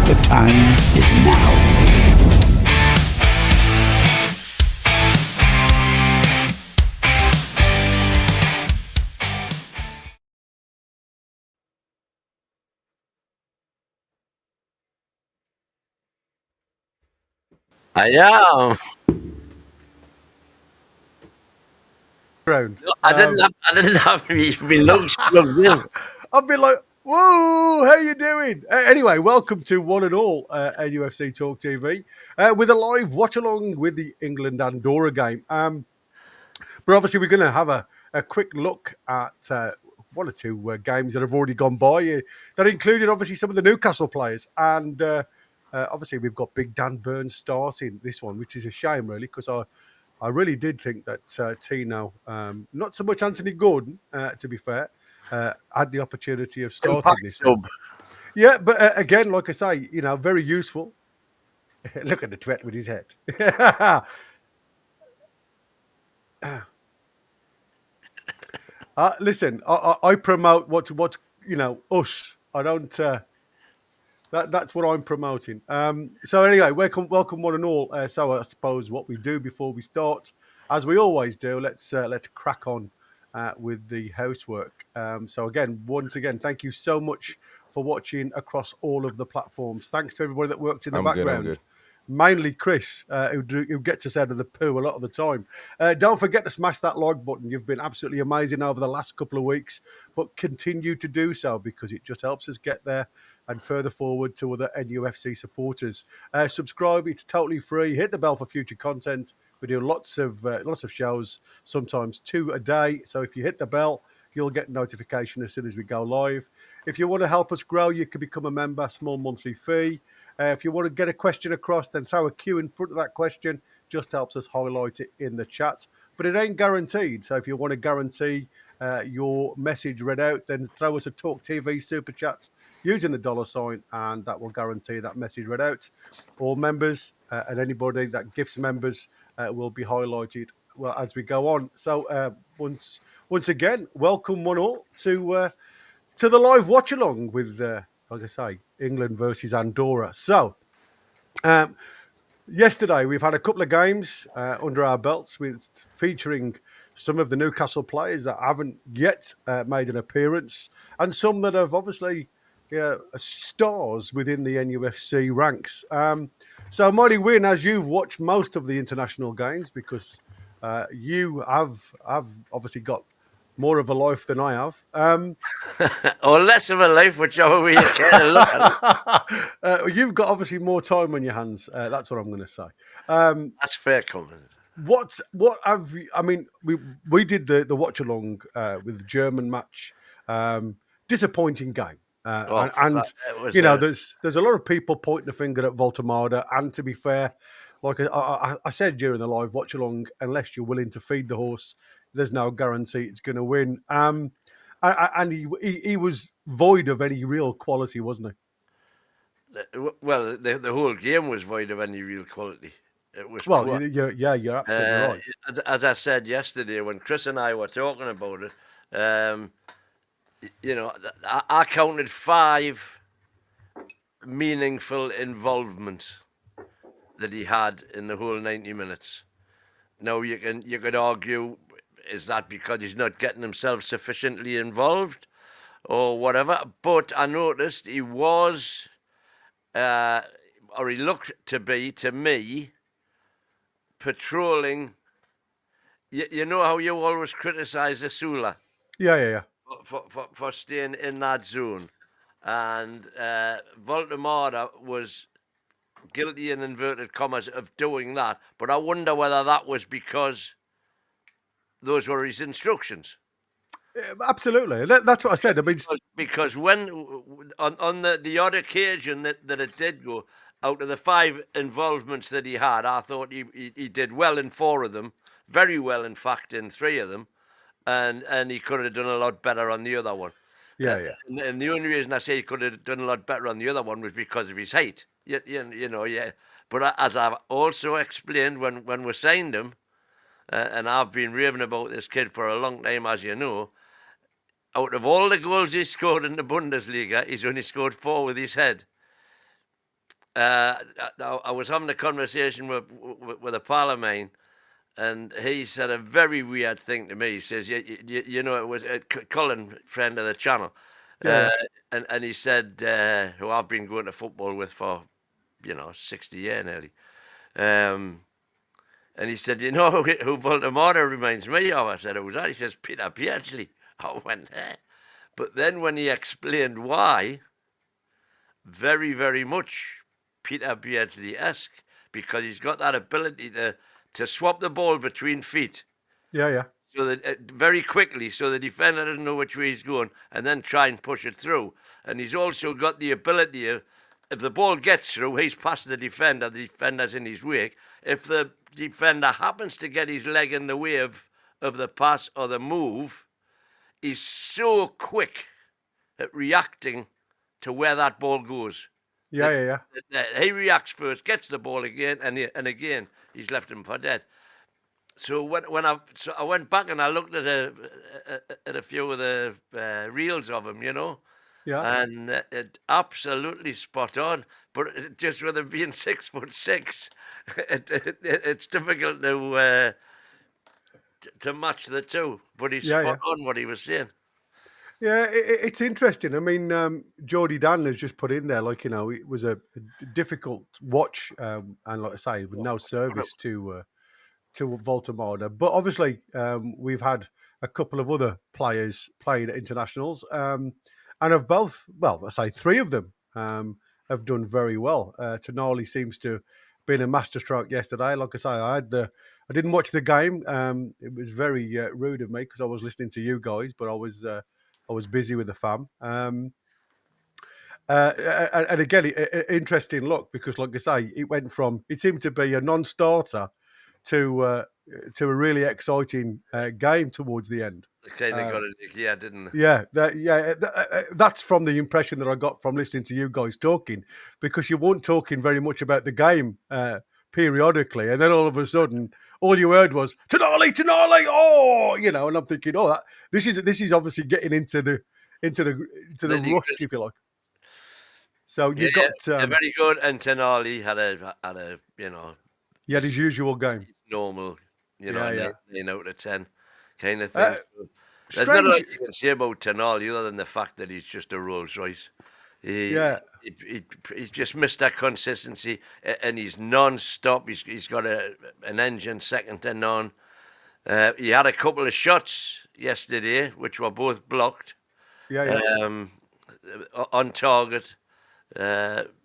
The time is now. I am. Round. I didn't have me lungs plugged in. I've been like, whoa, how you doing? Anyway, welcome to one and all NUFC Talk TV with a live watch along with the England Andorra game. But obviously, we're going to have a quick look at one or two games that have already gone by. That included obviously some of the Newcastle players, and obviously we've got Big Dan Burns starting this one, which is a shame really, because I really did think that Tino, not so much Anthony Gordon, to be fair, had the opportunity of starting this one. Yeah, but again, like I say, very useful. Look at the twat with his head. Listen, I promote what's us. I don't. That's what I'm promoting. So anyway, welcome one and all. So I suppose what we do before we start, as we always do, let's crack on with the housework. So once again, thank you so much for watching across all of the platforms. Thanks to everybody that works in the background. Good. Mainly Chris, who gets us out of the poo a lot of the time. Don't forget to smash that like button. You've been absolutely amazing over the last couple of weeks, but continue to do so because it just helps us get there and further forward to other NUFC supporters. Subscribe, it's totally free. Hit the bell for future content. We do lots of shows, sometimes 2 a day. So if you hit the bell, you'll get notification as soon as we go live. If you want to help us grow, you can become a member, small monthly fee. If you want to get a question across, then throw a Q in front of that question. Just helps us highlight it in the chat. But it ain't guaranteed. So if you want to guarantee your message read out, then throw us a Talk TV super chat using the $, and that will guarantee that message read out. All members and anybody that gifts members will be highlighted as we go on. So once again, welcome one all to the live watch along with, like I say, England versus Andorra. So yesterday we've had a couple of games under our belts with featuring some of the Newcastle players that haven't yet made an appearance, and some that have obviously stars within the NUFC ranks. So Mighty Win, as you've watched most of the international games, because you have obviously got more of a life than I have. Or less of a life, whichever way you care to look at it. You've got obviously more time on your hands. That's what I'm going to say. That's fair comment. What have you, I mean, we did the watch along with the German match. Disappointing game. There's a lot of people pointing the finger at Voltemada, and to be fair, like I said during the live watch along, unless you're willing to feed the horse, there's no guarantee it's going to win. And he was void of any real quality, wasn't he? Well, the whole game was void of any real quality. It was you're absolutely right. As I said yesterday when Chris and I were talking about it, I counted 5 meaningful involvements that he had in the whole 90 minutes. Now you could argue, is that because he's not getting himself sufficiently involved or whatever? But I noticed he was, or he looked to be, to me, patrolling. You know how you always criticise Asula? Yeah. For staying in that zone. And Voltemada was guilty in inverted commas of doing that. But I wonder whether that was because those were his instructions. Absolutely. That's what I said. I mean, because when on the odd occasion that it did go, out of the 5 involvements that he had, I thought he did well in 4 of them, very well, in fact, in 3 of them, and he could have done a lot better on the other one. Yeah. And the only reason I say he could have done a lot better on the other one was because of his height. Yeah. But as I've also explained when we signed him, and I've been raving about this kid for a long time, as you know, out of all the goals he scored in the Bundesliga, he's only scored 4 with his head. I was having a conversation with a pal of mine, and he said a very weird thing to me. He says, you know, it was Colin, friend of the channel, Yeah. and he said, who I've been going to football with for, 60 years nearly. And he said, you know who Voldemort reminds me of? I said, who's that? He says, Peter Beardsley. I went, eh. But then when he explained why, very, very much Peter Beardsley-esque, because he's got that ability to swap the ball between feet. Yeah. So that very quickly, so the defender doesn't know which way he's going, and then try and push it through. And he's also got the ability of, if the ball gets through, he's past the defender's in his wake. If the defender happens to get his leg in the way of the pass or the move, he's so quick at reacting to where that ball goes. Yeah. He reacts first, gets the ball again, and again he's left him for dead. So when I went back and I looked at a few of the reels of him, Yeah. and it absolutely spot on. But just with him being 6'6", it's difficult to match the two. But he's spot on what he was saying. Yeah, it's interesting. I mean, Geordie Dan has just put in there, it was a difficult watch, and like I say, with no service to Volta. But obviously, we've had a couple of other players playing at internationals, and have both, well, I say 3 of them have done very well. Tonali seems to have been a masterstroke yesterday. Like I say, I didn't watch the game. It was very rude of me because I was listening to you guys, but I was busy with the fam. And again, interesting look because, like I say, it seemed to be a non-starter to a really exciting game towards the end. Kind of got it, didn't it? Yeah, that's from the impression that I got from listening to you guys talking, because you weren't talking very much about the game periodically, and then all of a sudden, all you heard was Tonali, oh, and I'm thinking, this is obviously getting into the rush, if you like. So you got very good, and Tonali had a he had his usual game, normal, 9 out of 10 kind of thing. There's strange. not a lot you can say about Tonali other than the fact that he's just a Rolls Royce. He's just missed that consistency, and he's non-stop. He's got an engine second to none. He had a couple of shots yesterday, which were both blocked. On target,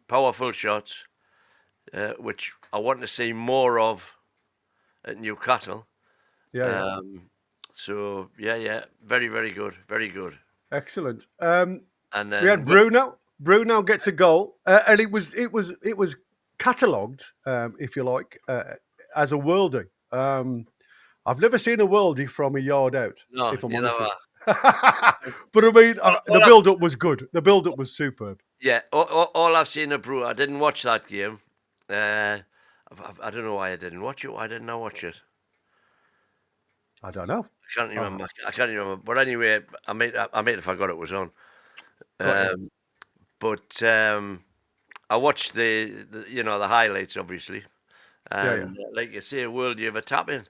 powerful shots, which I want to see more of at Newcastle. So very, very good, very good. Excellent. And then we had Bruno. Bruno gets a goal, and it was catalogued, if you like, as a worldie. I've never seen a worldie from a yard out. No, if I'm honest. But I mean, the build-up was good. The build-up was superb. Yeah, all I've seen of Bruno, I didn't watch that game. I don't know why I didn't watch it. Why didn't I watch it? I don't know. I can't remember. But anyway, I might have forgot it was on. But I watched the highlights, obviously. And like you say, worldie of a tap-in.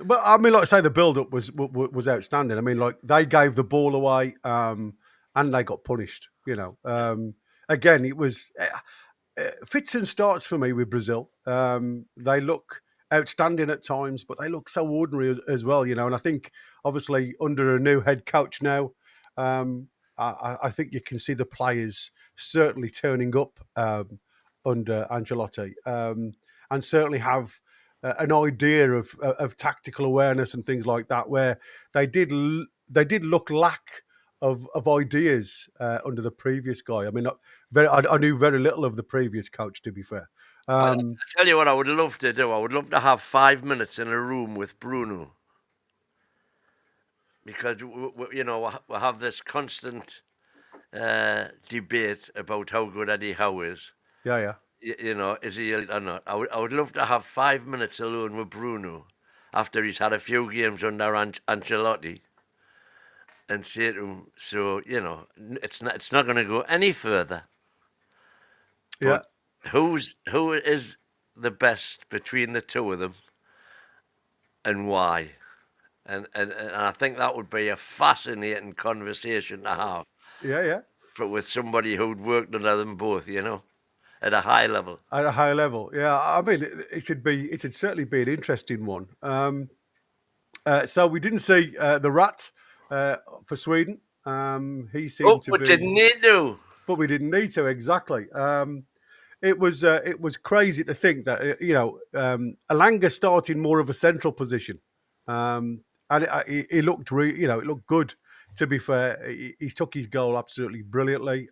But I mean, like I say, the build-up was outstanding. I mean, like they gave the ball away, and they got punished. Again, it was fits and starts for me with Brazil. They look outstanding at times, but they look so ordinary as well. And I think obviously under a new head coach now, I think you can see the players certainly turning up under Ancelotti, and certainly have an idea of tactical awareness and things like that, where they did look lack of ideas under the previous guy. I mean, I knew very little of the previous coach, to be fair. I tell you what I would love to do. I would love to have 5 minutes in a room with Bruno, because we have this constant debate about how good Eddie Howe is. Yeah. Is he elite or not? I would love to have 5 minutes alone with Bruno after he's had a few games under Ancelotti, and say to him, so, it's not going to go any further. Yeah. But who is the best between the two of them, and why? And I think that would be a fascinating conversation to have Yeah. with somebody who'd worked under them both, at a high level. At a high level. Yeah. I mean, it'd certainly be an interesting one. So we didn't see the Rat for Sweden. He seemed to But be, didn't need to. but we didn't need to exactly. It was crazy to think that Alanga starting more of a central position, and he looked it looked good. To be fair, he took his goal absolutely brilliantly.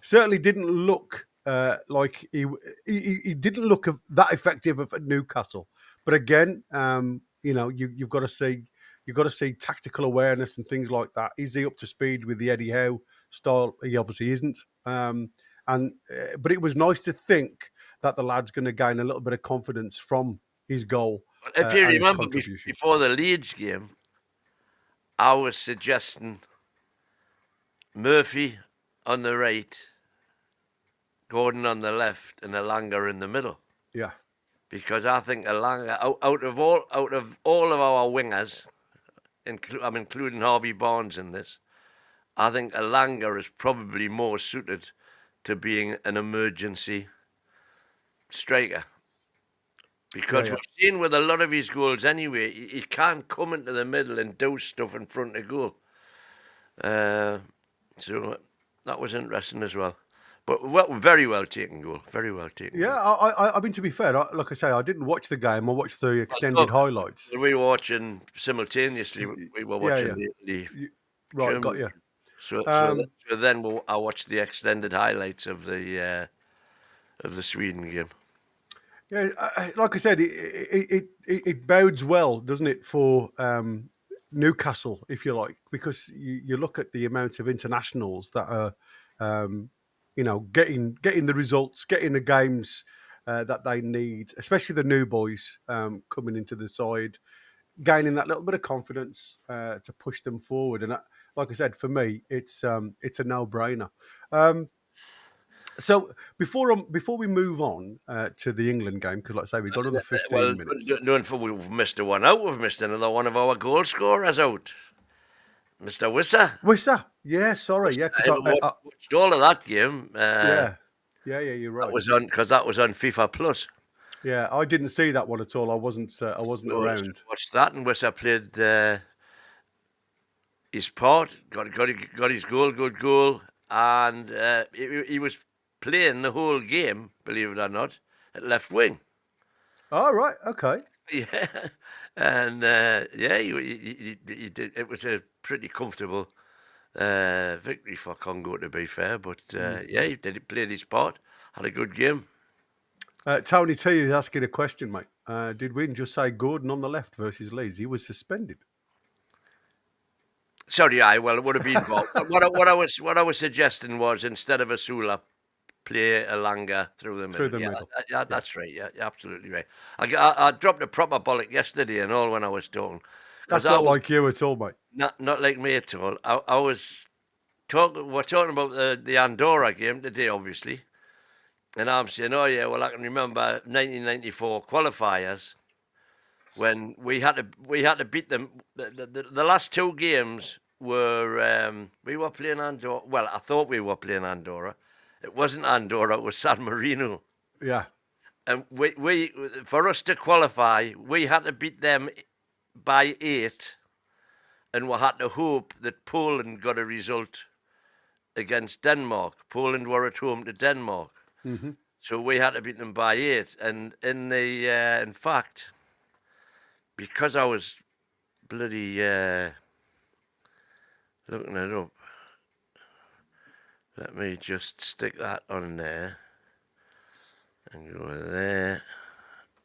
Certainly didn't look like he didn't look that effective at Newcastle. But again, you've got to see tactical awareness and things like that. Is he up to speed with the Eddie Howe style? He obviously isn't. But it was nice to think that the lad's going to gain a little bit of confidence from his goal. If you and his remember, contribution. before the Leeds game, I was suggesting Murphy on the right, Gordon on the left, and Alanga in the middle. Yeah. Because I think Alanga, out of all of our wingers, I'm including Harvey Barnes in this, I think Alanga is probably more suited to being an emergency striker. Because we've seen with a lot of his goals anyway, he can't come into the middle and do stuff in front of goal. So that was interesting as well. But very well taken goal. Very well taken. Yeah, I mean, to be fair, like I say, I didn't watch the game. I watched the extended highlights. We were watching simultaneously. We were watching the right. German. Got you. So then I watched the extended highlights of the Sweden game. Yeah, like I said, it bodes well, doesn't it, for Newcastle, if you like, because you look at the amount of internationals that are, getting the results, getting the games that they need, especially the new boys coming into the side, gaining that little bit of confidence to push them forward. And like I said, for me, it's a no-brainer. So before we move on to the England game, because like I say, we've got another 15 minutes. Knowing for we've missed one out, we've missed another one of our goal scorers out. Mr. Wissa, yeah, sorry, yeah, because I watched all of that game. Yeah, you're right. That was on FIFA Plus. Yeah, I didn't see that one at all. I wasn't around. Watched that, and Wissa played his part. Got his goal, good goal, and he was playing the whole game, believe it or not, at left wing. Oh, right, okay. Yeah, and he did. It was a pretty comfortable victory for Congo, to be fair. But he played his part, had a good game. Tony T is asking a question, mate. Did Wynne just say Gordon on the left versus Leeds? He was suspended. Sorry, well, it would have been both. what I was suggesting was, instead of Asula, play Alanga through the middle. That's right. Yeah, you're absolutely right. I dropped a proper bollock yesterday and all when I was talking. That's not like you at all, mate. Not like me at all. I was talking. We're talking about the Andorra game today, obviously, and I'm saying, oh yeah, well I can remember 1994 qualifiers when we had to beat them. The last two games were we were playing Andorra. Well, I thought we were playing Andorra. It wasn't Andorra, it was San Marino. Yeah. And we for us to qualify, we had to beat them by 8, and we had to hope that Poland got a result against Denmark. Poland were at home to Denmark. Mm-hmm. So we had to beat them by 8. And in fact, because I was bloody looking it up, let me just stick that on there and go there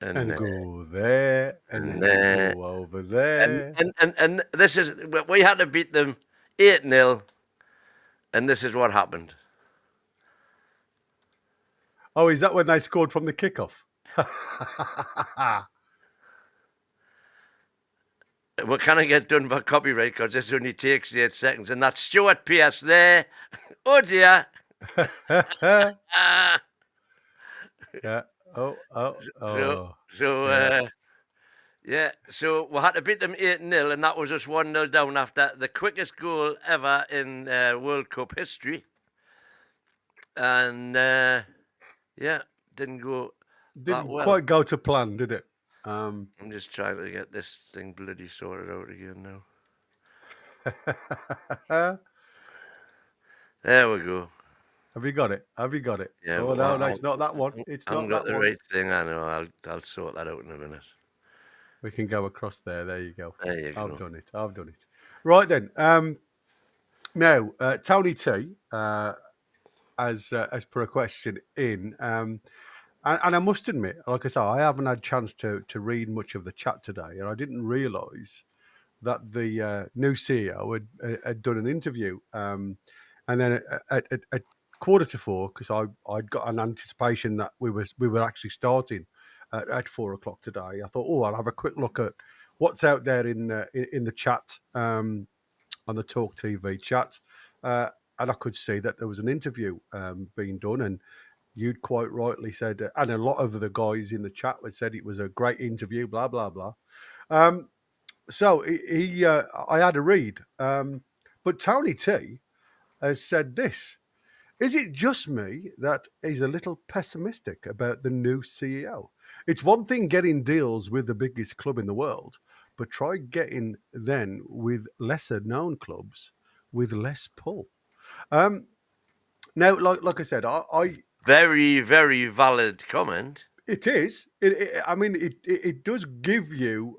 and go there and then go over there. And this is, we had to beat them 8-0, and this is what happened. Oh, is that when they scored from the kickoff? we can't get done by copyright because this only takes 8 seconds, and that's Stuart Pearce there. Oh dear. Ah. Yeah. Oh. So, so Yeah. yeah, so we had to beat them 8-0, and that was just 1-0 down after the quickest goal ever in World Cup history. And yeah, didn't go that Didn't well. quite go to plan, did it? I'm just trying to get this thing bloody sorted out again now. There we go. Have you got it? Have you got it? Yeah. Oh no, it's not that one. It's I haven't not got that the one. right thing. I know. I'll sort that out in a minute. We can go across there. There you go. There you go. I've done it. Right then. Now, Tony T, as per a question in, and I must admit, like I say, I haven't had a chance to read much of the chat today, and I didn't realise that the new CEO had done an interview, and then at 3:45, because I'd got an anticipation that we were actually starting at 4:00 today. I thought, oh, I'll have a quick look at what's out there in the chat, on the Talk TV chat, and I could see that there was an interview being done, and you'd quite rightly said, and a lot of the guys in the chat had said it was a great interview, blah blah blah. So I had a read, but Tony T has said this: is it just me that is a little pessimistic about the new CEO? It's one thing getting deals with the biggest club in the world, but try getting then with lesser known clubs with less pull. Now, like I said, I Very, very valid comment. it is. I mean, it does give you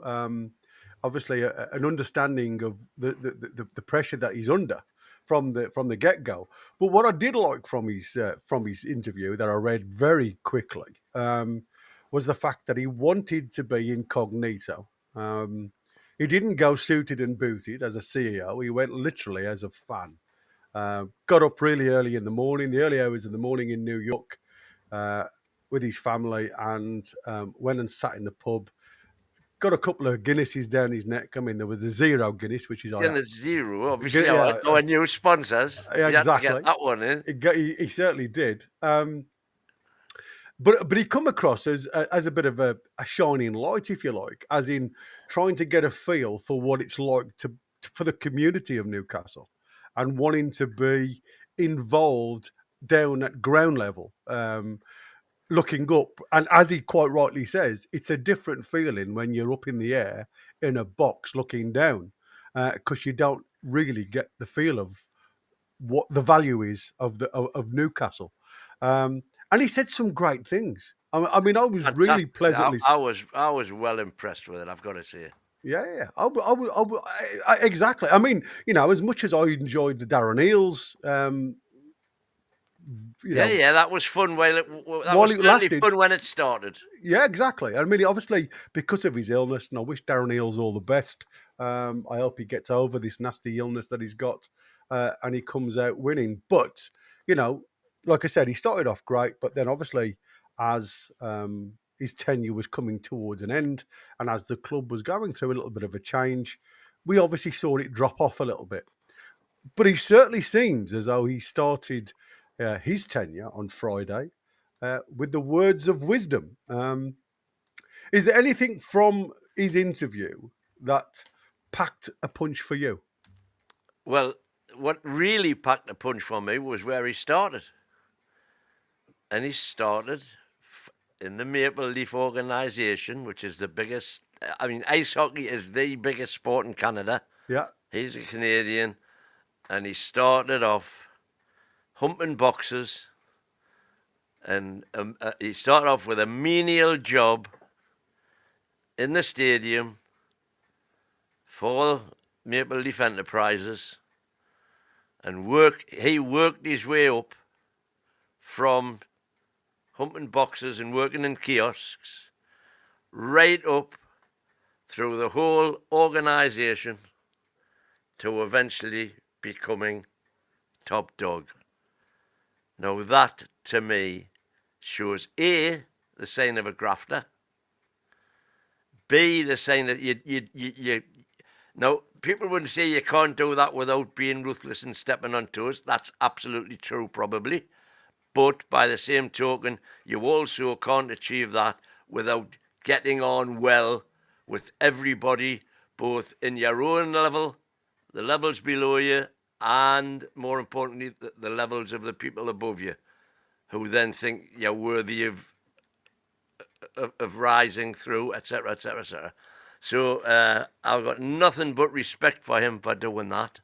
obviously an understanding of the pressure that he's under from the get go. But what I did like from his interview that I read very quickly was the fact that he wanted to be incognito. He didn't go suited and booted as a CEO. He went literally as a fan. Got up really early in the morning, the early hours of the morning in New York, with his family, and went and sat in the pub. Got a couple of Guinnesses down his neck. I mean, there was the Zero Guinness, which is Getting a zero, obviously. Yeah, Our new sponsors. yeah, You had to exactly. get that one in. He certainly did. But he come across as a bit of a shining light, if you like, as in trying to get a feel for what it's like for the community of Newcastle, and wanting to be involved down at ground level, looking up. And as he quite rightly says, it's a different feeling when you're up in the air in a box looking down, because you don't really get the feel of what the value is of Newcastle. And he said some great things. I mean, I was Fantastic. really pleasantly. I was well impressed with it, I've got to say. Yeah. Exactly. I mean, as much as I enjoyed the Darren Eales, yeah, that was fun while it lasted. Really fun when it started. Yeah, exactly. I mean, obviously, because of his illness, and I wish Darren Eales all the best. I hope he gets over this nasty illness that he's got, and he comes out winning. But, like I said, he started off great, but then obviously as his tenure was coming towards an end, and as the club was going through a little bit of a change, we obviously saw it drop off a little bit. But he certainly seems as though he started his tenure on Friday with the words of wisdom. Is there anything from his interview that packed a punch for you? Well, what really packed a punch for me was where he started. And he started in the Maple Leaf organisation, which is the biggest. I mean, ice hockey is the biggest sport in Canada. Yeah. He's a Canadian, and he started off humping boxes, and he started off with a menial job in the stadium for Maple Leaf Enterprises, and he worked his way up from humping boxes and working in kiosks right up through the whole organisation to eventually becoming top dog. Now that, to me, shows A, the sign of a grafter, B, the sign that Now, people wouldn't say you can't do that without being ruthless and stepping on toes. That's absolutely true, probably. But by the same token, you also can't achieve that without getting on well with everybody, both in your own level, the levels below you, and more importantly, the levels of the people above you, who then think you're worthy of rising through, etc., etc., etc. So I've got nothing but respect for him for doing that.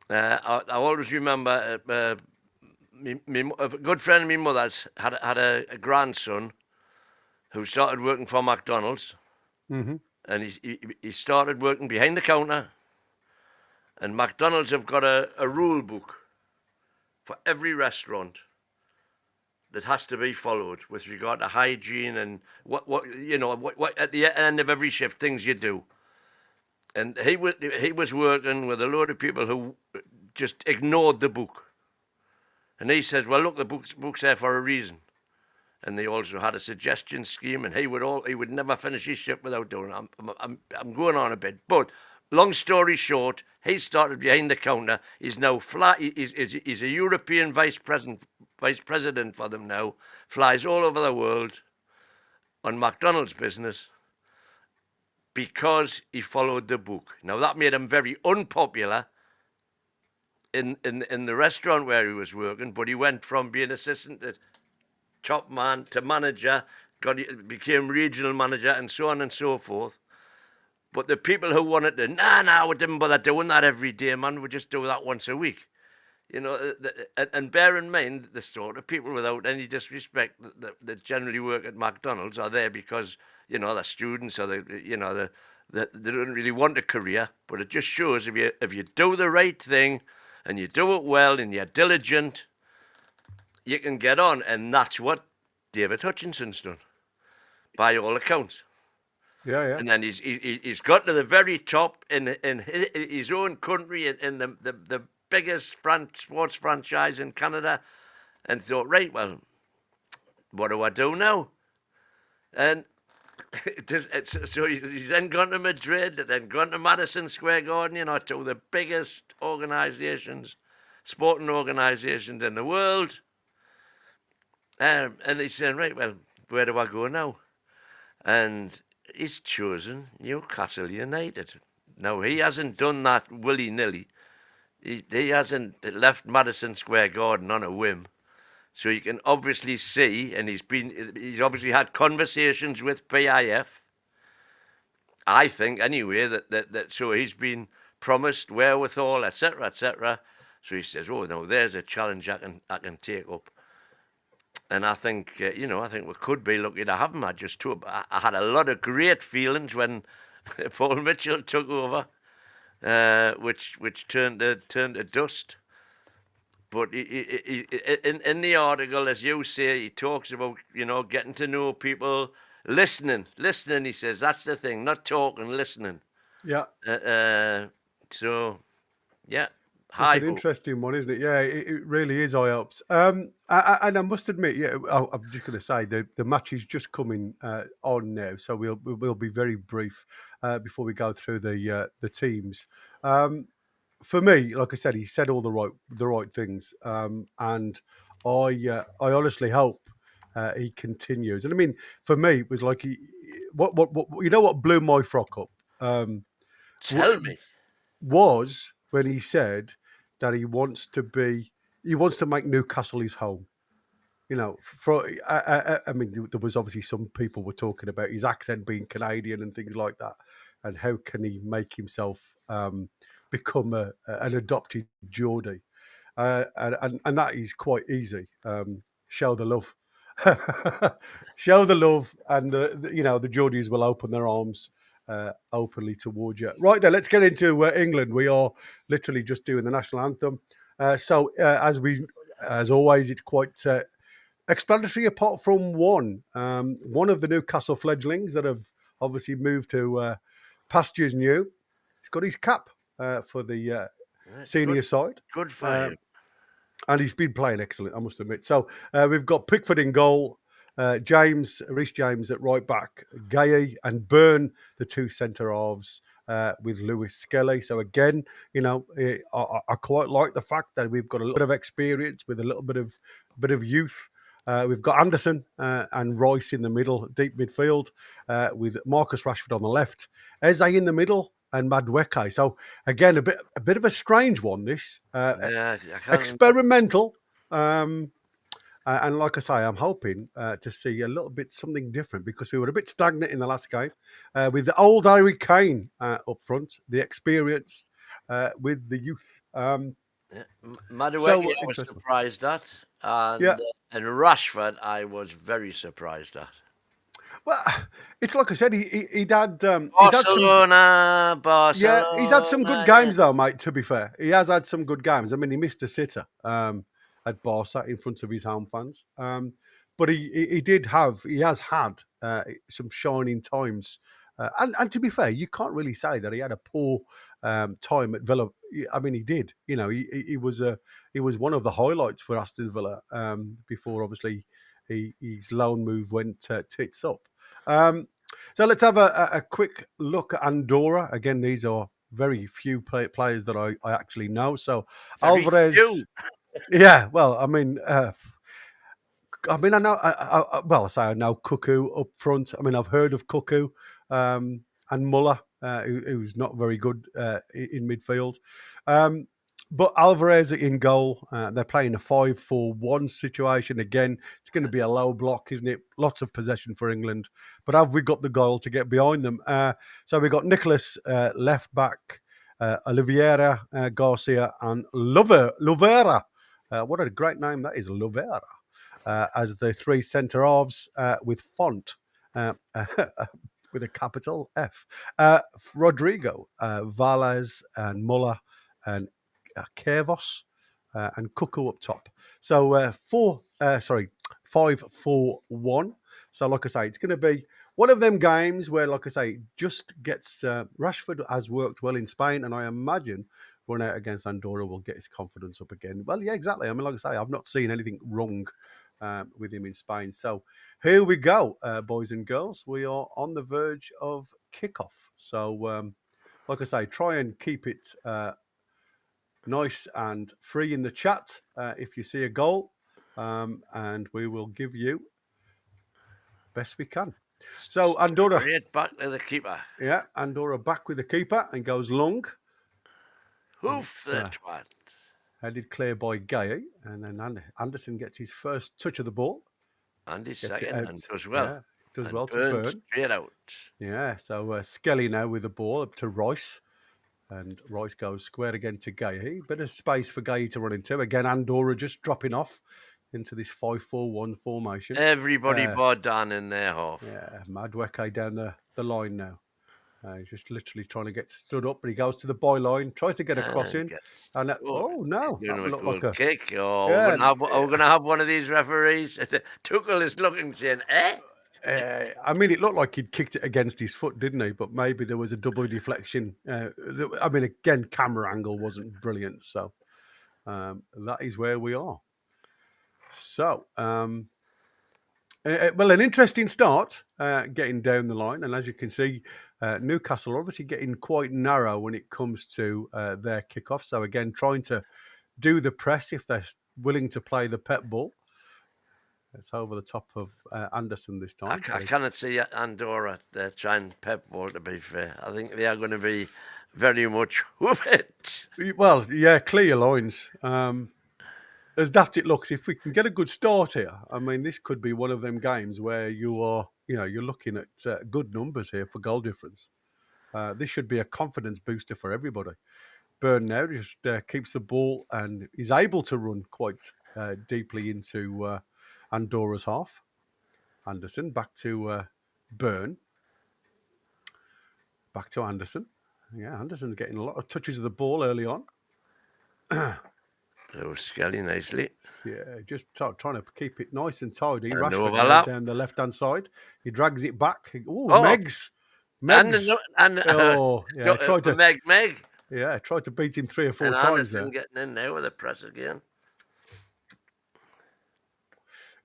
I always remember a good friend of my mother's had a grandson who started working for McDonald's, Mm-hmm. and he started working behind the counter. And McDonald's have got a rule book for every restaurant that has to be followed with regard to hygiene and what at the end of every shift things you do. And he was working with a load of people who just ignored the book. And he said, "Well, look, the book's there for a reason." And they also had a suggestion scheme, and he would never finish his shift without doing it. I'm going on a bit, but long story short, he started behind the counter. He's now he's a European vice president for them now. Flies all over the world on McDonald's business because he followed the book. Now that made him very unpopular in the restaurant where he was working, but he went from being assistant to top man to manager, became regional manager, and so on and so forth. But the people who wanted to, we didn't bother doing that every day, man. We just do that once a week. You know, and bear in mind, the sort of people, without any disrespect, that generally work at McDonald's are there because, you know, they're students or they don't really want a career. But it just shows if you do the right thing and you do it well and you're diligent, you can get on. And that's what David Hutchinson's done, by all accounts. Yeah. And then he's got to the very top in his own country, in the biggest sports franchise in Canada, and thought, right, well, what do I do now? And so he's then gone to Madrid, then gone to Madison Square Garden, you know, to the biggest sporting organisations in the world. And he's saying, right, well, where do I go now? And he's chosen Newcastle United. Now, he hasn't done that willy-nilly. He hasn't left Madison Square Garden on a whim. So you can obviously see, and he's obviously had conversations with PIF. I think, anyway, that so he's been promised wherewithal, etc., etc. So he says, "Oh no, there's a challenge I can take up." And I think, I think we could be lucky to have him. I had a lot of great feelings when Paul Mitchell took over, which turned to dust. But in the article, as you say, he talks about, getting to know people, listening. He says, that's the thing, not talking, listening. Yeah. So, yeah. It's an interesting one, isn't it? Yeah, it really is high ups. And I must admit, I'm just going to say the match is just coming on now, so we'll be very brief before we go through the teams. For me, like I said, he said all the right things, and I honestly hope he continues. And I mean, for me, it was like what blew my frock up. Tell me. Was when he said that he wants to make Newcastle his home. I mean, there was obviously some people were talking about his accent being Canadian and things like that, and how can he make himself become an adopted Geordie, and that is quite easy. Show the love, show the love, and the Geordies will open their arms openly towards you. Right there, let's get into England. We are literally just doing the national anthem. So as always, it's quite explanatory, apart from one of the Newcastle fledglings that have obviously moved to pastures new. He's got his cap for the senior side. Good for him. And he's been playing excellent, I must admit. So we've got Pickford in goal, Reece James at right back, Gay and Byrne, the two centre halves, with Lewis Skelly. So again, I quite like the fact that we've got a little bit of experience with a little bit of youth. We've got Anderson and Royce in the middle, deep midfield, with Marcus Rashford on the left, Eze in the middle, and Madueke. So again, a bit of a strange one. This Yeah, I can't experimental. And like I say, I'm hoping to see a little bit something different because we were a bit stagnant in the last game with the old Harry Kane up front, the experience with the youth. Madueke, I was interesting. surprised at, Yeah. and Rashford, I was very surprised at. Well, it's like I said, he'd had Barcelona. he's had some good games though, mate. To be fair, he has had some good games. I mean, he missed a sitter at Barca in front of his home fans, but he has had some shining times. And to be fair, you can't really say that he had a poor time at Villa. I mean, he did. He was one of the highlights for Aston Villa before obviously his loan move went tits up. So let's have a quick look at Andorra. Again, these are very few players that I actually know. So Very Alvarez, few. yeah. Well, I mean, I know. I know Cuckoo up front. I mean, I've heard of Cuckoo and Muller, who's not very good in midfield. But Alvarez in goal. They're playing a 5-4-1 situation. Again, it's going to be a low block, isn't it? Lots of possession for England. But have we got the goal to get behind them? So we've got Nicholas left back, Oliveira, Garcia, and Lovera. What a great name that is, Lovera. As the three centre halves with Font. With a capital F. Rodrigo, Valles, and Muller, and Kervos, and Cuckoo up top. So 5-4-1. So like I say, it's going to be one of them games where, like I say, just gets Rashford has worked well in Spain, and I imagine run out against Andorra will get his confidence up again. Well, yeah, exactly. I mean, like I say, I've not seen anything wrong with him in Spain. So here we go, boys and girls. We are on the verge of kickoff. So, like I say, try and keep it nice and free in the chat if you see a goal, and we will give you best we can. So Andorra, Straight back to the keeper. yeah, Andorra back with the keeper and goes long. Hoof the twat. Headed clear by Gay, and then Anderson gets his first touch of the ball. And his Gets it second, out. and does well. Yeah, does And well to Burns Burn. straight out. Yeah, so Skelly now with the ball up to Royce. And Royce goes square again to Gay. Bit of space for Gay to run into. Again, Andorra just dropping off into this 5-4-1 formation. Everybody bought down in their half. Yeah, Madueke down the line now. He's just literally trying to get stood up, but he goes to the byline, tries to get a cross in. And no. Doing That a looked good like kick. Oh, Yeah, we're going to have one of these referees. Tuchel is looking saying, I mean, it looked like he'd kicked it against his foot, didn't he? But maybe there was a double deflection. I mean, again, camera angle wasn't brilliant. So that is where we are. So, well, an interesting start getting down the line. And as you can see, Newcastle are obviously getting quite narrow when it comes to their kickoff. So, again, trying to do the press if they're willing to play the pep ball. It's over the top of Anderson this time. I cannot see Andorra trying pep ball, to be fair. I think they are going to be very much with it. Well, yeah, clear your lines. As daft it looks, if we can get a good start here, I mean, this could be one of them games where you're looking at good numbers here for goal difference. This should be a confidence booster for everybody. Burn now just keeps the ball and is able to run quite deeply into Andorra's half. Anderson back to Burn. Back to Anderson. Yeah, Anderson's getting a lot of touches of the ball early on. Oh, Skelly nicely. Yeah, just trying to keep it nice and tidy. And Rashford down the left-hand side. He drags it back. Ooh, Megs. Oh, yeah, tried to Meg. Yeah, tried to beat him 3 or 4 times there. Getting in there with the press again.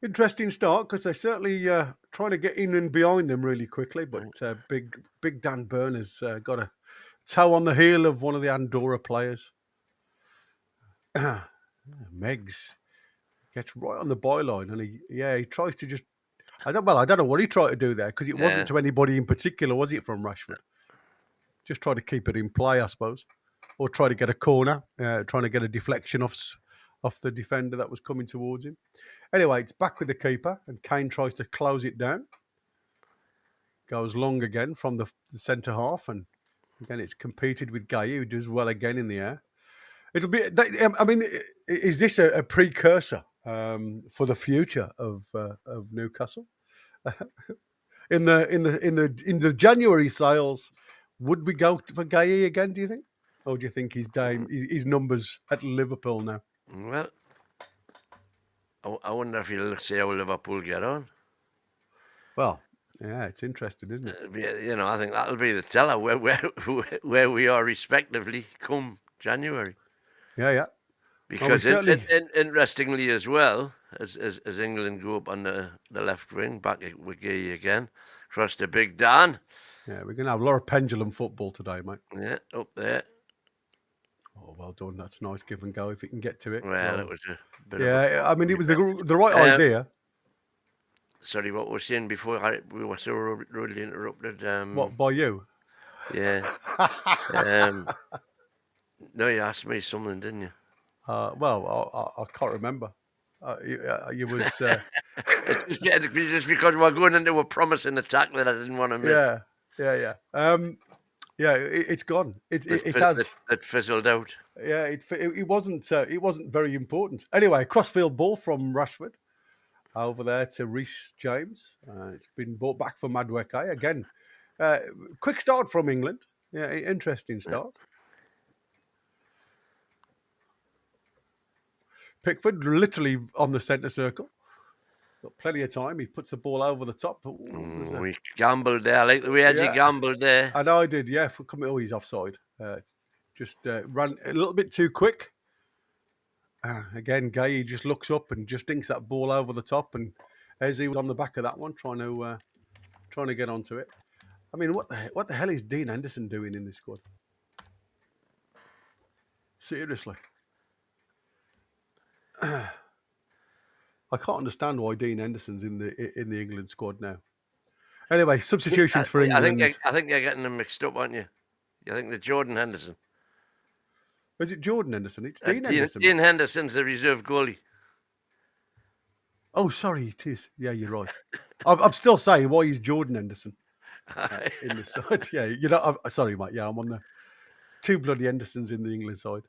Interesting start because they're certainly trying to get in and behind them really quickly. But big Dan Burn has got toe on the heel of one of the Andorra players. Meggs gets right on the byline, and he tries to just. I don't know what he tried to do there, because it wasn't to anybody in particular, was it, from Rashford? Just try to keep it in play, I suppose, or try to get a corner, trying to get a deflection off the defender that was coming towards him. Anyway, it's back with the keeper, and Kane tries to close it down. Goes long again from the centre half, and again it's competed with Gay, who does well again in the air. It'll be. I mean, is this a precursor for the future of Newcastle? in the January sales, would we go for Gay again? Do you think, or do you think his numbers at Liverpool now? Well, I wonder if you'll see how Liverpool get on. Well, yeah, it's interesting, isn't it? You know, I think that'll be the teller where we are respectively come January. Yeah. Because interestingly as well, as England go up on the left wing, back with Gay again, across the Big Dan. Yeah, we're going to have a lot of pendulum football today, mate. Yeah, up there. Oh, well done. That's a nice give and go if you can get to it. Well, it was a bit I mean, it was the right idea. Sorry, what we were saying before, we were so rudely interrupted. What, by you? Yeah. No, you asked me something, didn't you? Well, I can't remember. You was... It's just because we're going into a promising attack that I didn't want to miss. Yeah. It's gone. It fizzled out. Yeah, it wasn't very important. Anyway, crossfield ball from Rashford over there to Reece James. It's been brought back for Madueke again. Quick start from England. Yeah, interesting start. Pickford literally on the centre circle. Got plenty of time. He puts the ball over the top. We gambled there. I like the way Eddie gambled there. I know I did, yeah. He's offside. Just ran a little bit too quick. Again, Gay just looks up and just dinks that ball over the top. And Eze was on the back of that one, trying to get onto it. I mean, what the hell is Dean Henderson doing in this squad? Seriously. I can't understand why Dean Henderson's in the England squad now. Anyway, substitutions for England. I think you're getting them mixed up, aren't you? You think the Jordan Henderson? Is it Jordan Henderson? It's Dean Henderson. Dean Henderson's the reserve goalie. Oh, sorry, it is. Yeah, you're right. I'm still saying, why is Jordan Henderson in the side? Yeah, sorry, mate. Yeah, I'm on the two bloody Hendersons in the England side.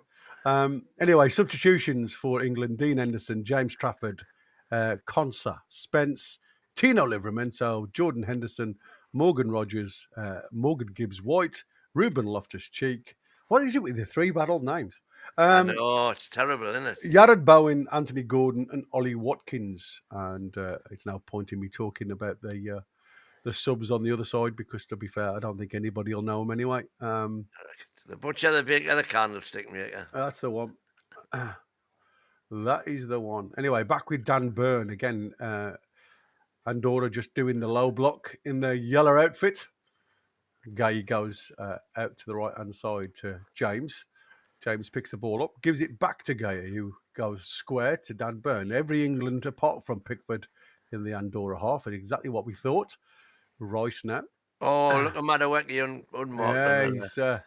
Anyway, substitutions for England: Dean Henderson, James Trafford, Konsa, Spence, Tino Livramento, Jordan Henderson, Morgan Rogers, Morgan Gibbs-White, Ruben Loftus-Cheek. What is it with the three battled names? I know, it's terrible, isn't it? Yared Bowen, Anthony Gordon, and Ollie Watkins. And it's now pointing me talking about the subs on the other side, because, to be fair, I don't think anybody will know them anyway. The butcher, the baker, the candlestick maker. That's the one. That is the one. Anyway, back with Dan Burn again. Andorra just doing the low block in the yellow outfit. Gay goes out to the right-hand side to James. James picks the ball up, gives it back to Gay, who goes square to Dan Burn. Every England apart from Pickford in the Andorra half, and exactly what we thought. Rice now. Oh, look at Madueke unmarked. Yeah,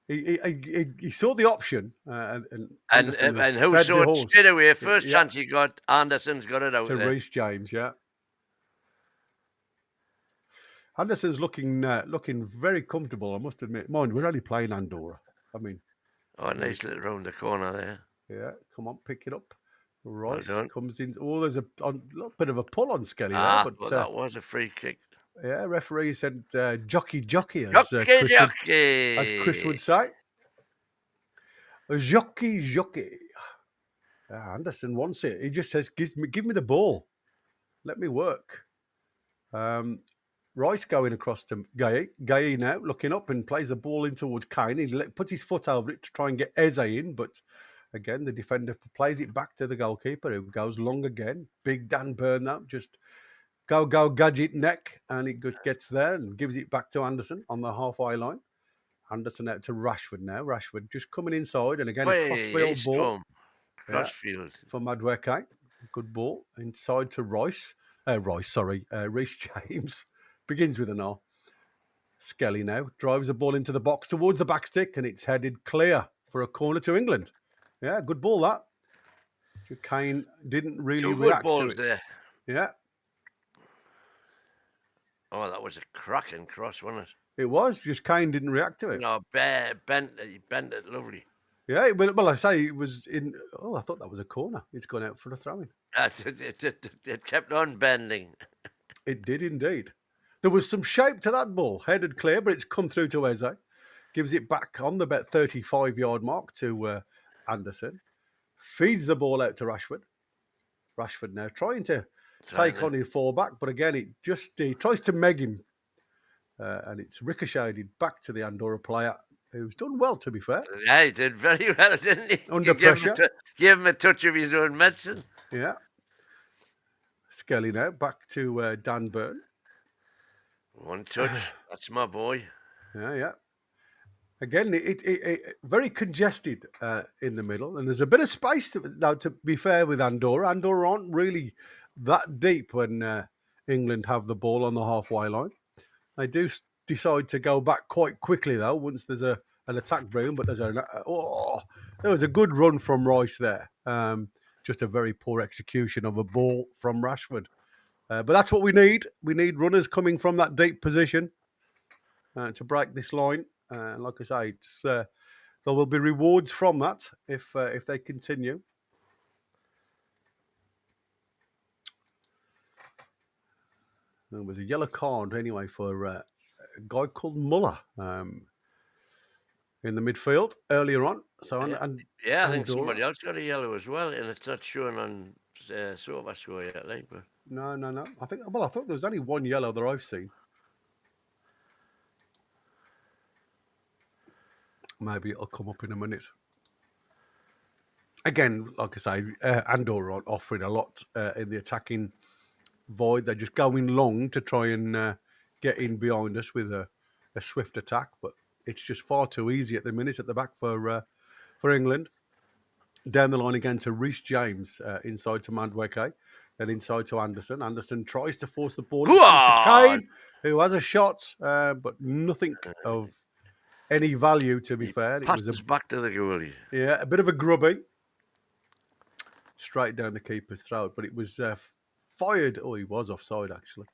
he saw the option, and who saw it straight away? First chance he got, Anderson's got it out to there. Reece James, yeah. Anderson's looking very comfortable, I must admit. Mind, we're only playing Andorra. I mean... Oh, nice little round the corner there. Yeah, come on, pick it up. Rice Well comes in. Oh, there's a little bit of a pull on Skelly there. But that was a free kick. Yeah, referee said jockey, as Chris would say. Jockey. Anderson wants it. He just says, give me the ball. Let me work. Rice going across to Gay. Gay now looking up and plays the ball in towards Kane. He puts his foot over it to try and get Eze in, but again, the defender plays it back to the goalkeeper, who goes long again. Big Dan Burn that, just go gadget neck, and it just gets there and gives it back to Anderson on the halfway line. Anderson out to Rashford now. Rashford just coming inside, and again a Hey, crossfield ball Crossfield. for Madueke. Good ball inside to Reece James. Begins with an R. Skelly now drives the ball into the box towards the back stick, and it's headed clear for a corner to England. Yeah, good ball that. Kane didn't really Two good react to balls it. there. Yeah, Oh, that was a cracking cross, wasn't it? it was. Just Kane didn't react to it. No, he bent it lovely. Yeah, well, I say it was in. Oh, I thought that was a corner. It's gone out for a throw-in. It kept on bending. It did indeed. There was some shape to that ball. Headed clear, but it's come through to Eze. Gives it back on the about 35-yard mark to Anderson. Feeds the ball out to Rashford. Rashford now trying to take on his fullback, but again, he tries to meg him. And it's ricocheted back to the Andorra player, who's done well, to be fair. Yeah, he did very well, didn't he? Under pressure. Give him a touch of his own medicine. Yeah. Skelly now, back to Dan Burn. One touch. That's my boy. Yeah. Again, it very congested in the middle, and there's a bit of space now. To be fair with Andorra, Andorra aren't really that deep when England have the ball on the halfway line. They do decide to go back quite quickly though once there's an attack brewing. But there was a good run from Reece there. Just a very poor execution of a ball from Rashford. But that's what we need. We need runners coming from that deep position to break this line. Like I say, there will be rewards from that if they continue. There was a yellow card anyway for a guy called Muller in the midfield earlier on. So I think somebody else got a yellow as well, and it's not showing on SofaScore yet, like. But no. I thought there was only one yellow that I've seen. Maybe it'll come up in a minute. Again, like I say, Andorra aren't offering a lot in the attacking void. They're just going long to try and get in behind us with a swift attack, but it's just far too easy at the minute at the back for England. Down the line again to Reece James, inside to Madueke, then inside to Anderson. Anderson tries to force the ball to Kane, who has a shot, but nothing of any value, to be fair. It was back to the goalie. Yeah, a bit of a grubby. Straight down the keeper's throat, but it was fired. Oh, he was offside, actually.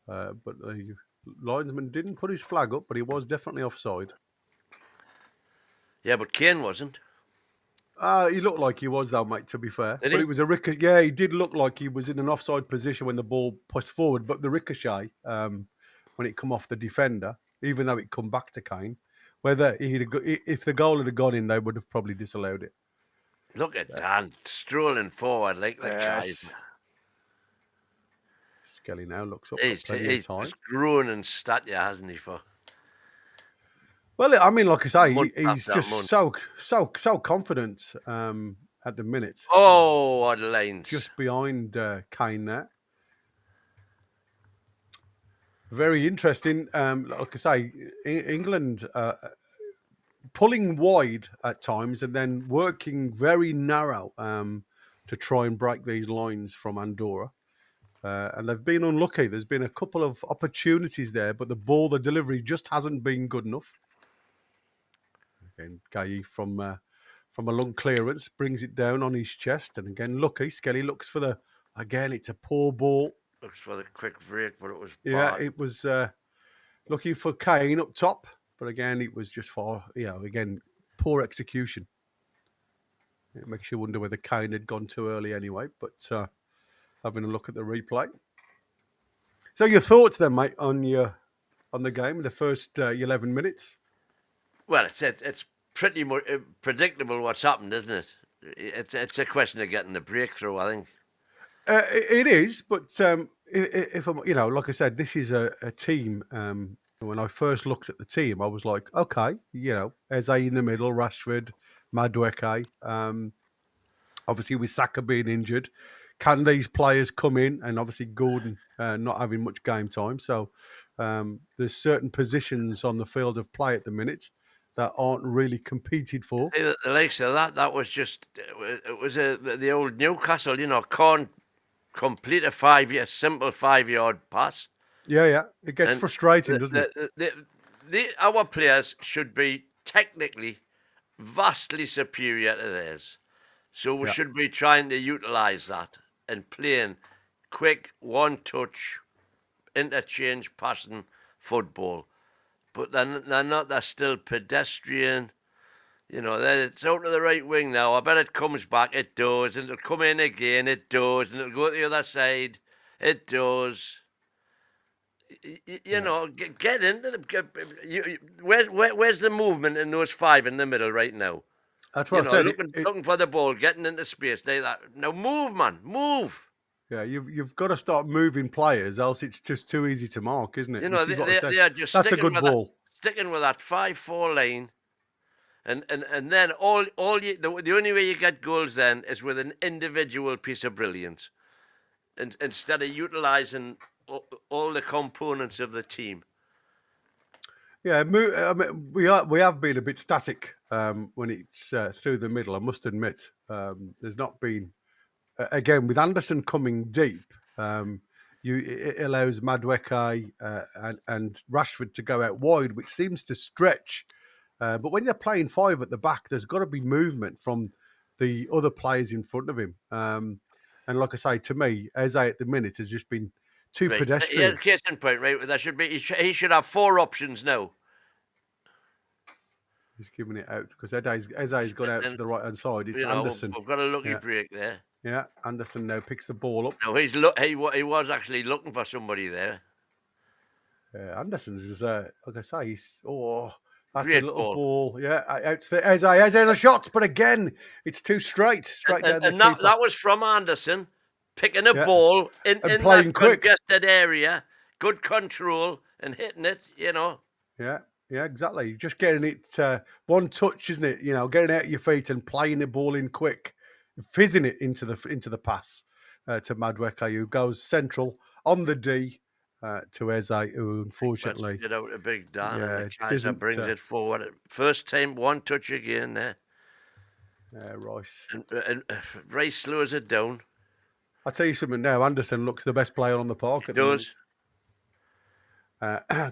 But the linesman didn't put his flag up, but he was definitely offside. Yeah, but Kane wasn't. He looked like he was, though, mate, to be fair. Did but he? It was a ricochet. Yeah, he did look like he was in an offside position when the ball pushed forward, but the ricochet, when it come off the defender, even though it come back to Kane, if the goal had gone in, they would have probably disallowed it. Look at Dan strolling forward like the guys. Skelly now looks up. He's grown in stature, hasn't he? Well, I mean, like I say, he's just so confident at the minute. Oh, what lines! Just behind Kane there. Very interesting. Like I say, England pulling wide at times and then working very narrow to try and break these lines from Andorra. And they've been unlucky. There's been a couple of opportunities there, but the delivery just hasn't been good enough. Again, Gaye from a long clearance brings it down on his chest, and again, lucky. Skelly looks for it's a poor ball. Looks for the quick break, but it was bad. Yeah, it was looking for Kane up top, but again, it was just again, poor execution. It makes you wonder whether Kane had gone too early anyway, but having a look at the replay. So your thoughts then, mate, on the game, the first 11 minutes? Well, it's pretty much predictable what's happened, isn't it? It's a question of getting the breakthrough, I think. It is, but if I'm, like I said, this is a team. When I first looked at the team, I was like, okay, Eze in the middle, Rashford, Madueke. Obviously, with Saka being injured, can these players come in? And obviously, Gordon not having much game time, so there's certain positions on the field of play at the minute that aren't really competed for. The likes of that was just it was the old Newcastle, can't complete a simple 5-yard pass. Yeah. It gets And frustrating, doesn't it? our players should be technically vastly superior to theirs. So we should be trying to utilise that and playing quick, one-touch, interchange passing football. But they're not. They're still pedestrian. It's out to the right wing now. I bet it comes back. It does. And it'll come in again. It does. And it'll go to the other side. It does. Get into the. Where's the movement in those 5 in the middle right now? That's what I said. Looking for the ball, getting into space. Now move, man, move. Yeah, you've got to start moving players, else it's just too easy to mark, isn't it? They are just That's a good ball. Sticking with that 5-4 line, and then the only way you get goals then is with an individual piece of brilliance, and instead of utilising all the components of the team. Yeah, I mean, we have been a bit static when it's through the middle. I must admit, there's not been. Again, with Anderson coming deep, it allows Madueke and Rashford to go out wide, which seems to stretch. But when you're playing 5 at the back, there's got to be movement from the other players in front of him. And like I say, to me, Eze at the minute has just been too pedestrian. Yeah, case in point, right? There should be. He should have 4 options now. He's giving it out because Eze's gone out to the right hand side. It's Anderson. We've got a lucky break there. Yeah, Anderson now picks the ball up. No, he was actually looking for somebody there. Anderson's is like I say, that's Great a little ball. Yeah, out to Eze. Eze's a shot, but again, it's too straight down the And keeper. that was from Anderson picking a ball in playing that quick. congested area, good control and hitting it. Yeah, exactly. Just getting it one touch, isn't it? Getting out of your feet and playing the ball in quick, fizzing it into the pass to Madueke, who goes central on the D to Eze, who unfortunately get out a big Dan. Yeah, and Kaiser brings it forward. First time, one touch again there. Rice. And Rice slows it down. I'll tell you something now. Anderson looks the best player on the park at the moment.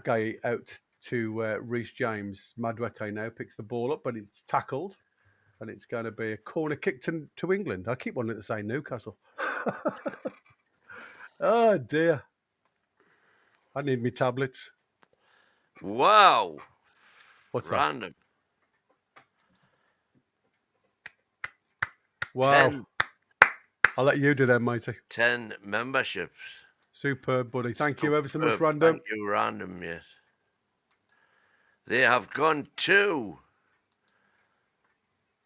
Guy out to Reece James. Madueke now picks the ball up, but it's tackled. And it's going to be a corner kick to England. I keep wanting to say Newcastle. Oh, dear. I need me tablets. Wow. What's Random. that? Wow. I'll let you do that, matey. 10 memberships. Superb, buddy. Thank you ever so much, Random. Thank you, Random, yes. They have gone to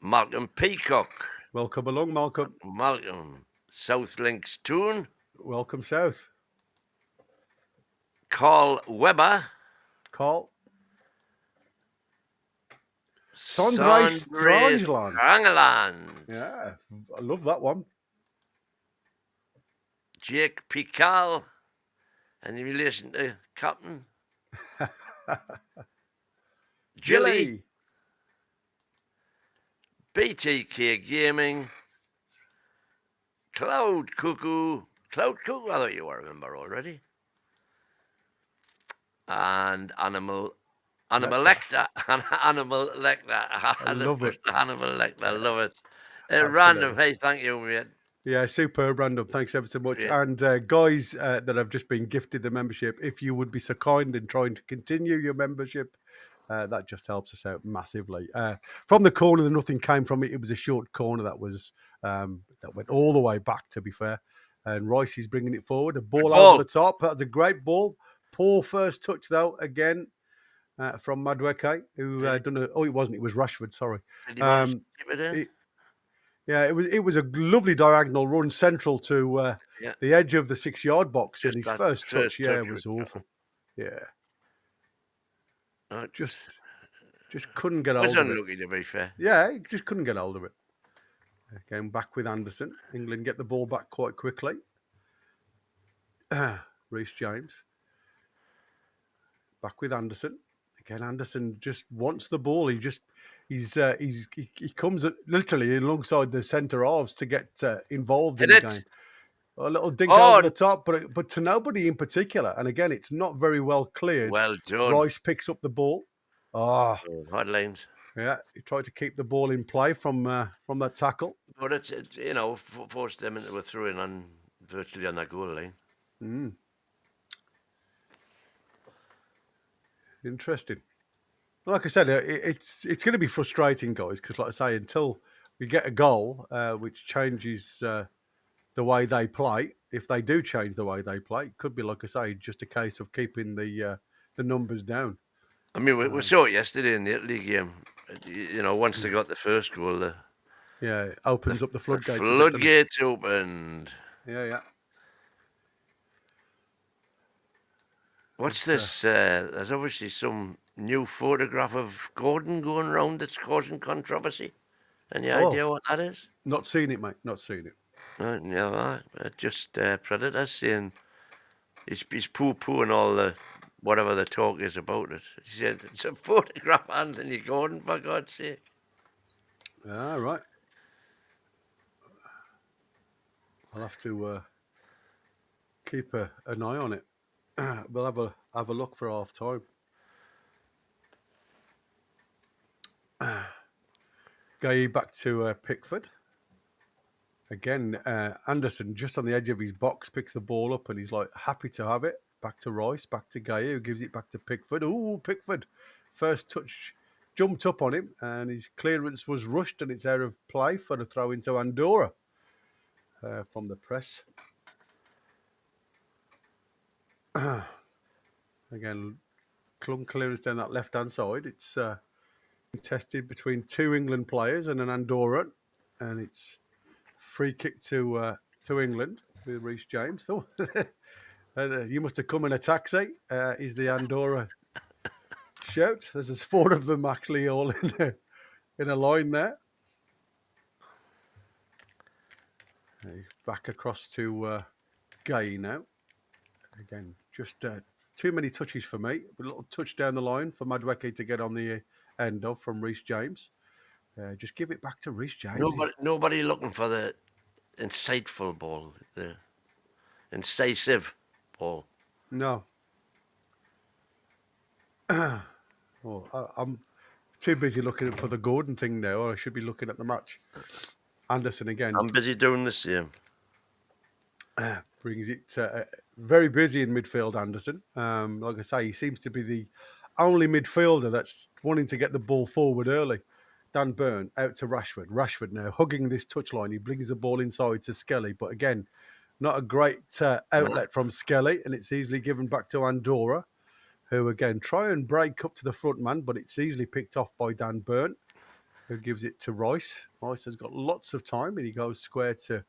Malcolm Peacock. Welcome along, Malcolm. Malcolm. South Links Toon. Welcome, South. Carl Weber. Carl. Sondre Strangeland. Yeah, I love that one. Jake Pical. Any relation to Captain? Jilly. BTK Gaming. Cloud Cuckoo. I thought you were a member already. And Animal Lecter. Animal Lecter. I love it. Animal Lecter. Love it. Absolutely. Random. Hey, thank you, mate. Yeah, superb, Random. Thanks ever so much. Yeah. And guys that have just been gifted the membership, if you would be so kind in trying to continue your membership, that just helps us out massively. From the corner, nothing came from it. It was a short corner that went all the way back, to be fair. And Rice is bringing it forward. A ball over the top. That's a great ball. Poor first touch, though, again, from Madueke, who done a... Oh, it wasn't. It was Rashford, sorry. Did he manage to keep it in? It was a lovely diagonal run central to the edge of the 6-yard box. And his first touch was awful. Yeah. Just couldn't get hold of it. It was unlucky, to be fair. Yeah, he just couldn't get hold of it. Going back with Anderson. England get the ball back quite quickly. Reece James. Back with Anderson. Again, Anderson just wants the ball. He comes literally alongside the centre halves to get involved in Hit the it. game. A little dink Oh, over the top, but to nobody in particular. And again, it's not very well cleared. well done. Rice picks up the ball. Oh, hard lines. Yeah, he tried to keep the ball in play from that tackle. But it's forced them into a throw-in on virtually on that goal line. Interesting. Like I said, it's going to be frustrating, guys, because like I say, until we get a goal, which changes the way they play, if they do change the way they play, it could be, like I say, just a case of keeping the numbers down. I mean, we saw it yesterday in the Italy game. Once they got the first goal, it opens up the floodgates. Floodgates opened. Yeah. What's this? There's obviously some new photograph of Gordon going around that's causing controversy. Any idea what that is? Not seen it, mate. Not seen it. Just Predators saying he's poo-pooing all the whatever the talk is about it. He said it's a photograph of Anthony Gordon, for God's sake. Ah, right. I'll have to keep an eye on it. We'll have a look for half time. Gay back to Pickford. Again, Anderson just on the edge of his box picks the ball up and he's like happy to have it. Back to Rice, back to Gay, who gives it back to Pickford. Ooh, Pickford. First touch jumped up on him and his clearance was rushed and it's out of play for the throw into Andorra from the press. Again, clung clearance down that left-hand side. It's contested between two England players and an Andorran, and it's free kick to England with Reece James. Oh, you must have come in a taxi. Is the Andorra shout? There's 4 of them actually all in a line there. Back across to Gay now. Again, just too many touches for me. A little touch down the line for Madueke to get on the end of from Reece James. Just give it back to Reece James. Nobody looking for the insightful ball, the incisive ball. No. Well, I'm too busy looking for the Gordon thing now, or I should be looking at the match. Anderson again. I'm busy doing the same. Brings it very busy in midfield, Anderson. Like I say, he seems to be the only midfielder that's wanting to get the ball forward early. Dan Burn out to Rashford. Rashford now hugging this touchline. He brings the ball inside to Skelly, but again, not a great outlet from Skelly, and it's easily given back to Andorra, who again try and break up to the front man, but it's easily picked off by Dan Burn, who gives it to Rice. Rice has got lots of time, and he goes square to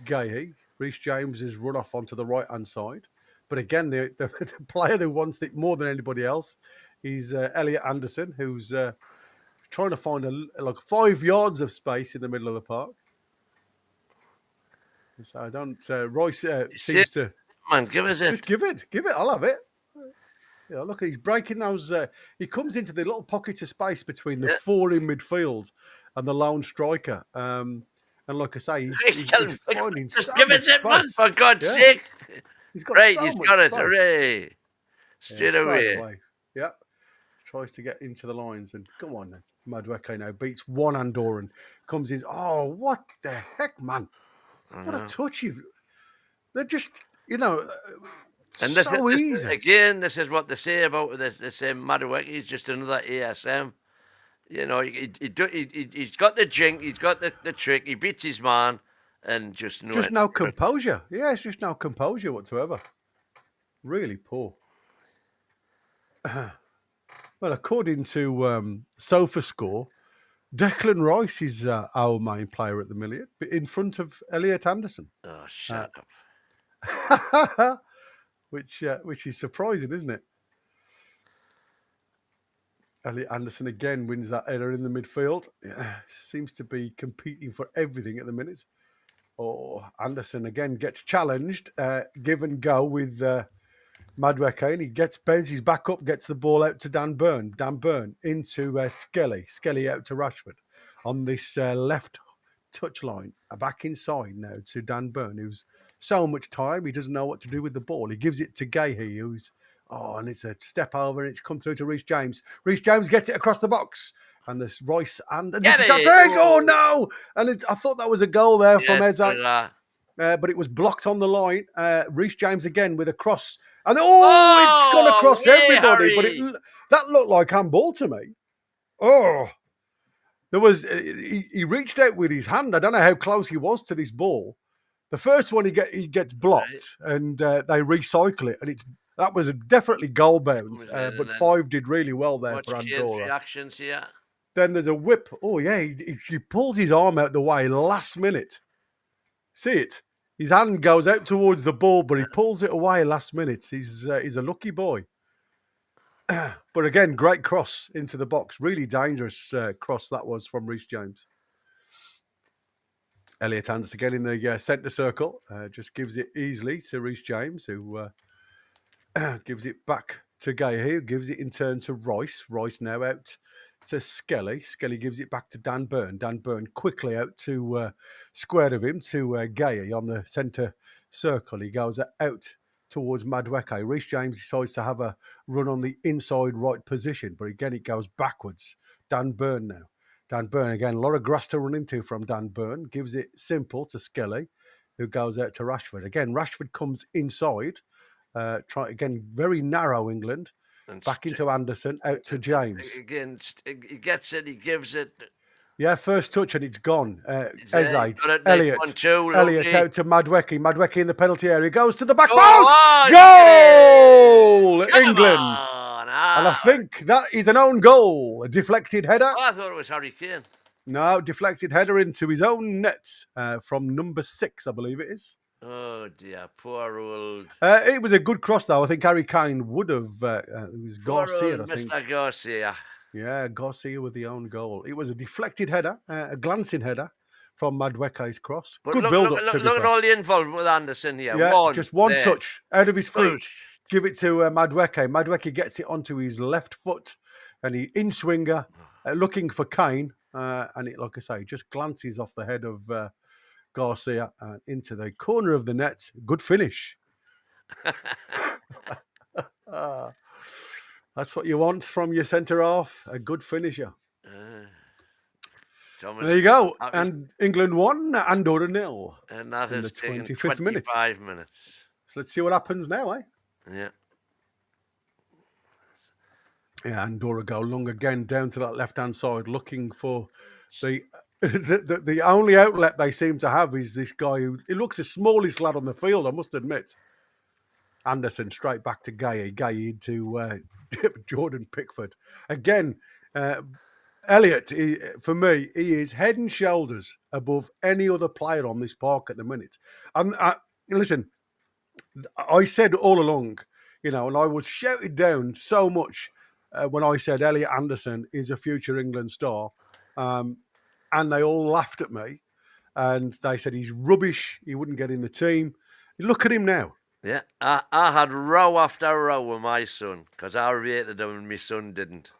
Gahey. Reece James has run off onto the right-hand side. But again, the player who wants it more than anybody else is Elliot Anderson, who's trying to find like 5 yards of space in the middle of the park. So I don't. Rice seems to. Man, give us it. Just give it. I'll have it. Yeah, look, he's breaking those. He comes into the little pocket of space between the 4 in midfield and the lone striker. And like I say, he's finding so give much us it, space. man, for God's sake. He's got right, so he's much got it. space. Hooray. Straight away. Yeah. Tries to get into the lines and come on then. Madueke now beats one Andorran. Comes in. Oh, what the heck, man. What a touch you've... They're just, and so easy. This is what they say about this. They say Madueke is just another ASM. You know, he's got the jink, he's got the trick, he beats his man, and just no composure. Yeah, it's just no composure whatsoever. Really poor. Well, according to SofaScore, Declan Rice is our main player at the minute, but in front of Elliot Anderson. Oh, shut up. Which is surprising, isn't it? Elliot Anderson again wins that header in the midfield. Yeah, seems to be competing for everything at the minute. Anderson again gets challenged, give and go with Madueke, and he bounces back up, gets the ball out to Dan Burn. Dan Burn into Skelly. Skelly out to Rashford on this left touchline. Back inside now to Dan Burn, who's so much time, he doesn't know what to do with the ball. He gives it to Gahey, who's, and it's a step over, and it's come through to Reece James. Reece James gets it across the box. And there's Royce and this is a big, oh no! And I thought that was a goal there from Eze. But it was blocked on the line. Reece James again with a cross. And it's gone across everybody. Harry. But that looked like handball to me. Oh. There was he reached out with his hand. I don't know how close he was to this ball. The first one he gets blocked, and they recycle it. And that was definitely goal bound. But Five did really well there for Andorra. Reactions here. Then there's a whip. Oh, yeah, he pulls his arm out the way last minute. See it? His hand goes out towards the ball, but he pulls it away last minute. He's a lucky boy. But again, great cross into the box. Really dangerous cross that was from Reece James. Elliot Anderson again in the centre circle. Just gives it easily to Reece James, who gives it back to Gahey, who gives it in turn to Royce. Royce now out to Skelly. Skelly gives it back to Dan Burn. Dan Burn quickly out to square of him to Gahey on the centre circle. He goes out towards Madueke. Reece James decides to have a run on the inside right position, but again it goes backwards. Dan Burn now. Dan Burn again, a lot of grass to run into from Dan Burn. Gives it simple to Skelly, who goes out to Rashford. Again, Rashford comes inside. Again, very narrow England. Back into Anderson, out to James. Again, he gets it, he gives it. Yeah, first touch and it's gone. Eze, Elliot out to Madueke. Madueke in the penalty area. Goes to the back post. Goal! England. And I think that is an own goal. A deflected header. I thought it was Harry Kane. No, deflected header into his own net from number 6, I believe it is. Oh dear, poor old. It was a good cross, though. I think Harry Kane would have. It was Garcia, I think. Mr. Garcia. Yeah, Garcia with the own goal. It was a deflected header, a glancing header from Madueke's cross. But good build-up. Look at all the involvement with Anderson here. Yeah, just one touch out of his feet. Give it to Madueke. Madueke gets it onto his left foot, and he in-swinger, looking for Kane. And it, like I say, just glances off the head of Garcia into the corner of the net. Good finish. That's what you want from your centre half, a good finisher. There you go. And England won, Andorra 0. And that has taken 25 minutes. So let's see what happens now, eh? Yeah. Yeah, Andorra go long again down to that left-hand side, looking for the only outlet they seem to have is this guy who he looks the smallest lad on the field, I must admit. Anderson straight back to Gahey into Jordan Pickford. Again, Elliot, for me, he is head and shoulders above any other player on this park at the minute. And listen, I said all along, and I was shouted down so much when I said Elliot Anderson is a future England star. And they all laughed at me. And they said he's rubbish. He wouldn't get in the team. Look at him now. Yeah, I had row after row with my son because I rated him and my son didn't.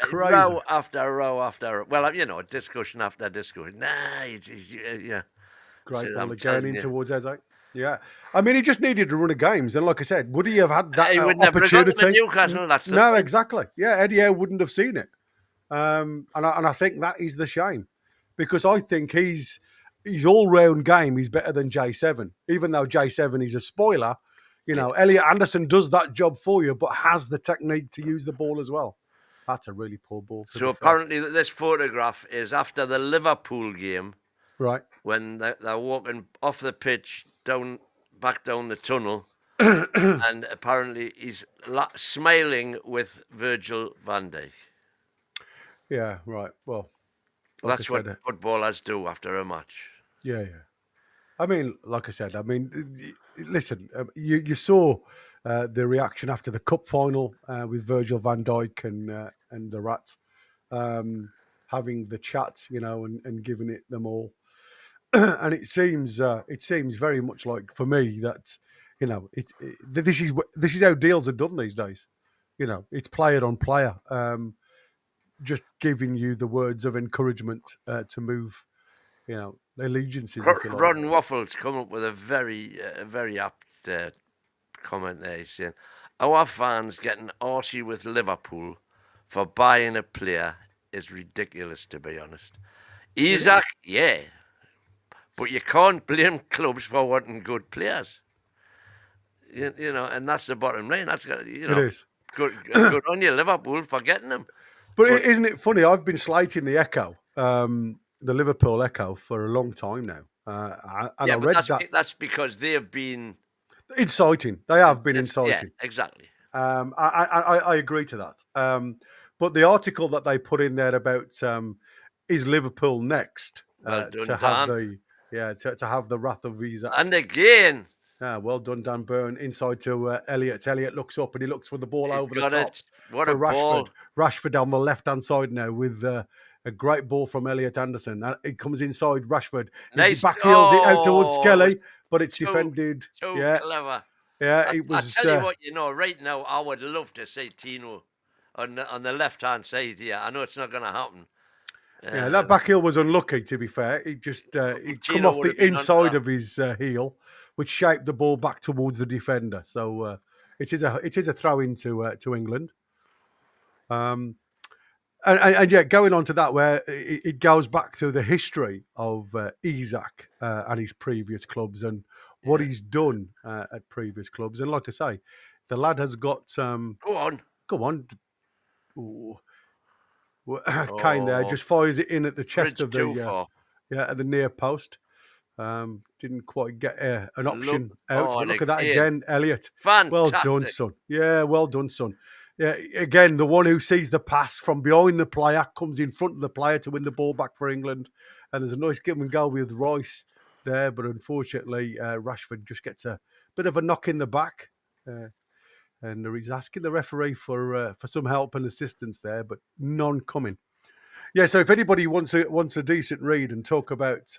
Crazy. Row after row after row. Well, discussion after discussion. Nah, he's yeah. Great ball again in towards Eze. Yeah. I mean, he just needed to run of games. And like I said, would he have had that he would opportunity? Never have gone to Newcastle, that's no, exactly. Yeah, Eddie Howe wouldn't have seen it. And I think that is the shame. Because I think his all-round game is better than J7. Even though J7 is a spoiler, Elliot Anderson does that job for you, but has the technique to use the ball as well. That's a really poor ball. So apparently this photograph is after the Liverpool game. Right. When they're walking off the pitch, back down the tunnel. And apparently he's smiling with Virgil van Dijk. Yeah, right. Well, that's what footballers do after a match. Yeah. I mean, like I said, listen, you saw the reaction after the cup final with Virgil van Dijk and the Rat having the chat, and giving it them all. And it seems very much like, for me, that You know, this is how deals are done these days. You know, it's player on player. Just giving you the words of encouragement to move, you know, allegiances, if you like. Ron Waffles come up with a very apt comment there. He's saying, our fans getting arsey with Liverpool for buying a player is ridiculous, to be honest. Isaac, yeah, but you can't blame clubs for wanting good players. You know, and that's the bottom line. That's, you know, It is. Good on you, Liverpool, for getting them. But isn't it funny? I've been slating the Echo, the Liverpool Echo, for a long time now. And I read that's because they have been inciting. They have been inciting. Yeah, exactly. I agree to that. But the article that they put in there about is Liverpool next to have to have the wrath of Visa. And again. Well done, Dan Byrne. Inside to Elliott. Elliott looks up and he looks for the ball over the top. What a Rashford. ball. Rashford on the left-hand side now with a great ball from Elliott Anderson. It comes inside Rashford. Nice. He backheels it out towards Skelly, but it's defended. Clever. Yeah, it was. I tell you what, you know, right now, I would love to see Tino on the left-hand side here. I know it's not going to happen. Yeah, that back heel was unlucky, to be fair. He just he come off the inside of his heel, which shaped the ball back towards the defender. So it is a throw into England. And yeah, going on to that, where it goes back to the history of Isaac and his previous clubs and what he's done at previous clubs. And like I say, the lad has got. Go on. Ooh. Kane there just fires it in at the chest of the at the near post. Didn't quite get an option out. Look at that again, Elliott. Fantastic. Well done, son. Yeah, well done, son. Yeah, again, the one who sees the pass from behind the player comes in front of the player to win the ball back for England. And there's a nice give and go with Rice there, but unfortunately, Rashford just gets a bit of a knock in the back. And he's asking the referee for some help and assistance there, but none coming. Yeah, so if anybody wants a decent read and talk about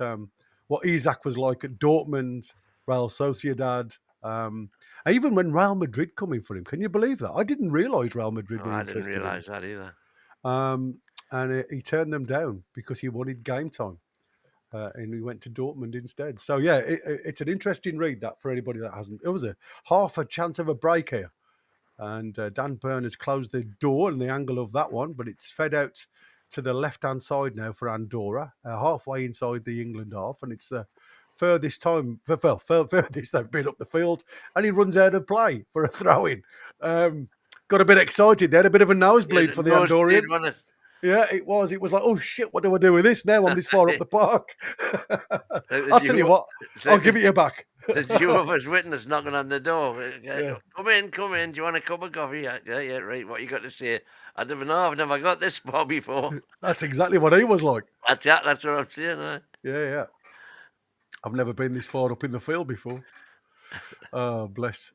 what Isaac was like at Dortmund, Real Sociedad, even when Real Madrid coming for him, can you believe that? I didn't realise Real Madrid were interested. I didn't realise that either. And he turned them down because he wanted game time. And he went to Dortmund instead. So, yeah, it's an interesting read, that, for anybody that hasn't. It was half a chance of a break here. And Dan Byrne has closed the door and the angle of that one, but it's fed out to the left-hand side now for Andorra, halfway inside the England half, and it's the furthest they've been up the field, and he runs out of play for a throw-in. Got a bit excited there, a bit of a nosebleed for the Andorran. Yeah, it was. It was like, oh, shit, what do I do with this now? I'm this far up the park. I'll tell you what, I'll give it you back. The Jehovah's Witness knocking on the door. Yeah. Come in. Do you want a cup of coffee? Yeah, right. What you got to say? I don't know. I've never got this far before. That's exactly what he was like. That's what I'm saying. Yeah. I've never been this far up in the field before. Oh, bless.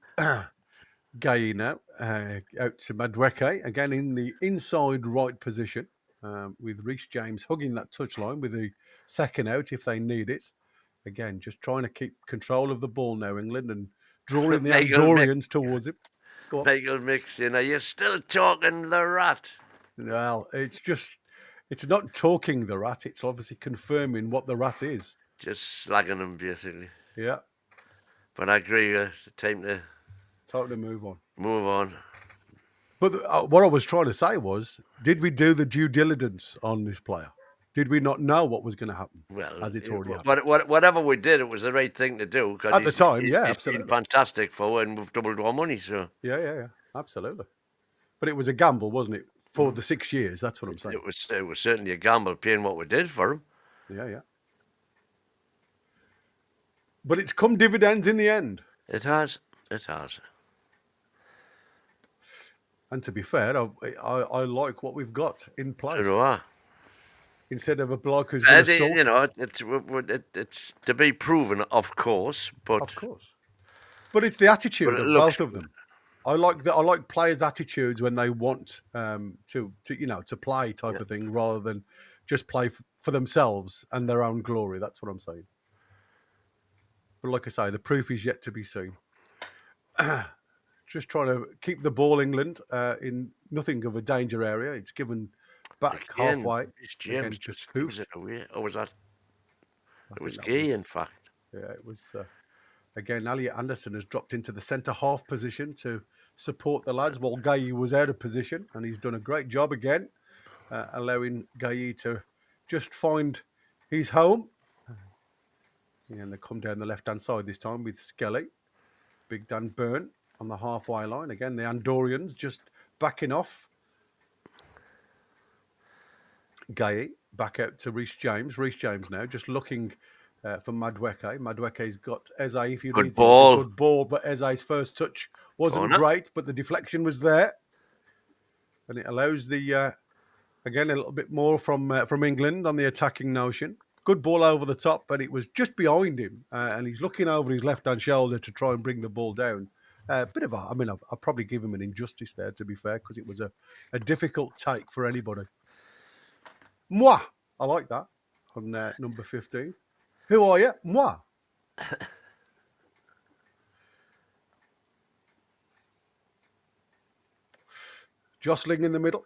Gay now, out to Madueke, again in the inside right position, with Reece James hugging that touchline with the second out if they need it. Again, just trying to keep control of the ball now, England, and drawing the Andorrians towards it. Go on. Michael Mixon, are you still talking the rat? Well, it's not talking the rat, it's obviously confirming what the rat is. Just slagging him, basically. Yeah. But I agree, time to move on. Move on. But what I was trying to say was, did we do the due diligence on this player? Did we not know what was going to happen? Well, as it's already happened. But whatever we did, it was the right thing to do. At the time, he's absolutely. Been fantastic for when we've doubled our money. So yeah, absolutely. But it was a gamble, wasn't it? For the 6 years, that's what I'm saying. It was certainly a gamble paying what we did for him. Yeah. But it's come dividends in the end. It has. And to be fair, I like what we've got in place. So do I. Instead of a bloke who's going to sulk. You know, it's to be proven, of course, but of course. But it's the attitude of both of them. I like players' attitudes when they want to play type of thing, rather than just play for themselves and their own glory. That's what I'm saying. But like I say, the proof is yet to be seen. just trying to keep the ball, England, in nothing of a danger area. It's given back Again, halfway. Reece James Again, just gives it hoofed. away. Or was that? I It think was that Gay, in was, fact. yeah, it was. Again, Elliot Anderson has dropped into the centre half position to support the lads while Gaye was out of position, and he's done a great job again, allowing Gaye to just find his home. And they come down the left-hand side this time with Skelly. Big Dan Byrne on the halfway line. Again, the Andorrians just backing off. Gaye back out to Reece James. Reece James now just looking for Madueke. Madueke's got Eze if you Good need ball. It's a good ball, but Eze's first touch wasn't Corner. great, but the deflection was there. And it allows the, again, a little bit more from England on the attacking notion. Good ball over the top, but it was just behind him. And he's looking over his left-hand shoulder to try and bring the ball down. Bit of a, I mean, I'll probably give him an injustice there, to be fair, because it was a difficult take for anybody. Moi. I like that on number 15. Who are you? Moi. Jostling in the middle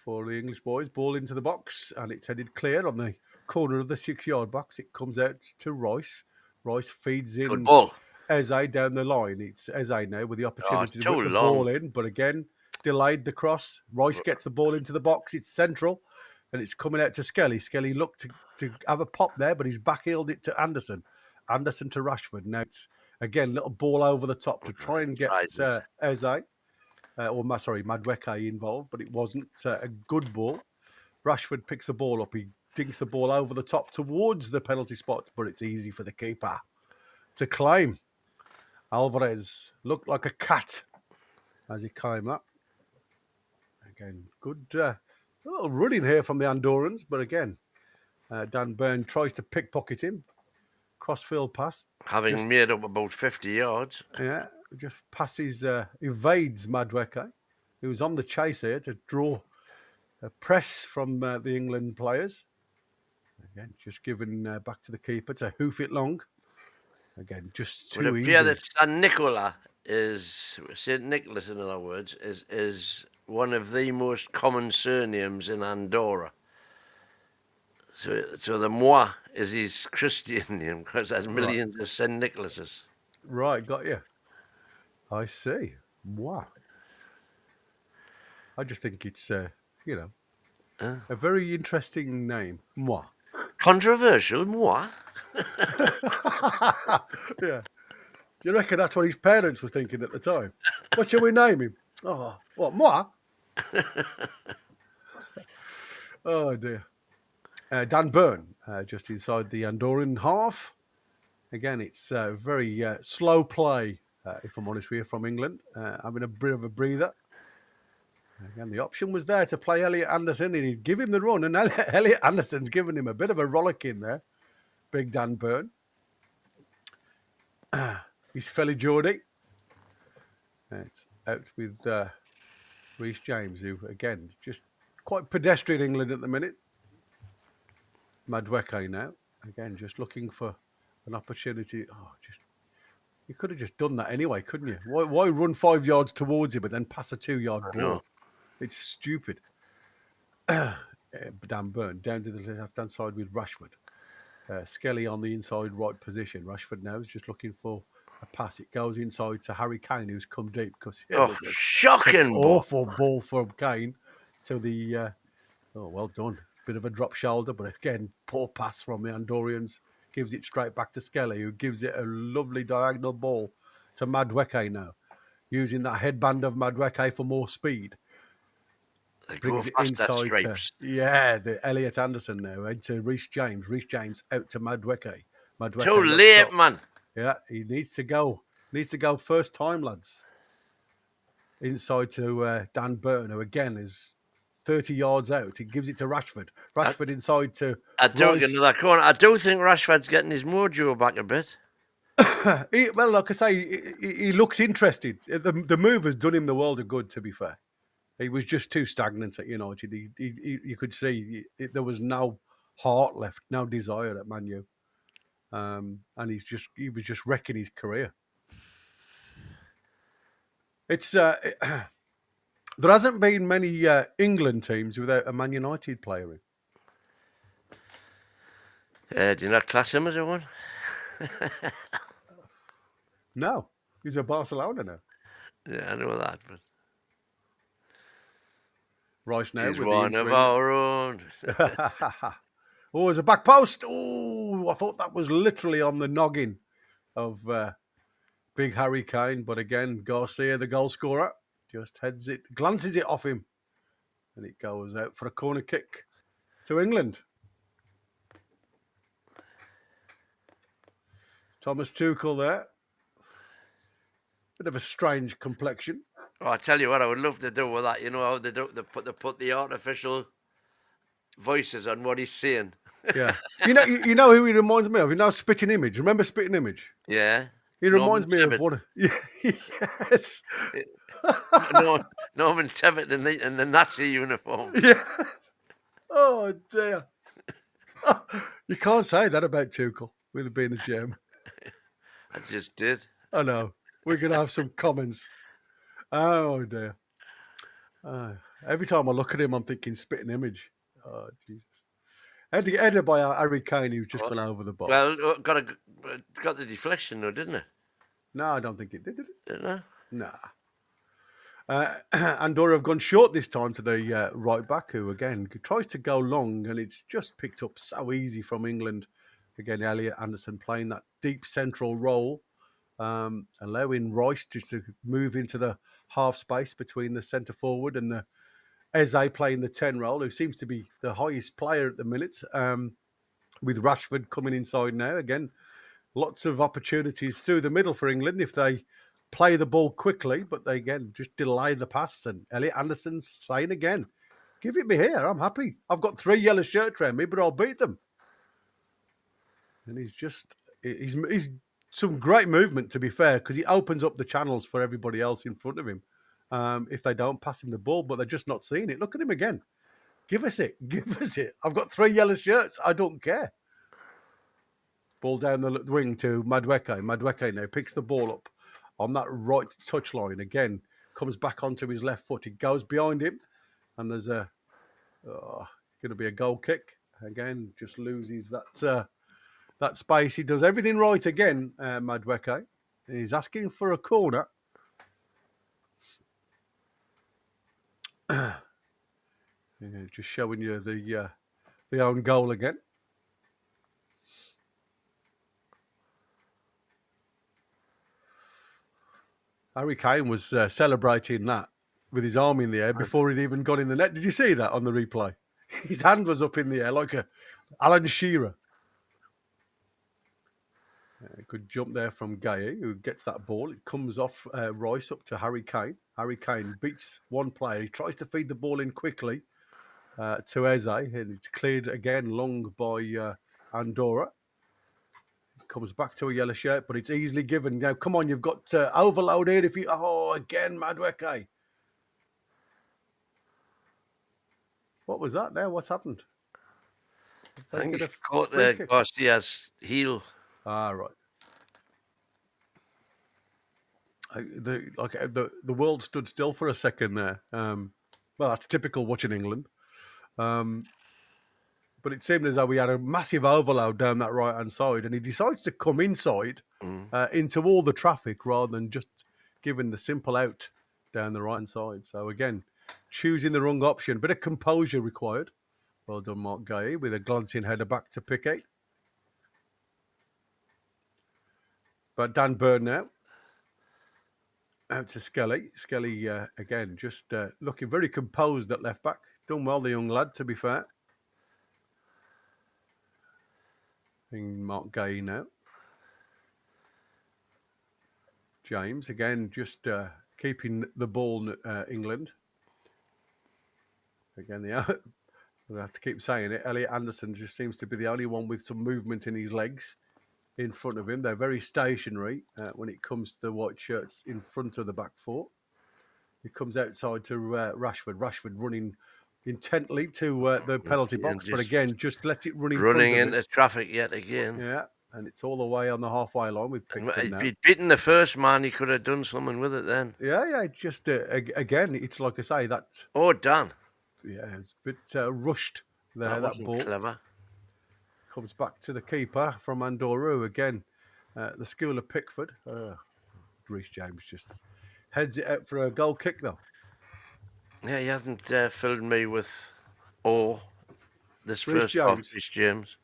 for the English boys. Ball into the box, and it's headed clear on the corner of the 6-yard box. It comes out to Rice. Rice feeds in Good ball. Eze down the line. It's Eze now with the opportunity to too put the long. ball in, but again, delayed the cross. Rice gets the ball into the box. It's central, and it's coming out to Skelly. Skelly looked to have a pop there, but he's back-heeled it to Anderson. Anderson to Rashford. Now it's, again, little ball over the top to try and get Eze. Madueke involved, but it wasn't a good ball. Rashford picks the ball up. He dinks the ball over the top towards the penalty spot, but it's easy for the keeper to claim. Alvarez looked like a cat as he came up. Again, good little running here from the Andorrans, but again, Dan Byrne tries to pickpocket him. Crossfield pass. Having made up about 50 yards. Yeah, just passes, evades Madueke, who was on the chase here to draw a press from the England players. Again, just giving back to the keeper to hoof it long. Again, just too easy. It appears that St. Nicholas, in other words, is one of the most common surnames in Andorra. So the Moi is his Christian name because there's millions of St. Nicholases. Right, got you. I see. Moi. I just think it's, a very interesting name. Moi. Controversial, Moi? Yeah. Do you reckon that's what his parents were thinking at the time? What shall we name him? Oh, what, Moi? Oh, dear. Dan Byrne, just inside the Andorran half. Again, it's very slow play, if I'm honest with you, from England. Having a bit of a breather. Again, the option was there to play Elliot Anderson, and he'd give him the run, and Elliot Anderson's given him a bit of a rollick in there. Big Dan Byrne. He's Felly Geordie. It's out with Reece James, who, again, just quite pedestrian England at the minute. Madueke now. Again, just looking for an opportunity. You could have just done that anyway, couldn't you? Why run 5 yards towards him and then pass a 2-yard ball? No. It's stupid. Dan Byrne down to the left-hand side with Rashford. Skelly on the inside right position. Rashford now is just looking for a pass. It goes inside to Harry Kane, who's come deep because shocking awful ball from Kane to the. Well done. Bit of a drop shoulder, but again, poor pass from the Andorrians. Gives it straight back to Skelly, who gives it a lovely diagonal ball to Madueke now, using that headband of Madueke for more speed. Brings it inside to the Elliot Anderson now into Reece James. Reece James out to Madueke. Too late, man. Yeah, he needs to go. Needs to go first time, lads. Inside to Dan Byrne, who again is 30 yards out. He gives it to Rashford. Rashford inside to another corner. I do think Rashford's getting his mojo back a bit. Like I say, he looks interested. The move has done him the world of good, to be fair. He was just too stagnant at United. You could see there was no heart left, no desire at Man U. and he was just wrecking his career. It's there hasn't been many England teams without a Man United player in. Do you not class him as a one? No, he's a Barcelona now. Yeah, I know that, but Rice now he's with one the of our own. Oh, there's a back post. Oh, I thought that was literally on the noggin of big Harry Kane. But again, Garcia, the goal scorer, just glances it off him. And it goes out for a corner kick to England. Thomas Tuchel there. Bit of a strange complexion. Oh, I tell you what, I would love to do with that. You know how they put the artificial voices on what he's saying. Yeah. You know who he reminds me of? You know Spitting Image. Remember Spitting Image? Yeah. He reminds me of what? Yes. Norman Tevitt in the Nazi uniform. Yeah. Oh dear. You can't say that about Tuchel with being a German. I just did. I know. We're going to have some comments. Oh dear. Every time I look at him, I'm thinking Spitting Image. Oh Jesus. Headed by Harry Kane, who's just gone over the bar. Well, got the deflection though, didn't it? No, I don't think it did it? Didn't it? Nah. Andorra have gone short this time to the right back, who again tries to go long, and it's just picked up so easy from England. Again, Elliot Anderson playing that deep central role, allowing Rice to move into the half space between the centre forward and the Eze playing the 10 role, who seems to be the highest player at the minute, with Rashford coming inside now. Again, lots of opportunities through the middle for England if they play the ball quickly, but they, again, just delay the pass. And Elliot Anderson's saying again, give it me here, I'm happy. I've got 3 yellow shirts around me, but I'll beat them. And he's some great movement, to be fair, because he opens up the channels for everybody else in front of him. If they don't pass him the ball, but they're just not seeing it. Look at him again. Give us it. I've got 3 yellow shirts. I don't care. Ball down the wing to Madueke. Madueke now picks the ball up on that right touchline. Again, comes back onto his left foot. It goes behind him, and there's going to be a goal kick. Again, just loses that space. He does everything right again, Madueke. He's asking for a corner. Just showing you the own goal again. Harry Kane was celebrating that with his arm in the air before he'd even got in the net. Did you see that on the replay? His hand was up in the air like a Alan Shearer. Good jump there from Gay, who gets that ball. It comes off Rice up to Harry Kane. Harry Kane beats one player. He tries to feed the ball in quickly to Eze, and it's cleared again long by Andorra. Comes back to a yellow shirt, but it's easily given. Now, come on, you've got overload here. Again, Madueke. What was that now? What's happened? I think he caught Garcia's heel. Ah, right. The world stood still for a second there. Well, that's typical watching England. But it seemed as though we had a massive overload down that right-hand side, and he decides to come inside into all the traffic rather than just giving the simple out down the right-hand side. So again, choosing the wrong option. Bit of composure required. Well done, Mark Gay, with a glancing header back to Piquet. But Dan Burn now. Out to Skelly. Skelly, again, just looking very composed at left back. Done well, the young lad, to be fair. Mark Gay now. James, again, just keeping the ball, England. Again, we'll have to keep saying it. Elliot Anderson just seems to be the only one with some movement in his legs in front of him. They're very stationary when it comes to the white shirts in front of the back four. He comes outside to Rashford. Rashford running intently to the penalty box, but again, just let it run in front of running into it. traffic yet again. Yeah, and it's all the way on the halfway line with Pickford If now. he'd beaten the first man, he could have done something with it then. Yeah. Just again, it's like I say that. Oh, Dan. Yeah, it's a bit rushed there. That That wasn't ball clever. comes back to the keeper from Andorra who, again. The school of Pickford. Reece James just heads it out for a goal kick though. Yeah, he hasn't filled me with awe this Reece first half, James? Reece James.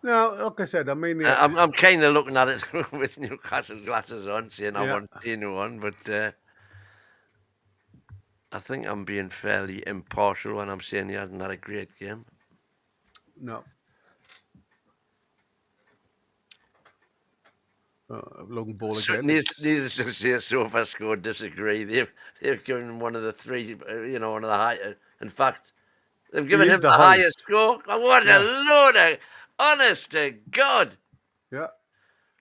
No, like I said, I mean, I'm kind of looking at it with Newcastle glasses on, saying I Yeah. want to see no one, but I think I'm being fairly impartial when I'm saying he hasn't had a great game. no. Long ball So, again. needless to say, SofaScore disagree. They've given him one of the three, one of the high. In fact, they've given is him the the highest highest. score. What Yeah. a load of, honest to God. Yeah.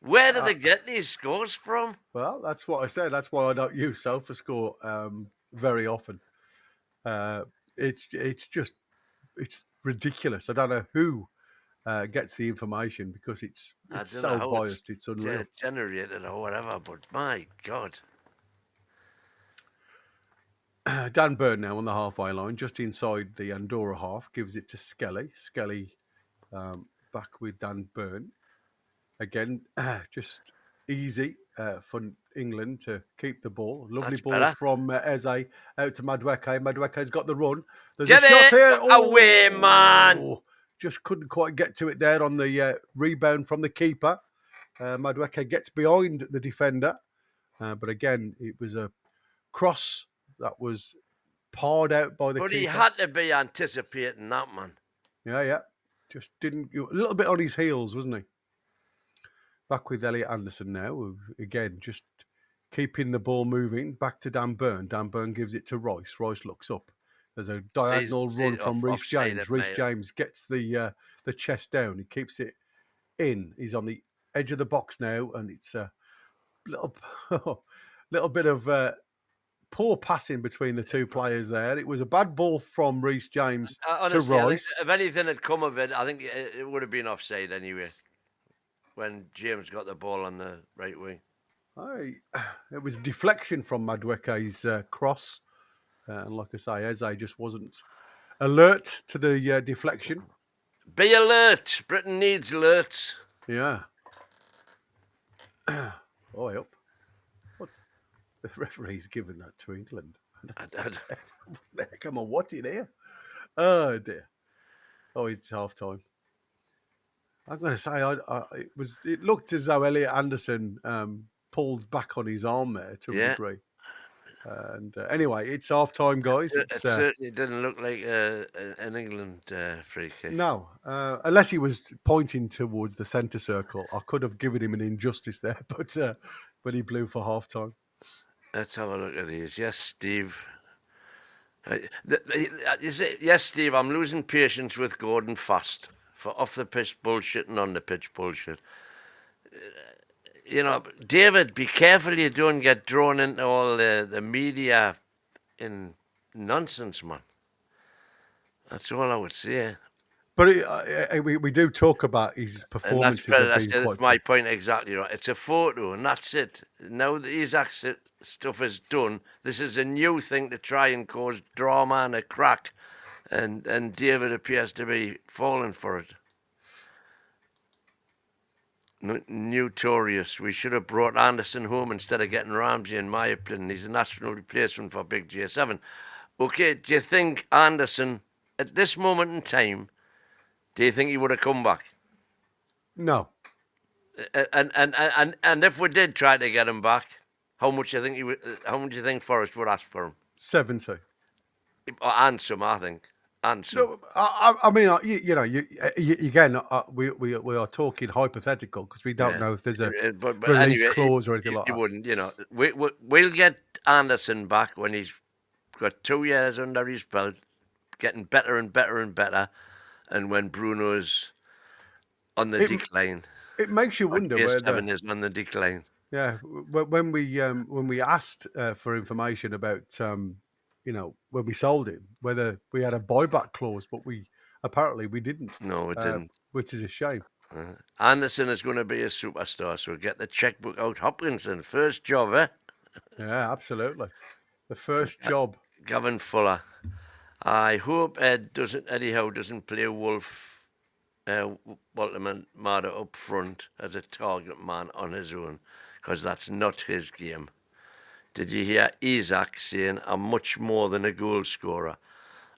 Where do they get these scores from? Well, that's what I said. That's why I don't use SofaScore very often. It's ridiculous. I don't know who gets the information because it's I don't know so how biased. It's unreal. Generated or whatever, but my God. Dan Burn now on the halfway line, just inside the Andorra half, gives it to Skelly. Skelly back with Dan Burn. Again, just easy for England to keep the ball. Lovely That's ball better. from Eze out to Madueke. Madueke's got the run. There's Get a shot it here. away, man. Just couldn't quite get to it there on the rebound from the keeper. Madueke gets behind the defender. But again, it was a cross that was pawed out by the But keeper. he had to be anticipating that, man. Yeah. Just didn't... A little bit on his heels, wasn't he? Back with Elliot Anderson now. Who, again, just keeping the ball moving. Back to Dan Burn. Dan Burn gives it to Rice. Rice looks up. There's a diagonal run from Reece James. Reece James gets the chest down. He keeps it in. He's on the edge of the box now, and it's a little bit of poor passing between the two players there. It was a bad ball from Reece James Honestly, to Rice. If anything had come of it, I think it would have been offside anyway. When James got the ball on the right wing. It was deflection from Madueke's cross. And like I say, Eze just wasn't alert to the deflection. Be alert. Britain needs alerts. Yeah. Oh, up. What's the referee's given that to England? Come on, what did here? Oh dear. Oh, it's half time. I'm going to say it looked as though Elliot Anderson pulled back on his arm there to a degree. And anyway, it's half time, guys. It certainly didn't look like an England free kick. No, unless he was pointing towards the centre circle. I could have given him an injustice there, but he blew for half time. Let's have a look at these. Yes, Steve. Yes, Steve, I'm losing patience with Gordon fast for off the pitch bullshit and on the pitch bullshit. David, be careful you don't get drawn into all the media in nonsense, man. That's all I would say. But we do talk about his performances. That's my point exactly. Right. It's a photo, and that's it. Now that his stuff is done, this is a new thing to try and cause drama and a crack, and David appears to be falling for it. Notorious. We should have brought Anderson home instead of getting Ramsey, in my opinion. He's a natural replacement for Big J7. Okay, do you think Anderson, at this moment in time, do you think he would have come back? No. And if we did try to get him back, how much do you think how much do you think Forrest would ask for him? 70. And some, I think. And some. No, I mean, again, we are talking hypothetical because we don't know if there's a release clause or anything like that. You wouldn't, we'll get Anderson back when he's got 2 years under his belt, getting better and better and better, and when Bruno's on the decline. It makes you wonder where J7 is on the decline. Yeah, when we asked for information about when we sold him, whether we had a buyback clause, but apparently we didn't. No, we didn't. Which is a shame. Anderson is going to be a superstar, so get the checkbook out. Hopkinson, first job, eh? Yeah, absolutely. The first job. Gavin Fuller. I hope Eddie Howe doesn't play Wolf Walter up front as a target man on his own, because that's not his game. Did you hear Isaac saying I'm much more than a goal scorer?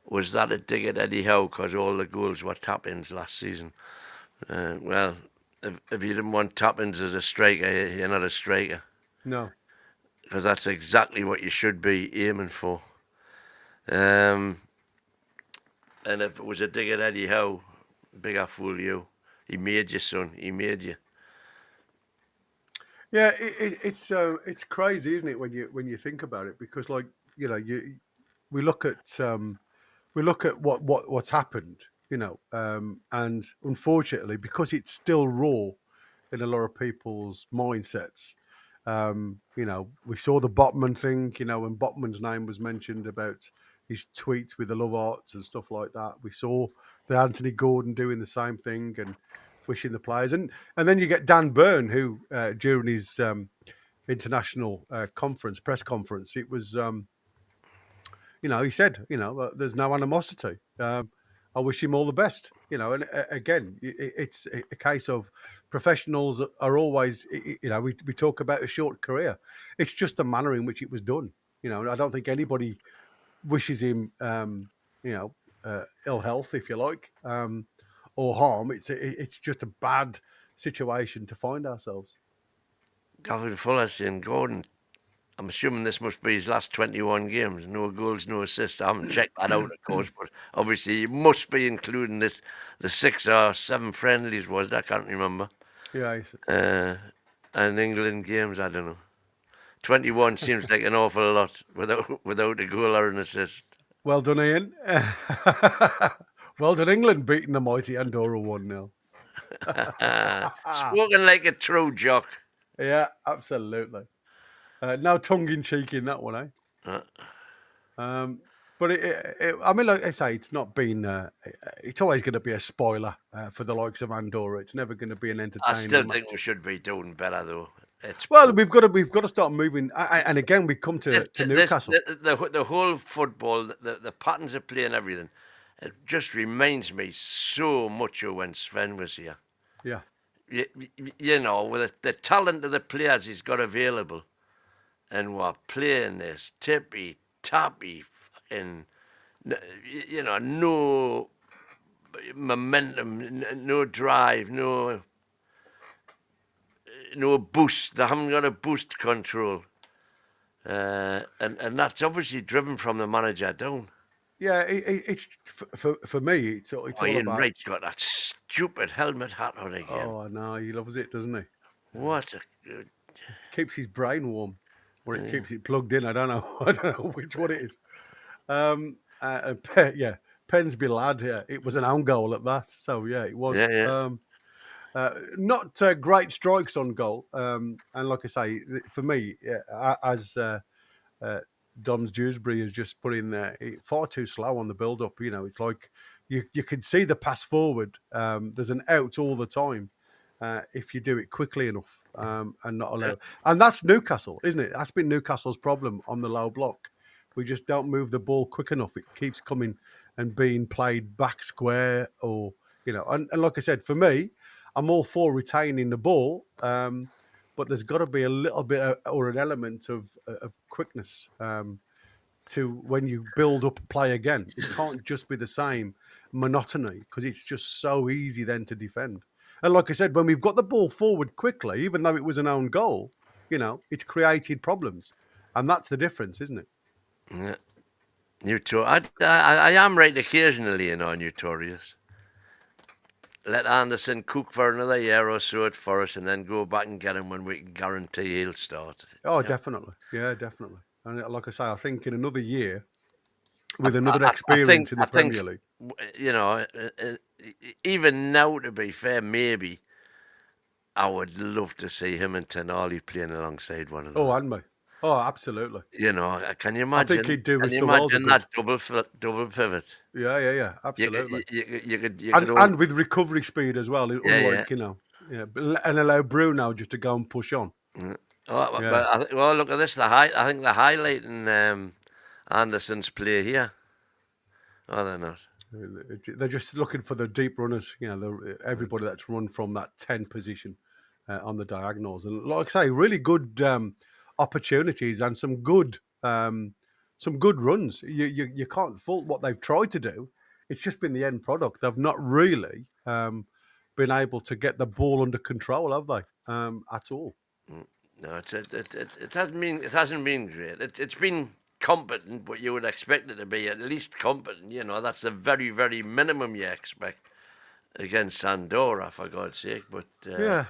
Was that a dig at Eddie Howe because all the goals were tap-ins last season? Well, if you didn't want tap-ins as a striker, you're not a striker. No. Because that's exactly what you should be aiming for. And if it was a dig at Eddie Howe, bigger fool you. He made you, son. He made you. Yeah, it's crazy, isn't it, when you think about it? Because, like, we look at what's happened, and unfortunately, because it's still raw in a lot of people's mindsets. We saw the Botman thing, when Botman's name was mentioned about his tweets with the love arts and stuff like that. We saw the Anthony Gordon doing the same thing and wishing the players, and then you get Dan Byrne, who during his international press conference, it was. He said, there's no animosity. I wish him all the best. And again, it's a case of professionals are always, we talk about a short career. It's just the manner in which it was done. I don't think anybody wishes him, ill health, if you like, or harm. It's just a bad situation to find ourselves. Gavin Fuller saying Gordon, I'm assuming this must be his last 21 games. No goals, no assists. I haven't checked that out, of course, but obviously he must be including the 6 or 7 friendlies, was it? I can't remember. Yeah. And England games, I don't know. 21 seems like an awful lot without a goal or an assist. Well done, Ian. Well done, England, beating the mighty Andorra 1-0. Spoken like a true jock. Yeah, absolutely. No tongue-in-cheek in that one, eh? But I mean, like I say, it's not been. It's always going to be a spoiler for the likes of Andorra. It's never going to be an entertaining. I still think we should be doing better, though. We've got to start moving. And again, we come to Newcastle. The whole football, the patterns of play and everything, it just reminds me so much of when Sven was here. Yeah. With the talent of the players he's got available, and we're playing this tippy-tappy fucking, no momentum, no drive, no boost. They haven't got a boost control. And that's obviously driven from the manager down. Yeah, it's for me. It's all Ian about. Wright's got that stupid helmet hat on again. Oh no, he loves it, doesn't he? What a good. Keeps his brain warm, or it keeps it plugged in. I don't know. I don't know which one it is. Pensby lad. Yeah, it was an own goal at that. So yeah, it was. Yeah. Not great strikes on goal. And like I say, for me, as Dom's Dewsbury has just put in there, far too slow on the build-up. It's like you can see the pass forward. There's an out all the time if you do it quickly enough and not allow. And that's Newcastle, isn't it? That's been Newcastle's problem on the low block. We just don't move the ball quick enough. It keeps coming and being played back square, or and like I said, for me, I'm all for retaining the ball, but there's got to be a little bit or an element of quickness to when you build up play again. It can't just be the same monotony, because it's just so easy then to defend. And like I said, when we've got the ball forward quickly, even though it was an own goal, it's created problems, and that's the difference, isn't it? Yeah. I am right occasionally, notorious. Let Anderson cook for another year or so at Forest, and then go back and get him when we can guarantee he'll start. Oh, definitely. Yeah, definitely. And like I say, I think in another year, with another experience in the Premier League. Even now, to be fair, maybe I would love to see him and Tenali playing alongside one another. Oh, and me. Oh, absolutely. You know, can you I think imagine? he'd do Can us you the world of imagine good. that double pivot? Yeah, You could, absolutely. you And could all, and with recovery speed as well, yeah. unlike, and allow Bruno just to go and push on. Mm. Oh, Yeah. but well, look at this. I think they're highlighting Anderson's play here. Oh, they're not. They're just looking for the deep runners, everybody that's run from that 10 position on the diagonals. And like I say, really good opportunities and some good runs. You can't fault what they've tried to do. It's just been the end product. They've not really been able to get the ball under control, have they? At all. No, it hasn't been great. It's been competent, but you would expect it to be at least competent. You know, that's the very, very minimum you expect against Andorra, for God's sake. But Yeah.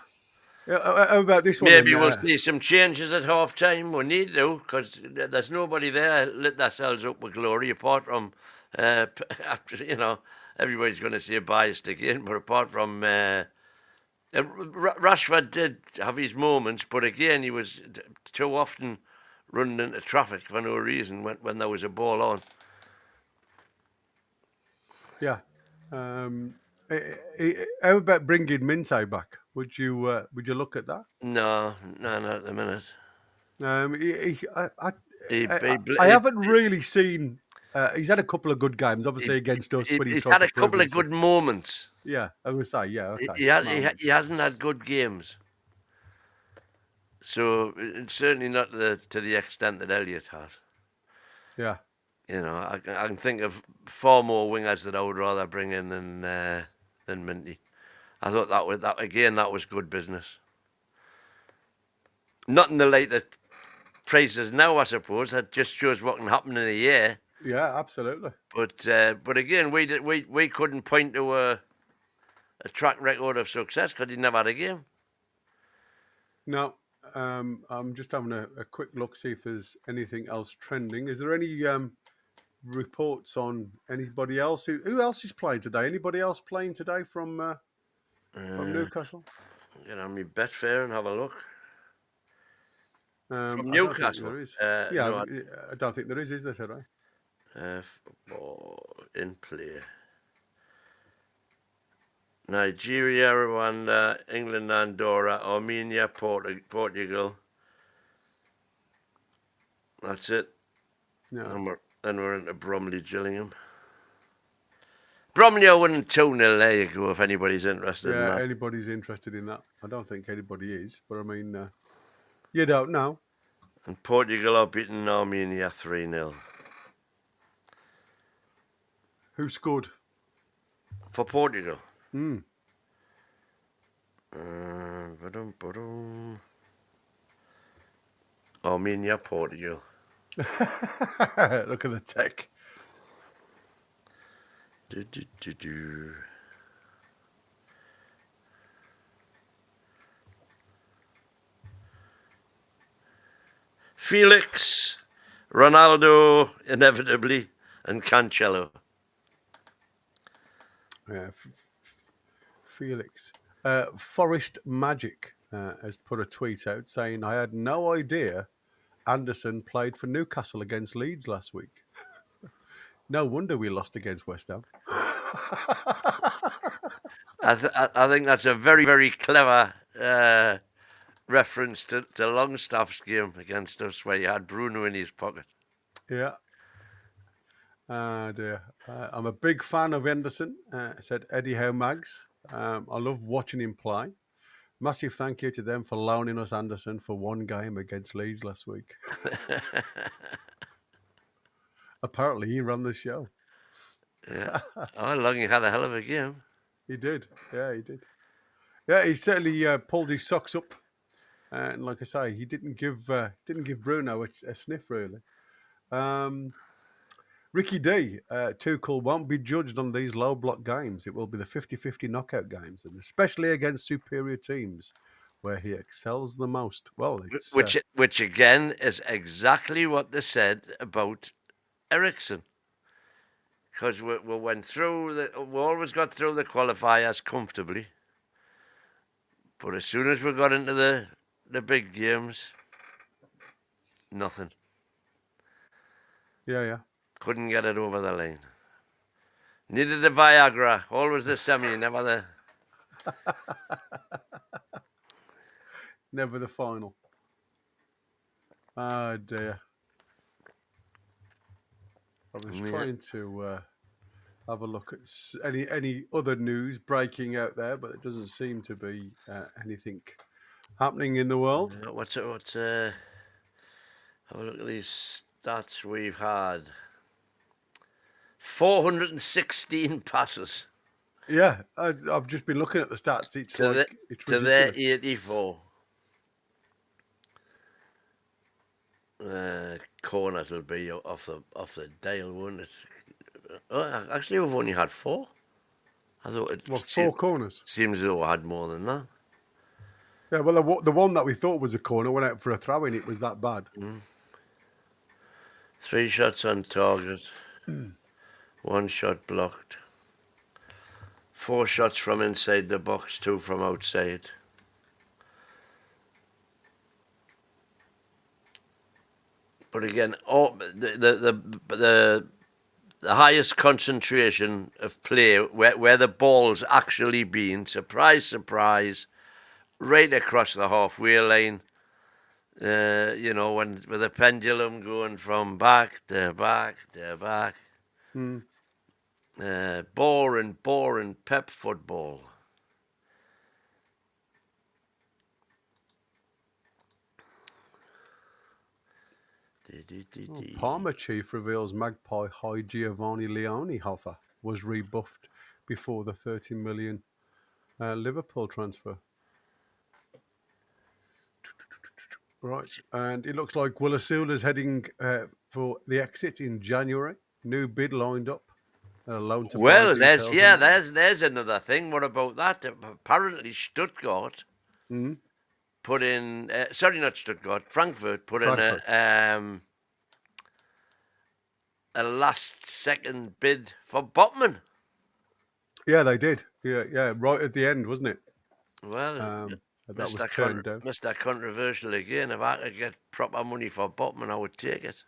How about this one maybe then? we'll see some changes at half time. We need to, because there's nobody there lit themselves up with glory apart from, after, everybody's going to say biased again, but apart from Rashford did have his moments, but again, he was too often running into traffic for no reason when there was a ball on. Yeah. How about bringing Minte back? Would you look at that? No, not at the minute. He, he, I he, haven't really seen. He's had a couple of good games, obviously against us when he he's tried had to a prove couple of himself. good moments. Yeah, I would say, yeah, okay. He hasn't had good games. So it's certainly not to the extent that Elliott has. Yeah. I can think of far more wingers that I would rather bring in than Minty. I thought that was good business. Not in the light that prices now, I suppose. That just shows what can happen in a year. Yeah, absolutely. But again, we couldn't point to a track record of success because he never had a game. No, I'm just having a quick look, see if there's anything else trending. Is there any reports on anybody else? Who else is playing today? Anybody else playing today from Newcastle? Get on me Betfair and have a look. From I don't think Newcastle. there is. No, I don't think there is there today? football in play. Nigeria, Rwanda, England, Andorra, Armenia, Portugal. That's it. No. And we're into Bromley, Gillingham. Bromley are winning 2-0. There you go, if anybody's interested in Yeah, that. anybody's interested in that. I don't think anybody is, but I mean, you don't know. And Portugal are beating Armenia 3-0. Who scored? For Portugal. Mm. Armenia, Portugal. Look at the tech. Felix, Ronaldo, inevitably, and Cancelo. Yeah, Felix. Forest Magic has put a tweet out saying, I had no idea Anderson played for Newcastle against Leeds last week. No wonder we lost against West Ham. I think that's a very, very clever reference to Longstaff's game against us, where you had Bruno in his pocket. Yeah. Dear. I'm a big fan of Anderson, said Eddie Howe Mags. I love watching him play. Massive thank you to them for loaning us Anderson for one game against Leeds last week. Apparently, he ran the show. Yeah. Oh, long he had a hell of a game. He did. Yeah, he did. Yeah, he certainly pulled his socks up. And like I say, he didn't give Bruno a sniff, really. Ricky D, Tuchel won't be judged on these low block games. It will be the 50-50 knockout games, and especially against superior teams where he excels the most. Well, it's which again is exactly what they said about Ericsson. Because we always got through the qualifiers comfortably. But as soon as we got into the big games, Nothing. Yeah. Couldn't get it over the line. Needed a Viagra. Always the semi, never the... Never the final. Oh dear. I was trying to have a look at any other news breaking out there, but it doesn't seem to be anything happening in the world. Have a look at these stats we've had. 416 passes. Yeah, I've just been looking at the stats. It's to ridiculous. their 84. Corners will be off the dial, won't it? Oh, actually, we've only had 4. I thought it 4 corners. seems as though I had more than that. Yeah, well, the one that we thought was a corner went out for a throw in. It was that bad. 3 shots on target. 1 shot blocked. 4 shots from inside the box, 2 from outside. But again, the highest concentration of play where the ball's actually been, surprise, surprise, right across the halfway line. With the pendulum going from back to back to back. Boring pep football. Parma chief reveals Magpie high Giovanni Leone offer was rebuffed before the 30 million Liverpool transfer. Right, and it looks like Willasula's heading for the exit in January. New bid lined up. Loan to Well, buy details there's another thing. What about that? Apparently, Stuttgart put in. Not Stuttgart. Frankfurt put in a last-second bid for Botman. Yeah, they did. Yeah, right at the end, wasn't it? Well, that was turned down. Mr. Controversial again. If I could get proper money for Botman, I would take it.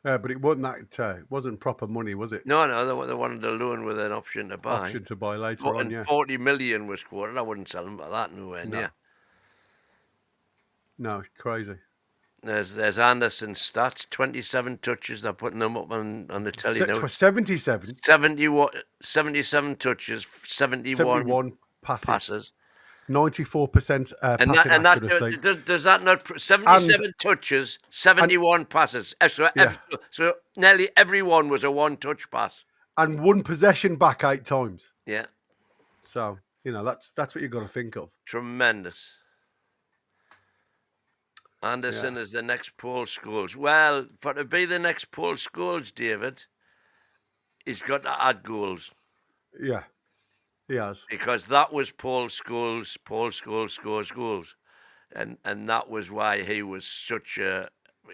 Yeah, but it wasn't that. It wasn't proper money, was it? No, they wanted a loan with an option to buy. Option to buy later on, yeah. 40 million was quoted. I wouldn't sell them for that nowhere near. No, it's crazy. There's Anderson's stats. 27 touches. They're putting them up on the telly now. 77. 77 touches. 71 passes. 94% passing accuracy. Does that not... 77 touches, 71 passes. So nearly everyone was a one-touch pass. And 1 possession back 8 times. Yeah. So, that's what you've got to think of. Tremendous. Anderson is the next Paul Scholes. Well, for to be the next Paul Scholes, David, he's got to add goals. Yeah. He has. Because that was Paul Scholes. Paul Scholes scores goals. And that was why he was such a...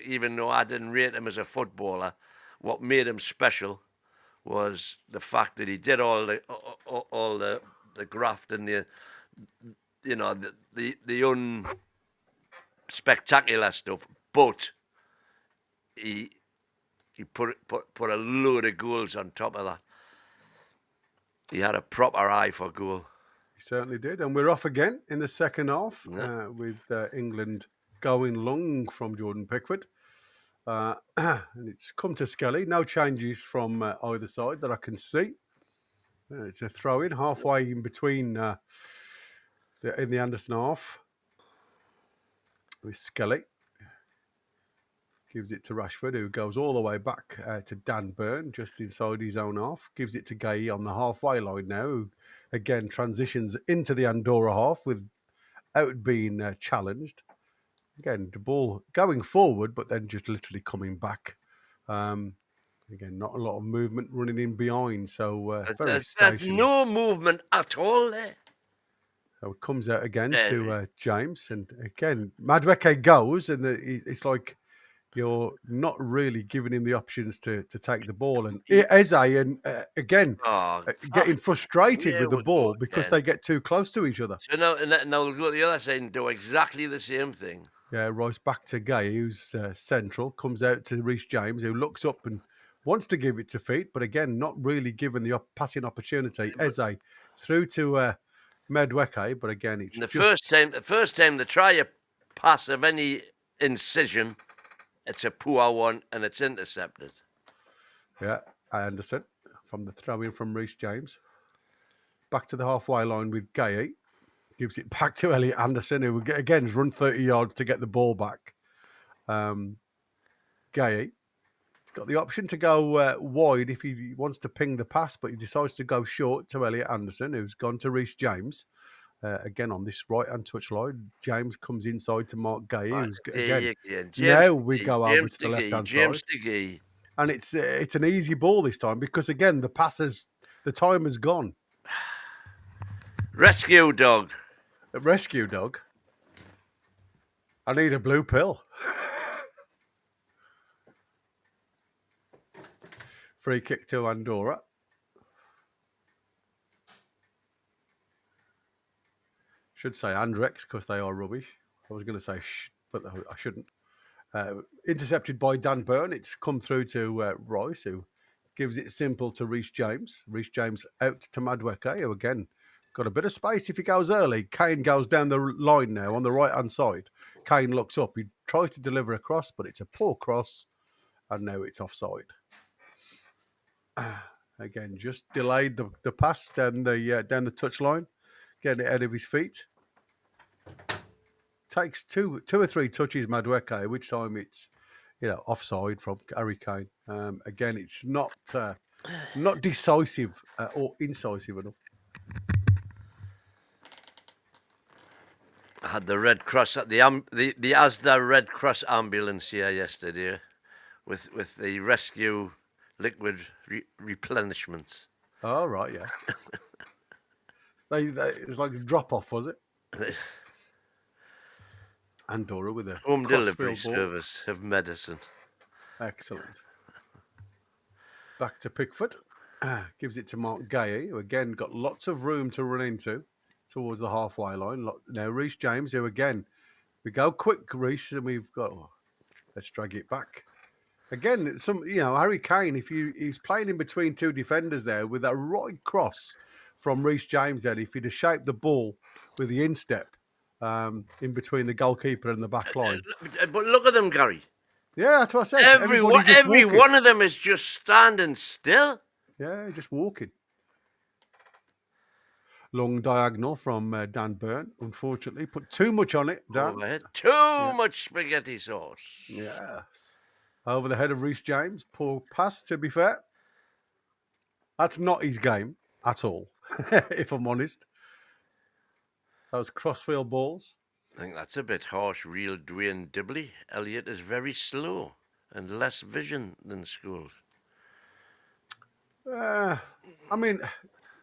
Even though I didn't rate him as a footballer, what made him special was the fact that he did all the graft and the unspectacular stuff, but he put a load of goals on top of that. He had a proper eye for goal. He certainly did. And we're off again in the second half with England going long from Jordan Pickford. And it's come to Skelly. No changes from either side that I can see. It's a throw-in halfway in between in the Anderson half with Skelly. Gives it to Rashford, who goes all the way back to Dan Burn, just inside his own half. Gives it to Gay on the halfway line now, who again transitions into the Andorra half without being challenged. Again, the ball going forward, but then just literally coming back. Again, not a lot of movement running in behind, so very stationary. There's no movement at all there. So it comes out again to James, and again, Madueke goes, and it's like... You're not really giving him the options to take the ball. And Eze, getting frustrated with the ball because they get too close to each other. So now we'll go to the other side and do exactly the same thing. Yeah, Rice back to Gay, who's central, comes out to Reece James, who looks up and wants to give it to feet, but again, not really given the passing opportunity. Eze through to Medweke, but again, it's The just... first time they try a pass of any incision, it's a poor one and it's intercepted. Yeah, I understand. From the throw-in from Reece James. Back to the halfway line with Gay. Gives it back to Elliot Anderson, who again has run 30 yards to get the ball back. Gay got the option to go wide if he wants to ping the pass, but he decides to go short to Elliot Anderson, who's gone to Reece James. Again, on this right-hand touchline, James comes inside to Mark Gay, who's again. Now we go over to the left-hand side. And it's an easy ball this time because, again, the time has gone. Rescue dog. A rescue dog? I need a blue pill. Free kick to Andorra. Should say Andrex because they are rubbish. I was going to say but I shouldn't. Intercepted by Dan Byrne. It's come through to Rice, who gives it simple to Reece James. Reece James out to Madweke, who again got a bit of space if he goes early. Kane goes down the line now on the right-hand side. Kane looks up. He tries to deliver a cross, but it's a poor cross, and now it's offside. Again, just delayed the pass down the touchline, getting it out of his feet. Takes two or three touches, Madweke, which time it's offside from Harry Kane. Again, it's not decisive or incisive enough. I had the Red Cross at the Asda Red Cross ambulance here yesterday, with the rescue liquid replenishments. Oh right, yeah. It was like a drop off, was it? Andorra with a home delivery ball. service of medicine. Excellent. Back to Pickford. Gives it to Mark Gay, who again got lots of room to run into towards the halfway line. Now Reece James, who again, we go quick, Reece, and we've got... let's drag it back. Again, Harry Kane, he's playing in between two defenders there with that right cross from Reece James there, if he'd have shaped the ball with the instep in between the goalkeeper and the back line. But look at them, Gary. Yeah, that's what I said. Every one of them is just standing still. Yeah, just walking. Long diagonal from Dan Byrne, unfortunately. Put too much on it, Dan. Overhead. Too much spaghetti sauce. Yes. Over the head of Reece James. Poor pass, to be fair. That's not his game at all, if I'm honest. Those crossfield balls. I think that's a bit harsh. Real Dwayne Dibley. Elliot is very slow and less vision than Scholes. I mean,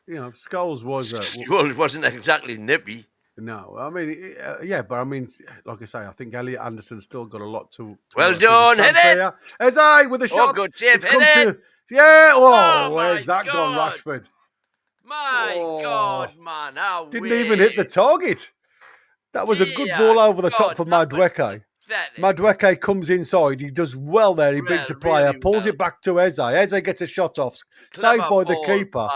Scholes was... Scholes wasn't exactly nippy. No, I mean, yeah, but I mean, like I say, I think Elliot Anderson's still got a lot to well done, hit it! Eze with a shot. Good chip, hit it! Yeah, where's that gone, Rashford? My God, man, how didn't even hit the target. That was a good ball over the top for Madweke. Madweke comes inside. He does well there. He beats a player, pulls it back to Eze. Eze gets a shot off, saved by the keeper,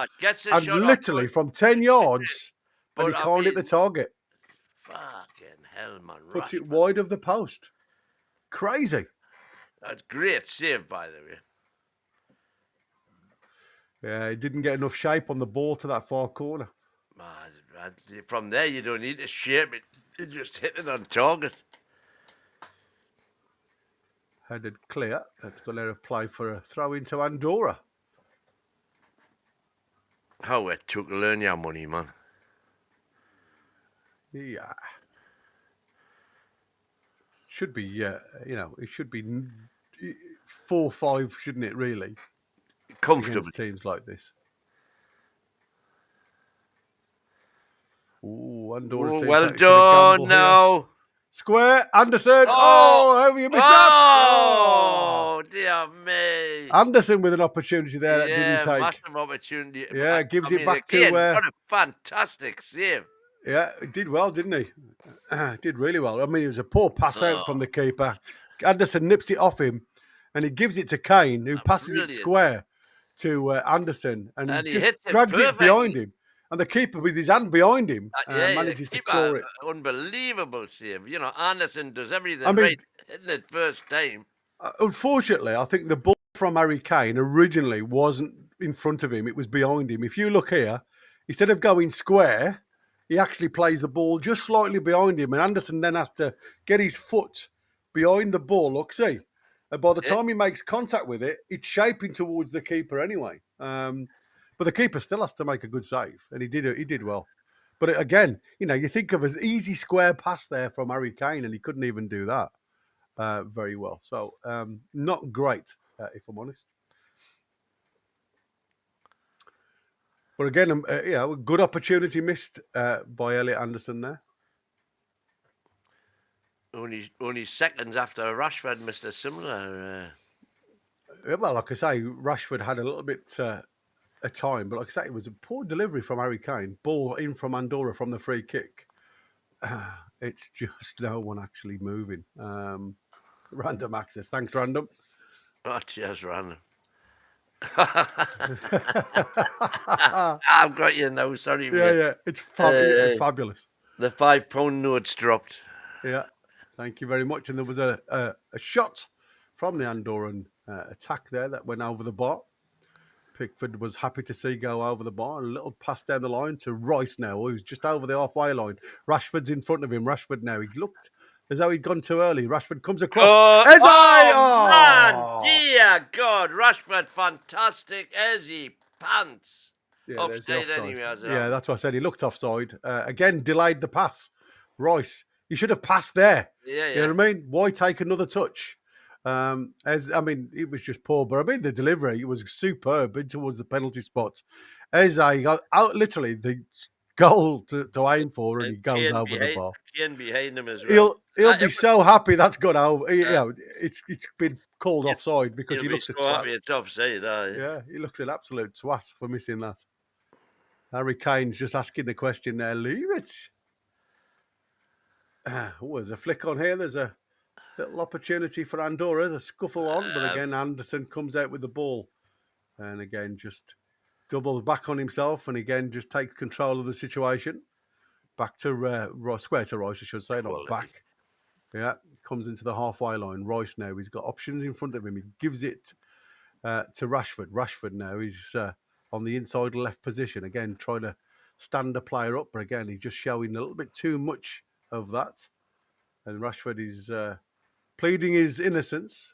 and literally from 10 yards, and he can't hit the target. Fucking hell, man! Puts it wide of the post. Crazy. That's great save, by the way. Yeah, he didn't get enough shape on the ball to that far corner. Man, from there you don't need to shape it. You just hit it on target. Headed clear. That's going to play for a throw into Andorra. How it took to learn your money, man. Yeah. Should be, it should be 4-5, shouldn't it, really? Comfortably. Against teams like this. Ooh, Andorra. Well done, now. Square, Anderson. Oh, how have you missed that? Oh, dear me. Anderson with an opportunity there that didn't take. Massive opportunity. Yeah, gives it back again, to... what a fantastic save. Yeah, he did well, didn't he? Did really well. I mean, it was a poor pass out from the keeper. Anderson nips it off him, and he gives it to Kane, who passes it Brilliant. square to Anderson, and he And he just hits it drags it behind perfectly. him. And the keeper, with his hand behind him, Yeah, the manages to claw keeper, it. unbelievable save. You know, Anderson does I everything mean, right, hitting it first time. unfortunately, I think the ball from Harry Kane originally wasn't in front of him, it was behind him. If you look here, instead of going square, he actually plays the ball just slightly behind him, and Anderson then has to get his foot behind the ball. Look, see, and by the Yeah, time he makes contact with it, it's shaping towards the keeper anyway. But the keeper still has to make a good save, and he did. He did well. But again, you know, you think of an easy square pass there from Harry Kane, and he couldn't even do that very well. So not great, if I'm honest. But again, a good opportunity missed by Elliot Anderson there. only seconds after Rashford missed a similar. Well, like I say, Rashford had a little bit a time, but like I say, it was a poor delivery from Harry Kane. Ball in from Andorra from the free kick. It's just no one actually moving. Random access. Thanks, Random. Oh, cheers, random. Yeah, I've got you now. Sorry, mate. yeah. It's Uh, fabulous. the £5 note's dropped. Yeah, thank you very much. And there was a shot from the Andorran attack there that went over the bar. Pickford was happy to see go over the bar. A little pass down the line to Rice now, who's just over the halfway line. Rashford's in front of him. Rashford now. He looked as though he'd gone too early. Rashford comes across. Man, Oh! dear God, Rashford, fantastic as he pants. Yeah, there's the Offside offside. anyway, as Yeah, well. that's what I said. He looked offside. Again, delayed the pass. Rice, you should have passed there. Yeah, You know what I mean? Why take another touch? It was just poor, but I mean, the delivery was superb in towards the penalty spot. Eze got out literally the goal to aim for, and he goes over the bar. Kane behind him as well. He'll be so happy that's gone over. Yeah. It's been called offside because He'll he be looks a so happy twat. it's offside. Yeah, he looks an absolute twat for missing that. Harry Kane's just asking the question there. Leave it. There's a flick on here. There's a little opportunity for Andorra. The scuffle on, but again, Anderson comes out with the ball. And again, just doubles back on himself and again, just takes control of the situation. Back to Rice, square to Rice, I should say, not back. Yeah, comes into the halfway line. Rice now, he's got options in front of him. He gives it to Rashford. Rashford now, he's on the inside left position. Again, trying to stand the player up, but again, he's just showing a little bit too much of that. And Rashford is pleading his innocence.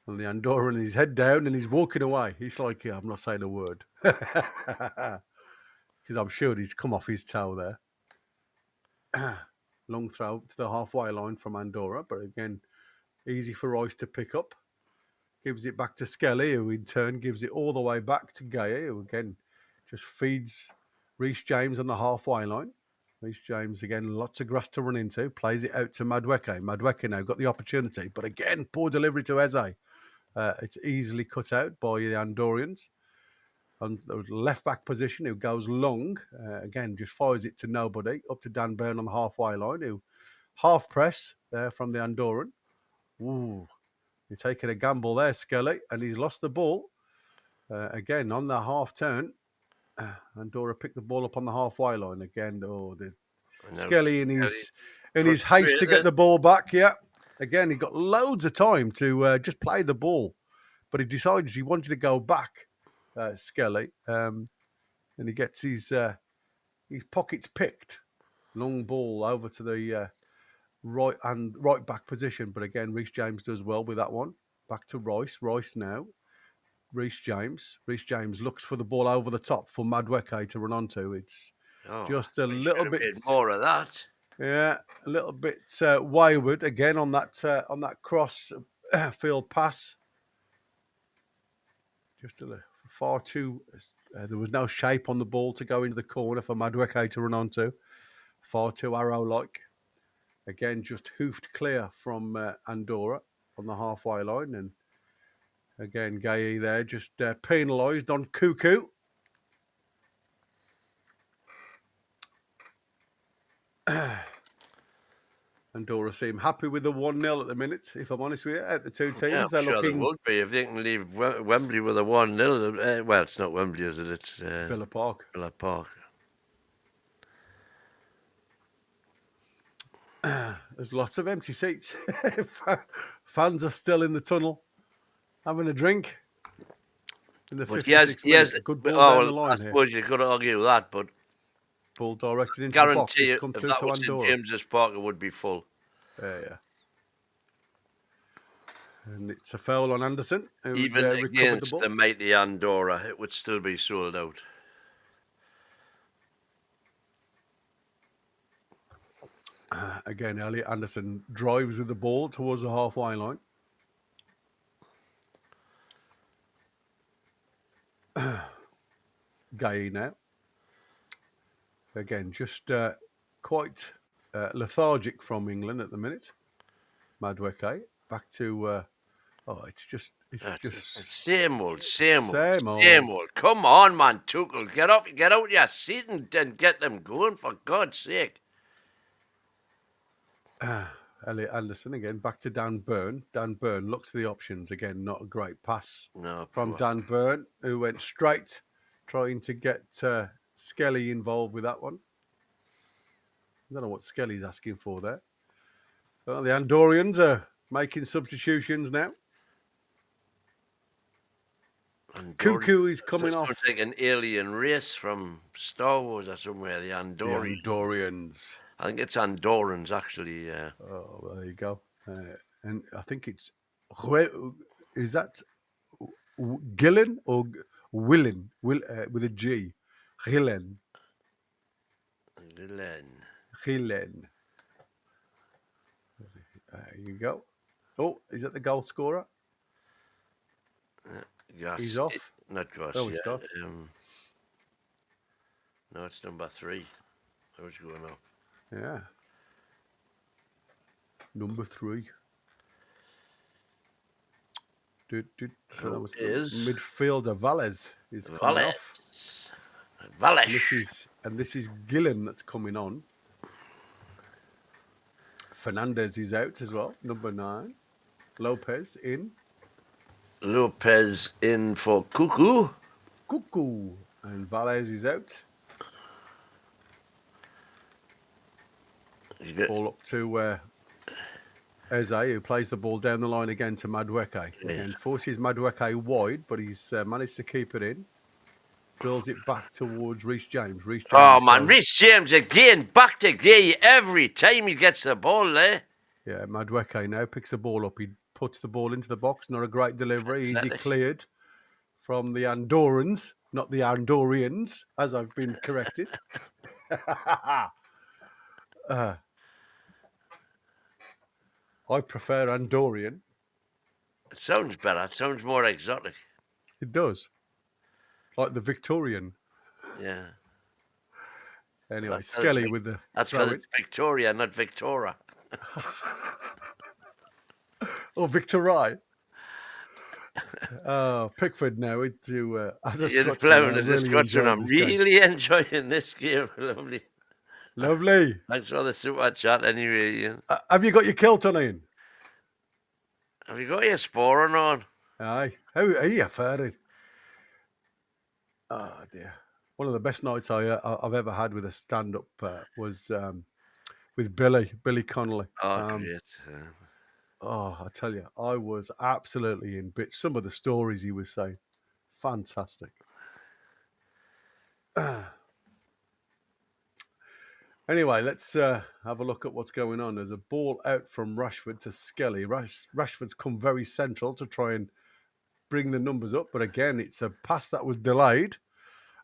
And the Andorran, his head down and he's walking away. He's like, yeah, I'm not saying a word. Because I'm sure he's come off his toe there. Long throw to the halfway line from Andorra, but again, easy for Rice to pick up. Gives it back to Skelly, who in turn gives it all the way back to Gaya, who again just feeds Reece James on the halfway line. Reece James, again, lots of grass to run into. Plays it out to Madueke. Madueke now got the opportunity, but again, poor delivery to Eze. It's easily cut out by the Andorrans. On the left back position, who goes long, again, just fires it to nobody, up to Dan Burn on the halfway line, who half press there from the Andorran. Ooh, you're taking a gamble there, Skelly, and he's lost the ball. Again, on the half turn, Andorra picked the ball up on the halfway line again. Skelly in his haste to get the ball back. Yeah, again, he got loads of time to just play the ball, but he decides he wanted to go back, Skelly, and he gets his pockets picked. Long ball over to the right back position, but again, Reece James does well with that one. Back to Rice. Rice now. Reece James. Reece James looks for the ball over the top for Madueke to run onto. It's just a little bit more of that. Yeah, a little bit wayward again on that cross field pass. Just far too. There was no shape on the ball to go into the corner for Madueke to run onto. Far too arrow-like. Again, just hoofed clear from Andorra on the halfway line, and again, Gay there just penalised on Cuckoo. Andorra seem happy with the 1-0 at the minute, if I'm honest with you. Out the two teams, Yeah, they're I'm sure looking they would be if they can leave Wembley with a 1-0. Well, it's not Wembley, is it? It's Villa Park. Villa Park. There's lots of empty seats. Fans are still in the tunnel, having a drink. In the But 56th minute, a good ball down the I line here. suppose you could argue that, but Ball directed into the box. guarantee It's come if through that to was in Andorra. James's Park, it would be full. Yeah. And it's a foul on Anderson, who Even recovered the against ball. the mighty Andorra, it would still be sold out. Again, Elliot Anderson drives with the ball towards the halfway line. Gay now. Again, just quite lethargic from England at the minute. Madueke back to. It's just Same old. Come on, man, Tuchel, get out your seat and get them going, for God's sake. Elliot Anderson again, back to Dan Burn. Dan Burn looks at the options again. Not a great pass from Dan Burn, who went straight, trying to get Skelly involved with that one. I don't know what Skelly's asking for there. Well, the Andorrians are making substitutions now. Cuckoo is coming off. It's like an alien race from Star Wars or somewhere, the Andorrians. The Andorrians. I think it's Andorrans, actually, yeah. Oh, well, there you go. And I think it's... Is that Gillen or Willen? With a G. Gillen. Gillen. There you go. Oh, is that the goal scorer? Goss. He's off. Not Goss. Oh, he's not. No, it's number 3. How's it going up? Yeah. Number 3. So that was the midfielder. Valles is coming off. Valles. And this is Gillen that's coming on. Fernandez is out as well. Number 9. Lopez in. Lopez in for Cuckoo. And Valles is out. Ball up to Eze, who plays the ball down the line again to Madueke. And forces Madueke wide, but he's managed to keep it in. Drills it back towards Reece James. Reece James again, back to Gay every time he gets the ball there. Yeah, Madueke now picks the ball up. He puts the ball into the box. Not a great delivery. Easy cleared from the Andorrans, not the Andorrians, as I've been corrected. I prefer Andorrian. It sounds better. It sounds more exotic. It does. Like the Victorian. Yeah. Anyway, Skelly with the... That's because it's Victoria, not Victoria. Or Victoria. Pickford now into... as a Scotsman, I'm really enjoying this game. Lovely. Thanks for the super chat anyway, Ian. Have you got your kilt on, Ian? Have you got your sporing on? Aye. How are you faring? Oh, dear. One of the best nights I've ever had with a stand-up was with Billy Connolly. Oh, great. I tell you, I was absolutely in bits. Some of the stories he was saying, fantastic. Anyway, let's have a look at what's going on. There's a ball out from Rashford to Skelly. Rashford's come very central to try and bring the numbers up. But again, it's a pass that was delayed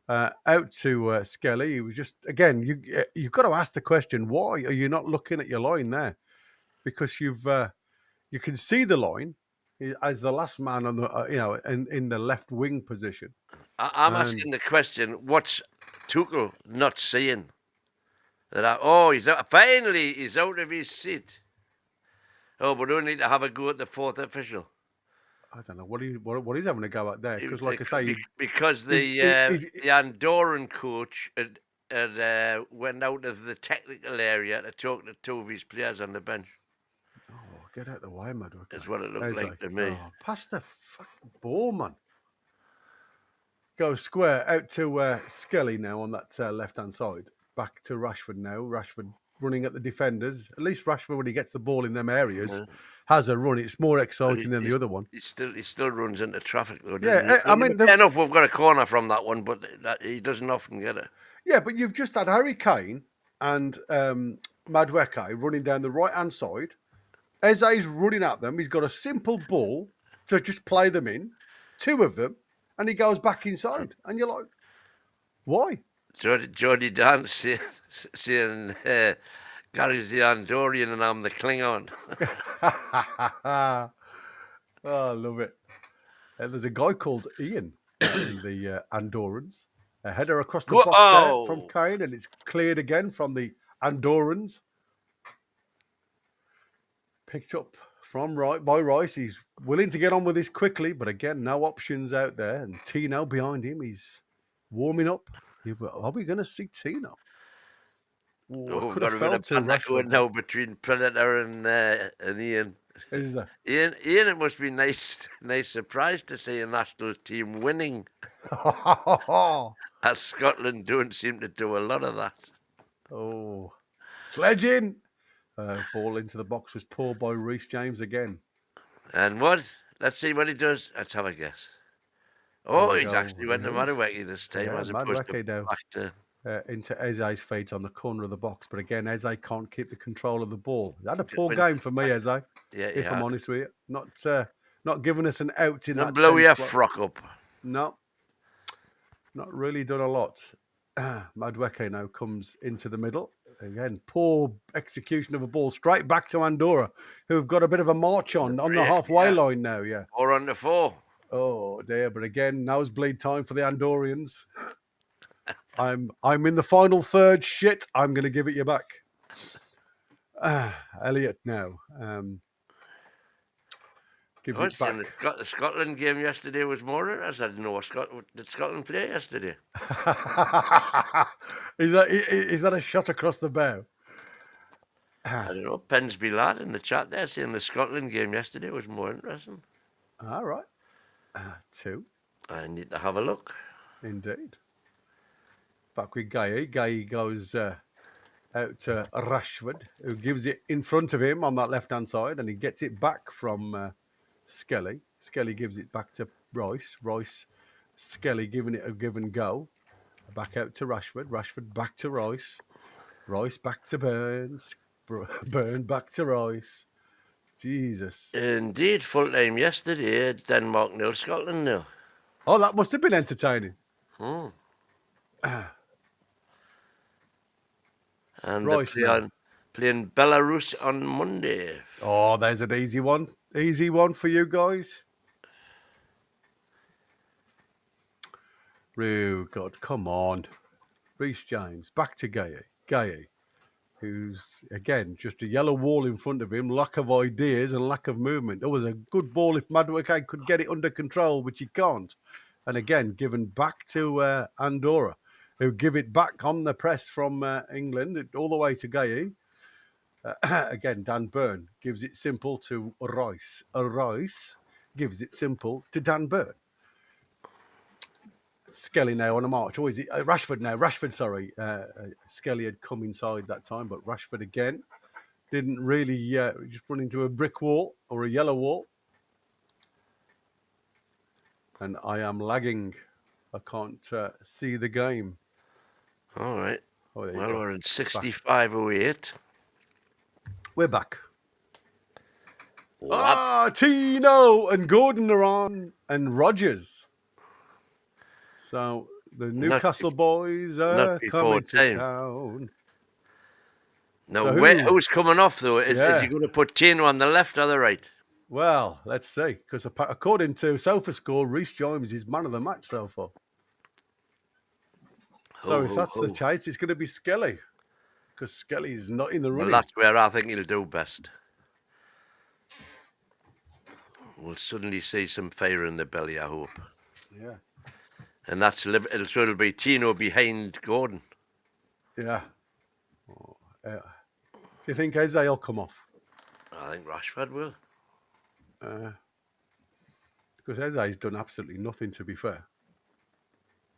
out to Skelly. He was just, again, you've got to ask the question, why are you not looking at your line there? Because you can see the line as the last man on the, in the left wing position. I'm asking the question, what's Tuchel not seeing? He's out. Finally, he's out of his seat. Oh, but we need to have a go at the fourth official. I don't know what he's having a go at there, because, like I say, because the Andorran coach had and went out of the technical area to talk to two of his players on the bench. Oh, get out of the way, Madwick. That's what it looked like to me. Oh, pass the fucking ball, man. Go square out to Skelly now on that left-hand side. Back to Rashford now. Rashford running at the defenders. At least Rashford, when he gets the ball in them areas, has a run. It's more exciting than the other one. He still runs into traffic though. Yeah, I mean, fair enough. We've got a corner from that one, but he doesn't often get it. Yeah, but you've just had Harry Kane and Madueke running down the right-hand side. Eze's running at them. He's got a simple ball to just play them in, two of them, and he goes back inside. And you're like, why? Jody Dance saying Gary's the Andorran and I'm the Klingon. Oh, I love it. There's a guy called Ian in the Andorrans. A header across the box there from Kane, and it's cleared again from the Andorrans. Picked up from by Rice. He's willing to get on with this quickly, but again, no options out there. And Tino behind him. He's warming up. Are we going to see Tino? Oh, could have felt to Rashford now between Predator and Ian. Is that? Ian, it must be nice surprise to see a national team winning. As Scotland don't seem to do a lot of that. Oh, sledging. Ball into the box was pulled by Reece James again. And what? Let's see what he does. Let's have a guess. Oh, he's actually went to Madueke this time as opposed to back to... into Eze's feet on the corner of the box. But again, Eze can't keep the control of the ball. He had a poor game for me, Eze. Yeah, if I'm honest with you. Not giving us an out in that. Blow your frock up. No. Not really done a lot. Madueke now comes into the middle. Again, poor execution of a ball straight back to Andorra, who've got a bit of a march on the halfway line now, yeah. 4-4. Oh dear, but again, nosebleed time for the Andorrians. I'm in the final third. Shit, I'm going to give it you back. Elliot now gives it back. The Scotland game yesterday was more interesting. I didn't know did Scotland play yesterday. Is that a shot across the bow? I don't know. Pensby lad in the chat there saying the Scotland game yesterday was more interesting. All right. 2. I need to have a look. Indeed. Back with Guy. Guy goes out to Rashford, who gives it in front of him on that left-hand side, and he gets it back from Skelly. Skelly gives it back to Rice. Skelly giving it a give and go. Back out to Rashford. Rashford back to Rice. Rice back to Burns. Burn back to Rice. Jesus. Indeed, full time yesterday. Denmark 0, Scotland 0. Oh, that must have been entertaining. And Rice playing Belarus on Monday. Oh, there's an easy one. Easy one for you guys. Oh, God, come on. Reece James, back to Gay, who's, again, just a yellow wall in front of him, lack of ideas and lack of movement. It was a good ball if Madueke could get it under control, which he can't. And again, given back to Andorra, who give it back on the press from England, all the way to Gay. Again, Dan Burn gives it simple to Rice. Rice gives it simple to Dan Burn. Skelly now on a march. Or is it Rashford now? Rashford, sorry. Skelly had come inside that time, but Rashford again didn't really just run into a brick wall or a yellow wall. And I am lagging. I can't see the game. All right. Oh, well, we're in 65:08. We're back. Tino and Gordon are on, and Rogers. So the Newcastle boys are coming to town. Now, who's coming off, though? Is he going to put Tino on the left or the right? Well, let's see. Because according to SofaScore, Reece James is man of the match so far. So if that's the chase, it's going to be Skelly. Because Skelly is not in the running. Well, that's where I think he'll do best. We'll suddenly see some fire in the belly, I hope. Yeah. And it'll be Tino behind Gordon. Yeah. Oh, do you think Eze will come off? I think Rashford will. Because Eze's done absolutely nothing, to be fair,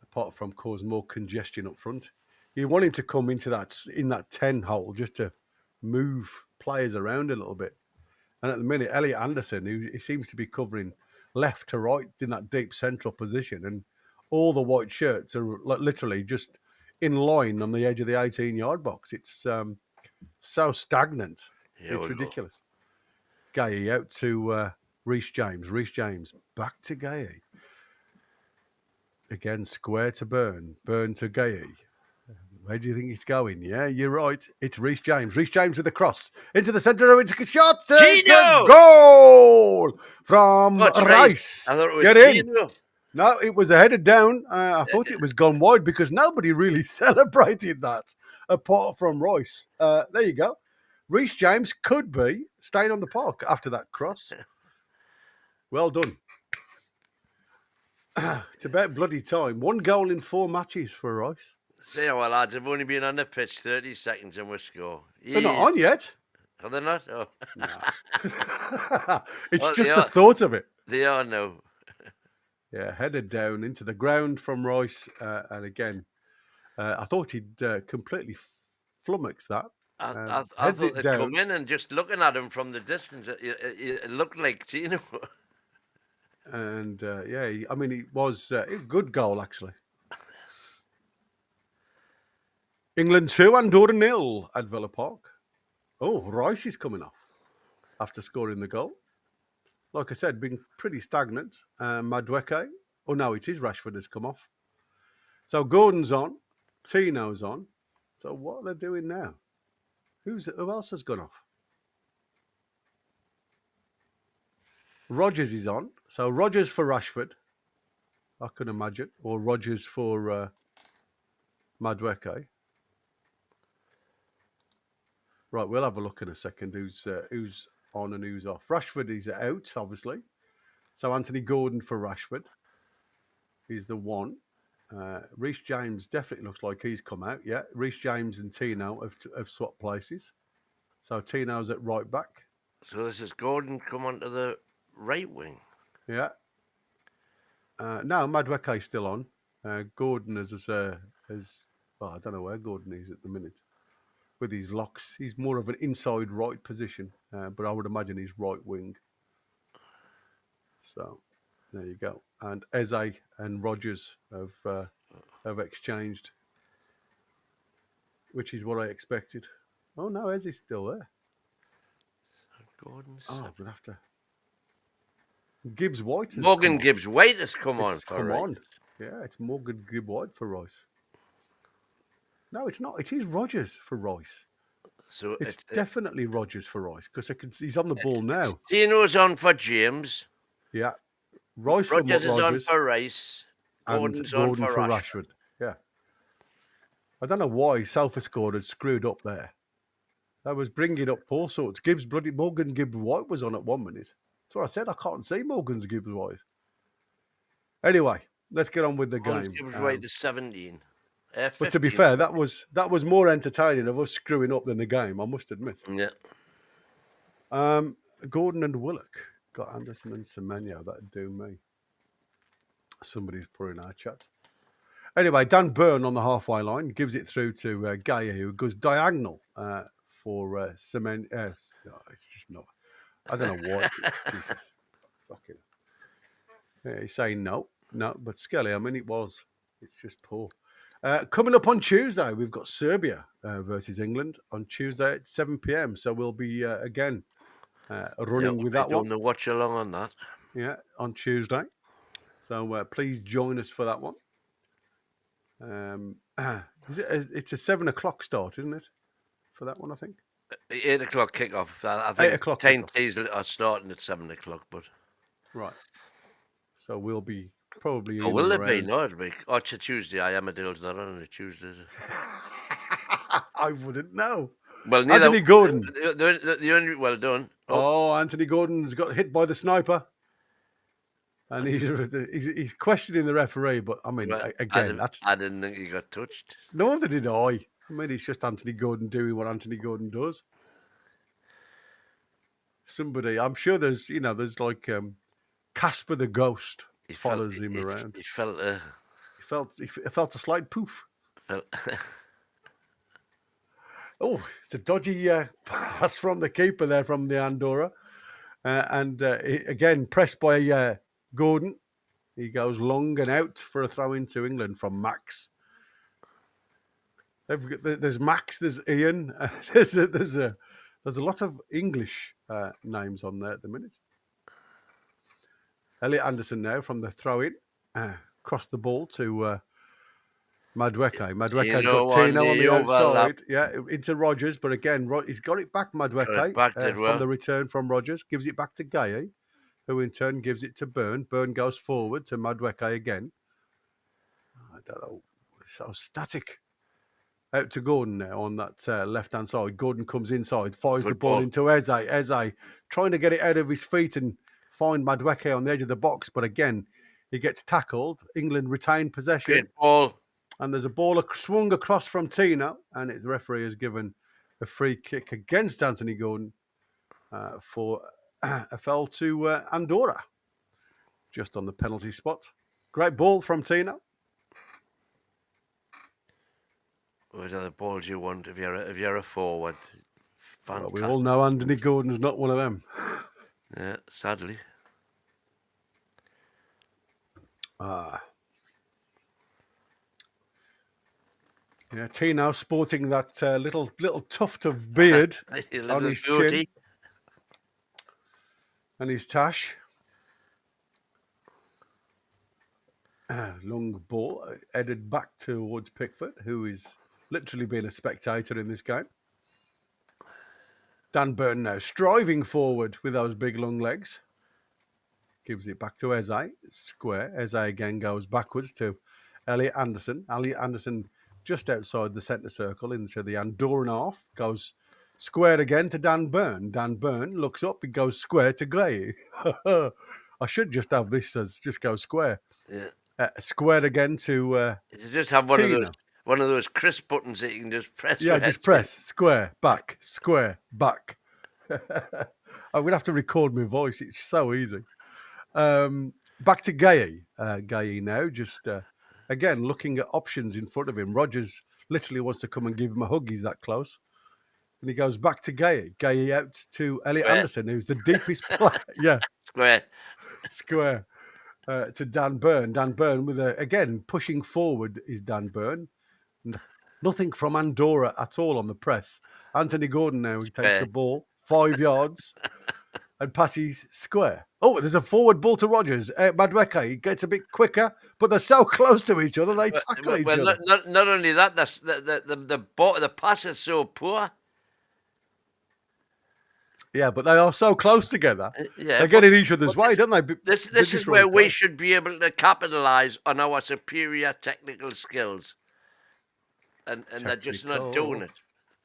apart from cause more congestion up front. You want him to come into that 10 hole just to move players around a little bit. And at the minute, Elliot Anderson, he seems to be covering left to right in that deep central position, and all the white shirts are literally just in line on the edge of the 18-yard box. It's so stagnant. Yeah, It's ridiculous. Gay out to Reece James. Reece James back to Gay. Again, square to Burn. Burn to Gay. Where do you think it's going? Yeah, you're right. It's Reece James. Reece James with the cross into the centre. It's a shot. It's a goal from Rice. I thought it was Get in. Tino. No, it was headed down. I thought it was gone wide because nobody really celebrated that apart from Rice. There you go. Reece James could be staying on the park after that cross. Well done. It's about bloody time. 1 goal in 4 matches for Rice. See how well, lads, I've only been on the pitch 30 seconds and we score. They're not on yet. Are they not? Oh. No. It's Well, just they the are. thought of it. They are now. Yeah, headed down into the ground from Rice. And again, I thought he'd completely flummoxed that. I Heads thought it they'd down. come in and just looking at him from the distance, it looked like Tino. And I mean, it was a good goal, actually. England 2, Andorra 0 at Villa Park. Oh, Rice is coming off after scoring the goal. Like I said, been pretty stagnant. Madueke. Oh, no, it is Rashford has come off. So Gordon's on. Tino's on. So what are they doing now? Who else has gone off? Rodgers is on. So Rodgers for Rashford, I can imagine. Or Rodgers for Madueke. Right, we'll have a look in a second who's on and who's off. Rashford is out, obviously. So Anthony Gordon for Rashford is the one. Reece James definitely looks like he's come out. Yeah, Reece James and Tino have swapped places. So Tino's at right back. So this is Gordon come onto the right wing. Yeah. No, Madueke's still on. Gordon is well, I don't know where Gordon is at the minute. With his locks, he's more of an inside right position, but I would imagine he's right wing. So there you go. And Eze and Rodgers have exchanged, which is what I expected. Oh no, Eze's still there. Gordon's we'll have to. Gibbs White. Morgan Gibbs White has come on. Come on. Yeah, it's Morgan Gibbs White for Rice. No, it's not. It is Rodgers for Rice. So it's definitely Rodgers for Rice because he's on the ball now. Tino's on for James. Yeah. Rodgers is on for Rice. Gordon's on for Rashford. Yeah. I don't know why SofaScore had screwed up there. I was bringing up all sorts. Morgan Gibbs White was on at 1 minute. That's what I said. I can't see Morgan Gibbs White. Anyway, let's get on with the game. Gibbs White is 17. But to be fair, that was more entertaining of us screwing up than the game, I must admit. Yeah. Gordon and Willock got Anderson and Semenyo. That'd do me. Somebody's put in our chat. Anyway, Dan Byrne on the halfway line gives it through to Gaia, who goes diagonal for Semenyo. It's just not. I don't know why. Jesus. Fucking. Yeah, he's saying no. But Skelly, I mean, it's just poor. Coming up on Tuesday, we've got Serbia versus England on Tuesday at 7 p.m. So we'll be, again, running with that one. We'll watch along on that. Yeah, on Tuesday. So please join us for that one. It's a 7 o'clock start, isn't it? For that one, I think. 8 o'clock kickoff. I think 8 o'clock teams are starting at 7 o'clock, but... Right. So we'll be... Probably. Oh, will it be? No, it'll be. Oh, it's a Tuesday. Armadale's not on a Tuesday, is it? I wouldn't know. Well, Anthony Gordon. The only well done. Oh, Anthony Gordon's got hit by the sniper, and he's questioning the referee. But I mean, again, I didn't think he got touched. No wonder did I. I mean, it's just Anthony Gordon doing what Anthony Gordon does. Somebody, I'm sure there's like Casper the Ghost follows him around. He felt He felt a slight poof. Oh, it's a dodgy pass from the keeper there from the Andorra. Again, pressed by Gordon. He goes long and out for a throw into England from Max. There's Max, there's Ian. There's a lot of English names on there at the minute. Elliot Anderson now from the throw-in. Crossed the ball to Madueke. Madueke's got Tino on the outside. Yeah, into Rogers. But again, he's got it back, Madueke, from the return from Rogers. Gives it back to Gay, who in turn gives it to Byrne. Byrne goes forward to Madueke again. I don't know. It's so static. Out to Gordon now on that left-hand side. Gordon comes inside, fires the ball into Eze. Eze trying to get it out of his feet and find Madueke on the edge of the box. But again, he gets tackled. England retain possession. Great ball. And there's a ball swung across from Tino, and its referee has given a free kick against Anthony Gordon for a foul to Andorra, just on the penalty spot. Great ball from Tino. What are the balls you want if you're a forward? Well, we all know Anthony Gordon's not one of them. Yeah, sadly. Yeah, Tino sporting that little tuft of beard on his chin and his tash. Long ball headed back towards Pickford, who is literally being a spectator in this game. Dan Byrne now striving forward with those big long legs. Gives it back to Eze. Square. Eze again goes backwards to Elliot Anderson. Elliot Anderson just outside the centre circle into the Andorran half. Goes square again to Dan Byrne. Dan Byrne looks up and goes square to Gray. I should just have this as just go square. Yeah. Square again to you just have one of those crisp buttons that you can just press. Yeah, just press square back, square back. I'm gonna have to record my voice. It's so easy. Back to Gay. Gay now just again looking at options in front of him. Rogers literally wants to come and give him a hug. He's that close. And he goes back to Gay. Gay out to Elliot Anderson, who's the deepest player. Yeah, square. To Dan Byrne. Dan Byrne with again pushing forward is Dan Byrne. Nothing from Andorra at all on the press. Anthony Gordon now, he takes the ball 5 yards and passes square. Oh, there's a forward ball to Rogers. Madueke, he gets a bit quicker, but they're so close to each other, they tackle each other. Not only that, the pass is so poor. Yeah, but they are so close together. They get in each other's way, don't they? This is where we should be able to capitalise on our superior technical skills. And they're just not doing it.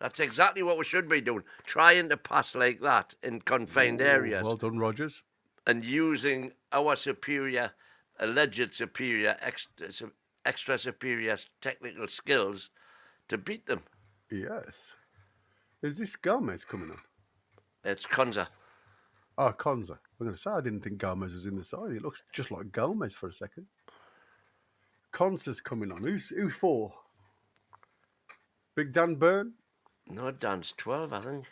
That's exactly what we should be doing. Trying to pass like that in confined areas. Well done, Rogers. And using our alleged superior, extra superior technical skills to beat them. Yes. Is this Gomez coming on? It's Konza. Oh, Konza. I'm going to say I didn't think Gomez was in the side. It looks just like Gomez for a second. Konza's coming on. Who for? Big Dan Byrne? No, Dan's 12, I think.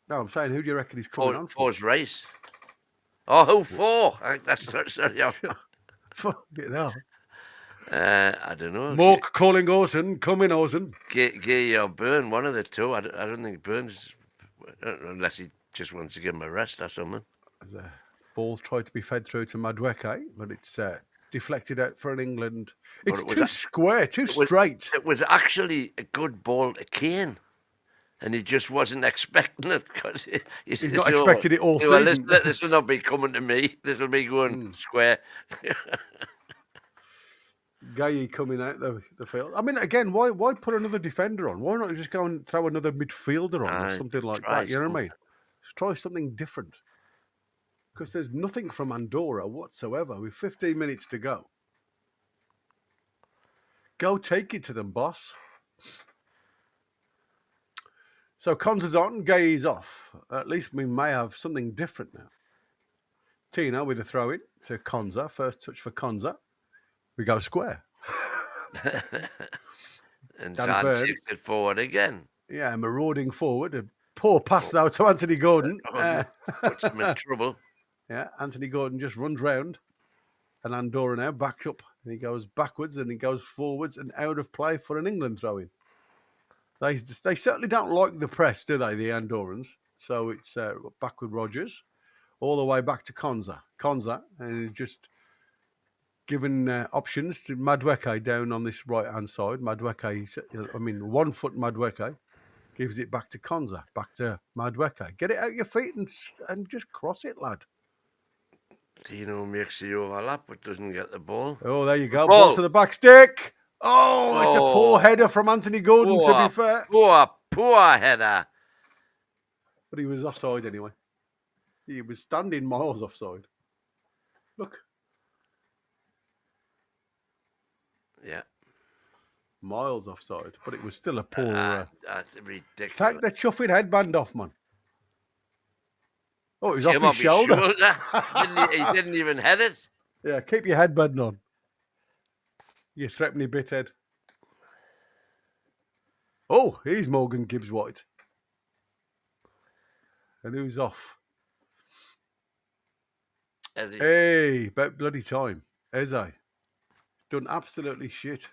No, I'm saying, who do you reckon he's coming on for? Four's race. Oh, who for? That's sorry. Fucking hell. I don't know. Mork calling Orson, coming Orson. Gay or Byrne, one of the two. I don't think Byrne's, unless he just wants to give him a rest or something. As a ball tried to be fed through to Madueke, but it's deflected out for an England. It's too square, too straight. It was actually a good ball to Kane, and he just wasn't expecting it because he's not expected it all season. This will not be coming to me. This will be going square. Gay coming out the field. I mean, again, why put another defender on? Why not just go and throw another midfielder on or something like that? You know what I mean? Just try something different. Because there's nothing from Andorra whatsoever with 15 minutes to go. Go take it to them, boss. So Konza's on, Gay's off. At least we may have something different now. Tina with a throw in to Konza. First touch for Konza. We go square. And Danny Dan Byrne. takes it forward again. Yeah, marauding forward. A poor pass, though, to Anthony Gordon. Puts him in trouble. Yeah, Anthony Gordon just runs round. And Andorra now backs up. And he goes backwards and he goes forwards and out of play for an England throw-in. They certainly don't like the press, do they, the Andorrans? So it's back with Rogers, all the way back to Konza. Konza, and just given options to Madueke down on this right-hand side. Madueke, 1 foot Madueke, gives it back to Konza, back to Madueke. Get it out your feet and just cross it, lad. Tino makes the overlap but doesn't get the ball. Oh, there you go. Ball. Ball to the back stick. Oh, it's a poor header from Anthony Gordon, to be fair. Poor header. But he was offside anyway. He was standing miles offside. Look. Yeah. Miles offside. But it was still a poor... That's ridiculous. Take the chuffing headband off, man. Oh, it was off his shoulder. He didn't even head it. Yeah, keep your headband on. You threatening bithead. Oh, he's Morgan Gibbs-White. And who's off? Hey, about bloody time. Eze. Done absolutely shit.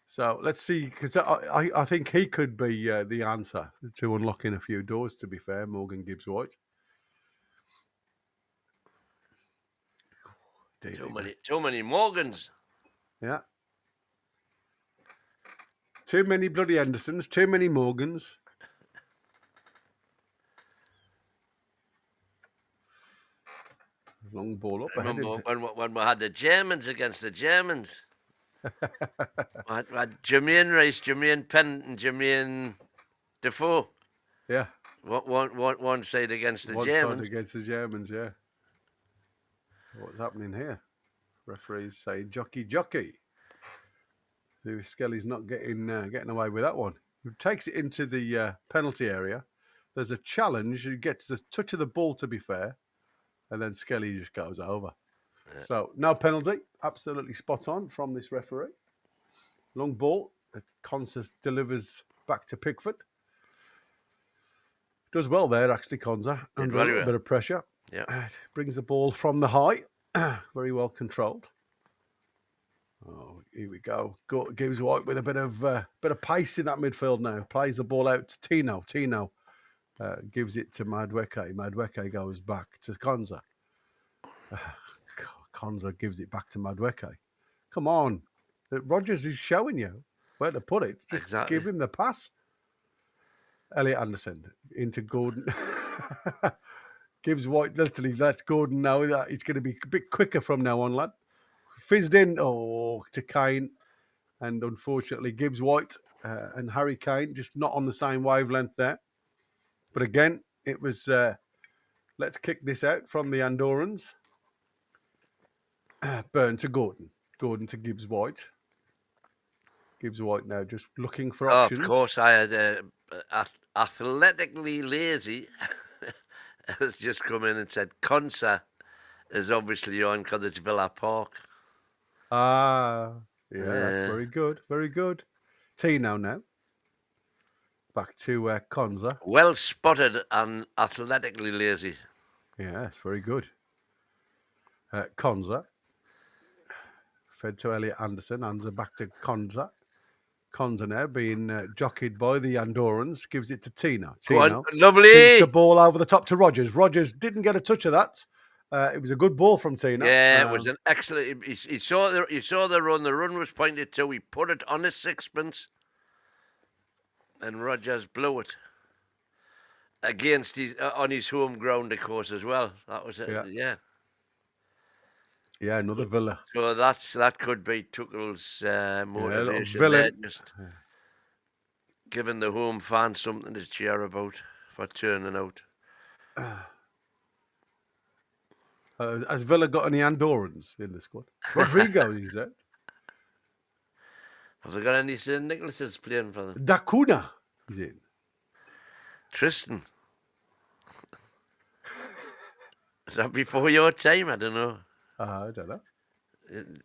So let's see, because I think he could be the answer to unlocking a few doors, to be fair, Morgan Gibbs-White. Too many Morgans. Yeah. Too many bloody Hendersons, too many Morgans. Long ball up. When we had the Germans against the Germans. I had Jermaine Rice, Jermaine Pennant, and Jermaine Defoe. Yeah. One side against the Germans. One side against the Germans, yeah. What's happening here? Referees say jockey. Lewis Skelly's not getting away with that one. He takes it into the penalty area. There's a challenge. He gets the touch of the ball, to be fair. And then Skelly just goes over. Yeah. So, no penalty. Absolutely spot on from this referee. Long ball. Konza delivers back to Pickford. Does well there, actually, Konza. Under a little bit of pressure. Yeah. Brings the ball from the high. Very well controlled. Oh, here we go. Gives White with a bit of pace in that midfield now. Plays the ball out to Tino. Tino gives it to Madueke. Madueke goes back to Konza. Konza gives it back to Madueke. Come on. Rogers is showing you where to put it. Just give him the pass. Elliot Anderson into Gordon. Gives White, literally lets Gordon know that it's going to be a bit quicker from now on, lad. Fizzed in, to Kane. And unfortunately, Gibbs White and Harry Kane just not on the same wavelength there. But again, it was, let's kick this out from the Andorrans. Byrne to Gordon. Gordon to Gibbs White. Gibbs White now just looking for options. Of course, I had athletically lazy has just come in and said Konza is obviously on because it's Villa Park. Yeah, that's very good. Very good. Tino now. Back to Konza. Well spotted and athletically lazy. Yes, very good. Konza. Fed to Elliot Anderson. Anza back to Konza. Konza now being jockeyed by the Andorrans. Gives it to Tino. Tino. Lovely. Gives the ball over the top to Rogers. Rogers didn't get a touch of that. It was a good ball from Tino. Yeah, it was an excellent... He saw the run. The run was pointed to. He put it on his sixpence. And Rogers blew it. Against on his home ground, of course, as well. That was it. Yeah. Yeah, another Villa. So that could be Tuchel's motivation. Villa. Just giving the home fans something to cheer about for turning out. Has Villa got any Andorrans in the squad? Rodrigo, he said. Have they got any St. Nicholas's playing for them? Dacuna is in. Tristan. Is that before your time? I don't know. I don't know.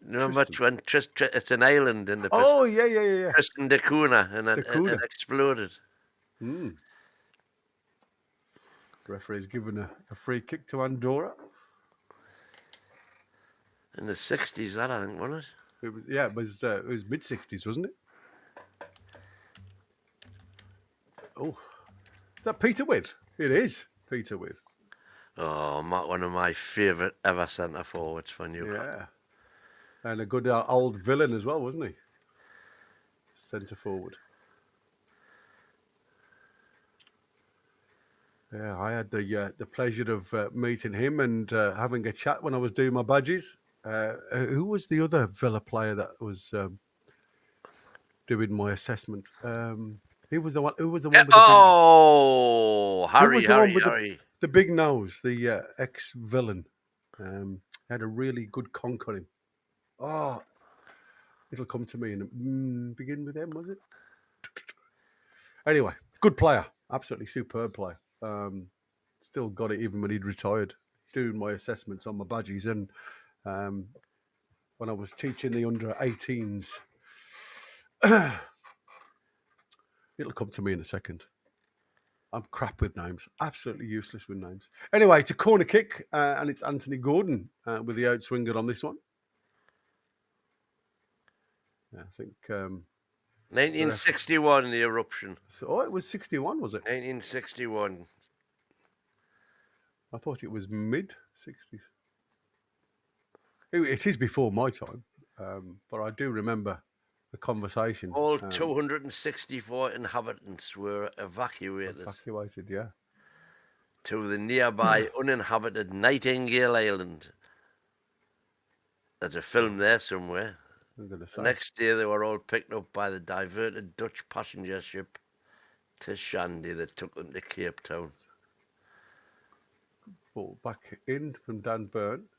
Remember when it's an island in the Oh, yeah. Tristan da Cunha, and it Dacuna. exploded. Referee's given a free kick to Andorra. In the 60s, that I think, wasn't it? It was mid-60s, wasn't it? Oh, is that Peter With? It is Peter With. Oh, one of my favourite ever centre forwards for Newcastle. Yeah, and a good old villain as well, wasn't he? Centre forward. Yeah, I had the pleasure of meeting him and having a chat when I was doing my badges. Who was the other Villa player that was doing my assessment? He was the one. Who was the one? With Harry. The big nose, the ex-villain. Had a really good conk on him. Oh, it'll come to me and begin with M, was it? Anyway, good player, absolutely superb player. Still got it even when he'd retired. Doing my assessments on my badges, and when I was teaching the under 18s, it'll come to me in a second. I'm crap with names, absolutely useless with names. Anyway, it's a corner kick, and it's Anthony Gordon with the outswinger on this one. I think 1961, the eruption. So it was 61, was it? 1961. I thought it was mid-60s. It is before my time, but I do remember the conversation. All 264 inhabitants were evacuated. Evacuated, yeah. To the nearby uninhabited Nightingale Island. There's a film there somewhere. The next day, they were all picked up by the diverted Dutch passenger ship to Shandy that took them to Cape Town. Ball back in from Dan Byrne.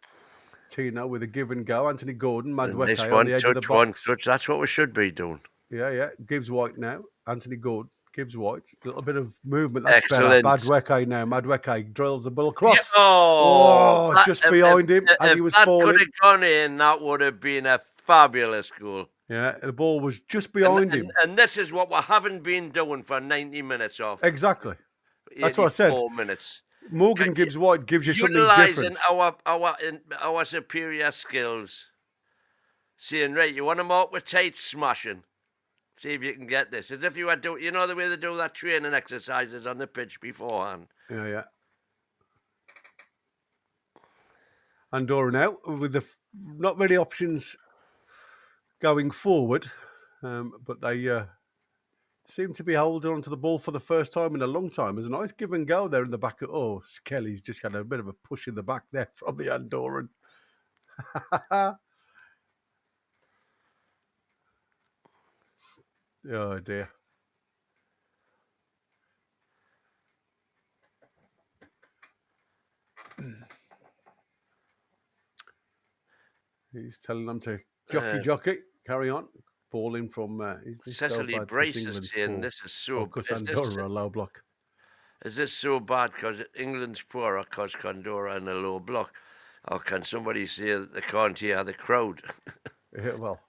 Tino with a give and go. Anthony Gordon, Madweke This on the edge of the box. Touch. That's what we should be doing. Yeah. Gibbs White now. Anthony Gordon. Gibbs White. A little bit of movement. That's excellent. Better. Madweke now. Madweke drills the ball across. Just behind him as he was falling. If that could have gone in, that would have been a fabulous goal. Yeah, the ball was just behind him. And this is what we haven't been doing for 90 minutes off. Exactly. That's what I said. 4 minutes. Morgan Gibbs White gives you something different. Utilising our superior skills. Saying, right, you want to mark with tight, smashing. See if you can get this. As if you had to, you know the way they do that training exercises on the pitch beforehand. Yeah. Andorra now with the not many options going forward, but they seem to be holding on to the ball for the first time in a long time. There's a nice give and go there in the back. Skelly's just had a bit of a push in the back there from the Andorran. Oh, dear. He's telling them to jockey, carry on. Ball in from Cecily Bryce is saying this is so because Andorra a low block. Is this so bad because England's poor or because Andorra in a low block? Or can somebody say that they can't hear the crowd? Yeah, well,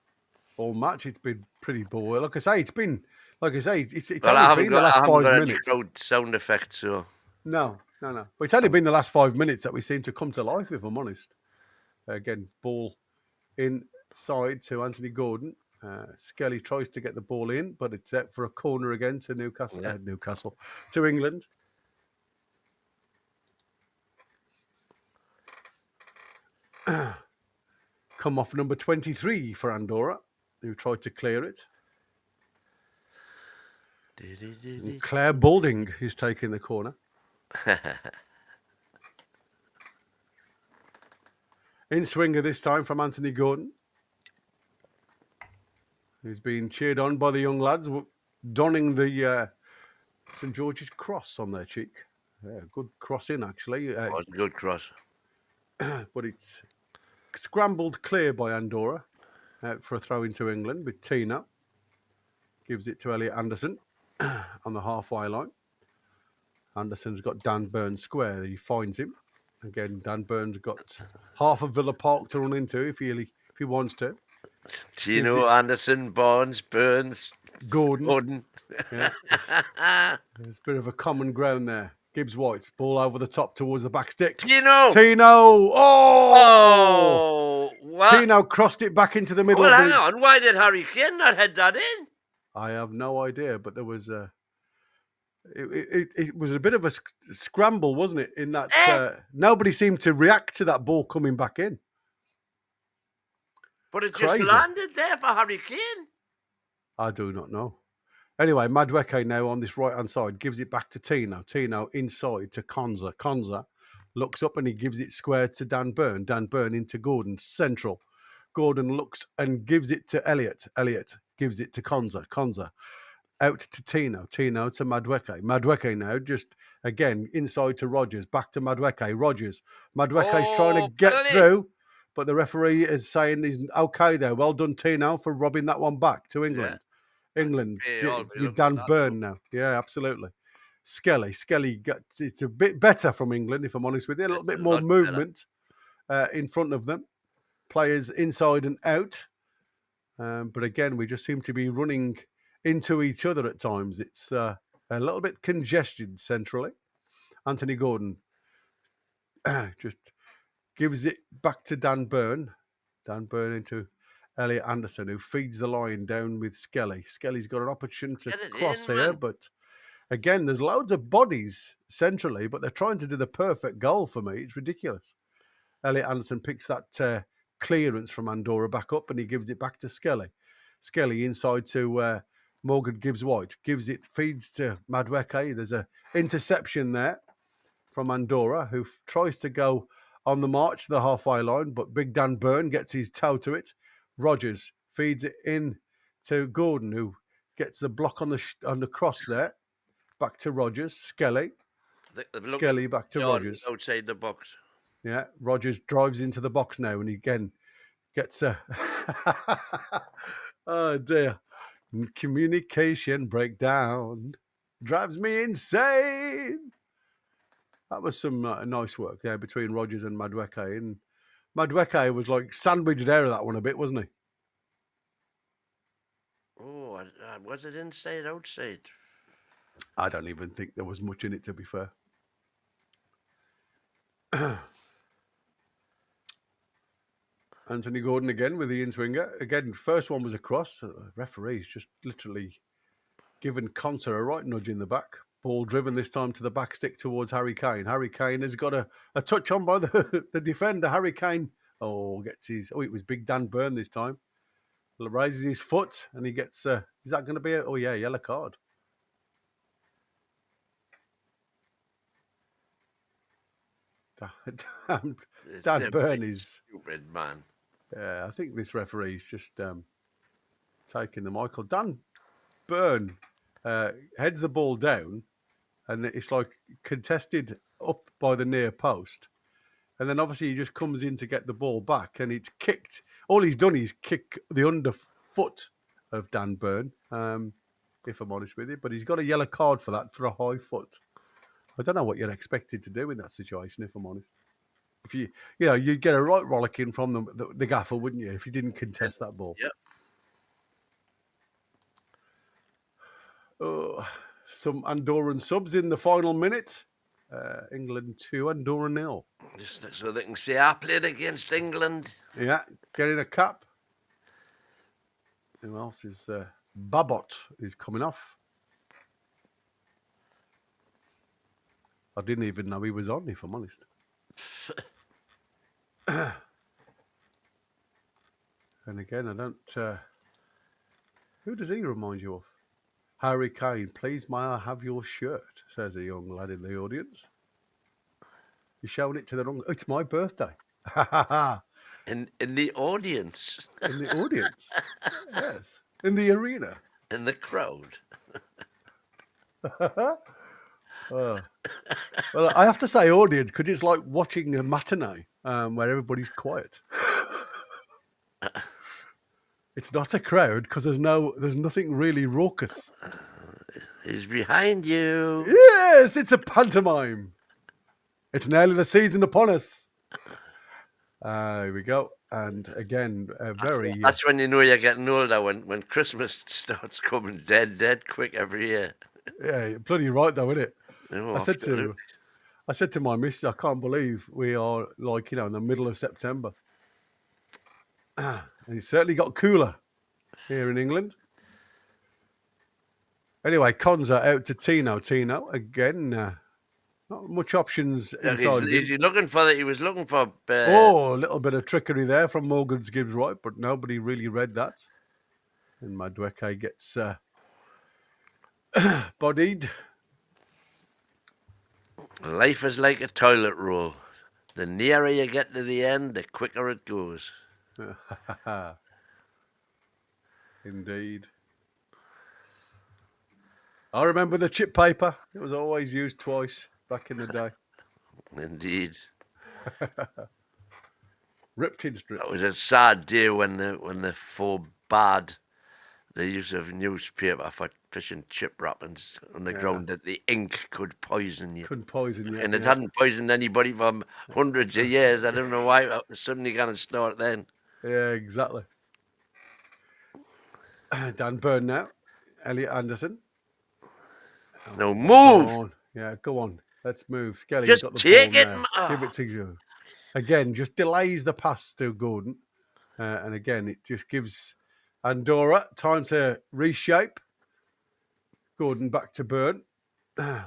all match it's been pretty poor. Like I say, it's only been the last 5 minutes. Crowd sound effect, so no. But it's only been the last 5 minutes that we seem to come to life, if I'm honest. Again, ball inside to Anthony Gordon. Skelly tries to get the ball in, but it's set for a corner again to Newcastle. To England. Come off number 23 for Andorra, who tried to clear it. And Claire Balding is taking the corner. In swinger this time from Anthony Gordon, who's being cheered on by the young lads, donning the St George's cross on their cheek. Yeah, good cross in, actually. Good cross. But it's scrambled clear by Andorra for a throw into England with Tina. gives it to Elliot Anderson on the halfway line. Anderson's got Dan Burn square. He finds him. Again, Dan Burn's got half of Villa Park to run into if he wants to. Tino, Anderson, Barnes, Burns, Gordon. Yeah. There's a bit of a common ground there. Gibbs White, ball over the top towards the back stick. Tino! Oh! What? Tino crossed it back into the middle. Well, hang on. Why did Harry Kane not head that in? I have no idea, but there was a... It was a bit of a scramble, wasn't it? In that nobody seemed to react to that ball coming back in. But it just landed there for Harry Kane. I do not know. Anyway, Madueke now on this right-hand side gives it back to Tino. Tino inside to Konza. Konza looks up and he gives it square to Dan Burn. Dan Burn into Gordon, central. Gordon looks and gives it to Elliot. Elliot gives it to Konza. Konza out to Tino. Tino to Madueke. Madueke now just, again, inside to Rogers. Back to Madueke. Rogers. Madueke's trying to get through, but the referee is saying he's okay there. Well done, Tino, for robbing that one back to England. Yeah. England with Dan Burn now. Yeah, absolutely. Skelly gets it's a bit better from England, if I'm honest with you. A little bit more movement in front of them. Players inside and out. But again, we just seem to be running into each other at times. It's a little bit congested centrally. Anthony Gordon just gives it back to Dan Burn. Dan Burn into Elliot Anderson, who feeds the line down with Skelly. Skelly's got an opportunity to cross here, but again, there's loads of bodies centrally, but they're trying to do the perfect goal for me. It's ridiculous. Elliot Anderson picks that clearance from Andorra back up, and he gives it back to Skelly. Skelly inside to Morgan Gibbs-White. Gives it, feeds to Madueke. There's an interception there from Andorra, who tries to go on the march to the halfway line, but Big Dan Burn gets his toe to it. Rogers feeds it in to Gordon, who gets the block on the cross there. Back to Rogers. Skelly. Skelly back to Rogers. Outside the box. Yeah, Rogers drives into the box now, and he again gets a... oh, dear. Communication breakdown drives me insane. That was some nice work there between Rogers and Madueke. And Madueke was like sandwiched out of that one a bit, wasn't he? Oh, was it inside, outside? I don't even think there was much in it, to be fair. Anthony Gordon again with the in-swinger. Again, first one was a cross. The referee's just literally given Conter a right nudge in the back. Ball driven this time to the back stick towards Harry Kane. Harry Kane has got a touch on by the defender. Harry Kane, gets his... Oh, it was Big Dan Burn this time. Raises his foot and he gets... is that going to be a... Oh, yeah, yellow card. Dan Burn is... Stupid man. Yeah, I think this referee's just taking the Michael. Dan Burn heads the ball down and it's like contested up by the near post. And then obviously he just comes in to get the ball back and it's kicked. All he's done is kick the underfoot of Dan Burn, if I'm honest with you. But he's got a yellow card for that, for a high foot. I don't know what you're expected to do in that situation, if I'm honest. If you'd get a right rollicking from the gaffer, wouldn't you, if you didn't contest that ball? Yep. Some Andorran subs in the final minute. England 2, Andorra 0. Just so they can say I played against England. Yeah, getting a cap. Who else is... Babot is coming off. I didn't even know he was on, if I'm honest. And again, I don't... who does he remind you of? Harry Kane, please may I have your shirt, says a young lad in the audience. You're showing it to the wrong... Oh, it's my birthday. In the audience. In the audience. Yes. In the arena. In the crowd. Well, I have to say audience because it's like watching a matinee where everybody's quiet. It's not a crowd because there's nothing really raucous. He's behind you. Yes, it's a pantomime. It's nearly the season upon us. Here we go. And again, very... That's when you know you're getting older, when Christmas starts coming dead quick every year. yeah, bloody right though, isn't it? Oh, I said absolutely. to my missus, I can't believe we are like, in the middle of September. And it's certainly got cooler here in England. Anyway, Konza out to Tino. Tino, again, not much options inside of him. He's looking for he was looking for Oh, a little bit of trickery there from Morgan's Gibbs White, but nobody really read that. And Madueke gets bodied. life is like a toilet roll. The nearer you get to the end, the quicker it goes. Indeed. I remember the chip paper. It was always used twice back in the day. Indeed. Ripped in strips. That was a sad day when they forbade the use of newspaper for fish and chip wrappings on the ground that the ink could poison you. Couldn't poison you. And it hadn't poisoned anybody for hundreds of years. I don't know why it was suddenly going to start then. Yeah, exactly. Dan Byrne now. Elliot Anderson. No, Go move! on. Yeah, go on. Let's move. Skelly, Just got the take ball it, now. Give it to you. Again, just delays the pass to Gordon. And again, it just gives Andorra time to reshape. Gordon back to Byrne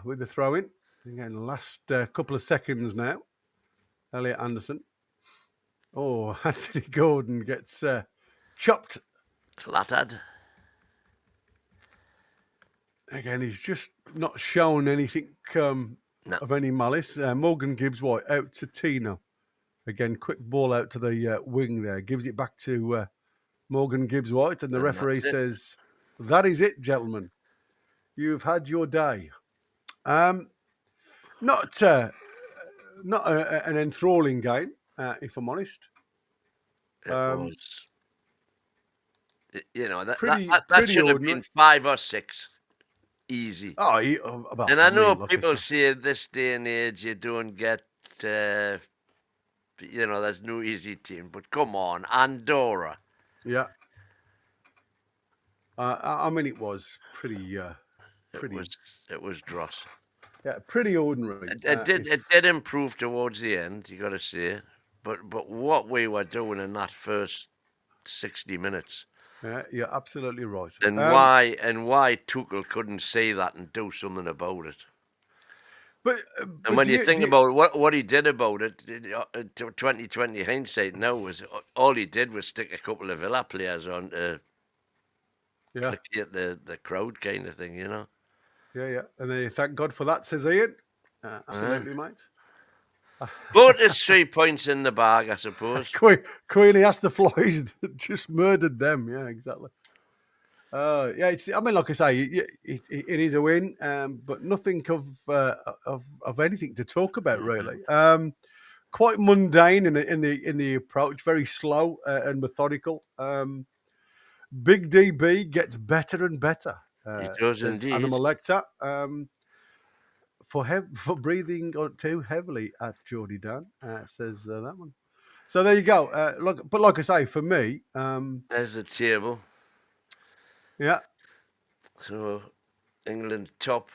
with the throw-in. Again, last couple of seconds now. Elliot Anderson. Oh, Anthony Gordon gets chopped. Clattered. Again, he's just not shown anything of any malice. Morgan Gibbs White out to Tino. Again, quick ball out to the wing there. Gives it back to Morgan Gibbs White. And the referee says, that is it, gentlemen. You've had your day. Not an enthralling game, if I'm honest. It was. That pretty should have ordinary. been 5 or 6. Easy. And I know people say this day and age you don't get, there's no easy team. But come on, Andorra. Yeah. It was pretty. It was dross. Yeah, pretty ordinary. It did improve towards the end, you got to say. But what we were doing in that first 60 minutes. Yeah, you're absolutely right. And why Tuchel couldn't see that and do something about it. But when you think about what he did about it, 2020 hindsight now was all he did was stick a couple of Villa players on to placate the crowd kind of thing, Yeah. And then thank God for that, says Ian. Absolutely, mate. But it's 3 points in the bag, I suppose. Queenie asked the Flies that just murdered them. Yeah, exactly. Like I say, it is a win, but nothing of anything to talk about really. Quite mundane in the approach, very slow and methodical. Big DB gets better and better. He does indeed. Anna Lecter, for breathing too heavily at Geordie Dan, says that one. So there you go. But like I say, for me, there's the table. Yeah. So England top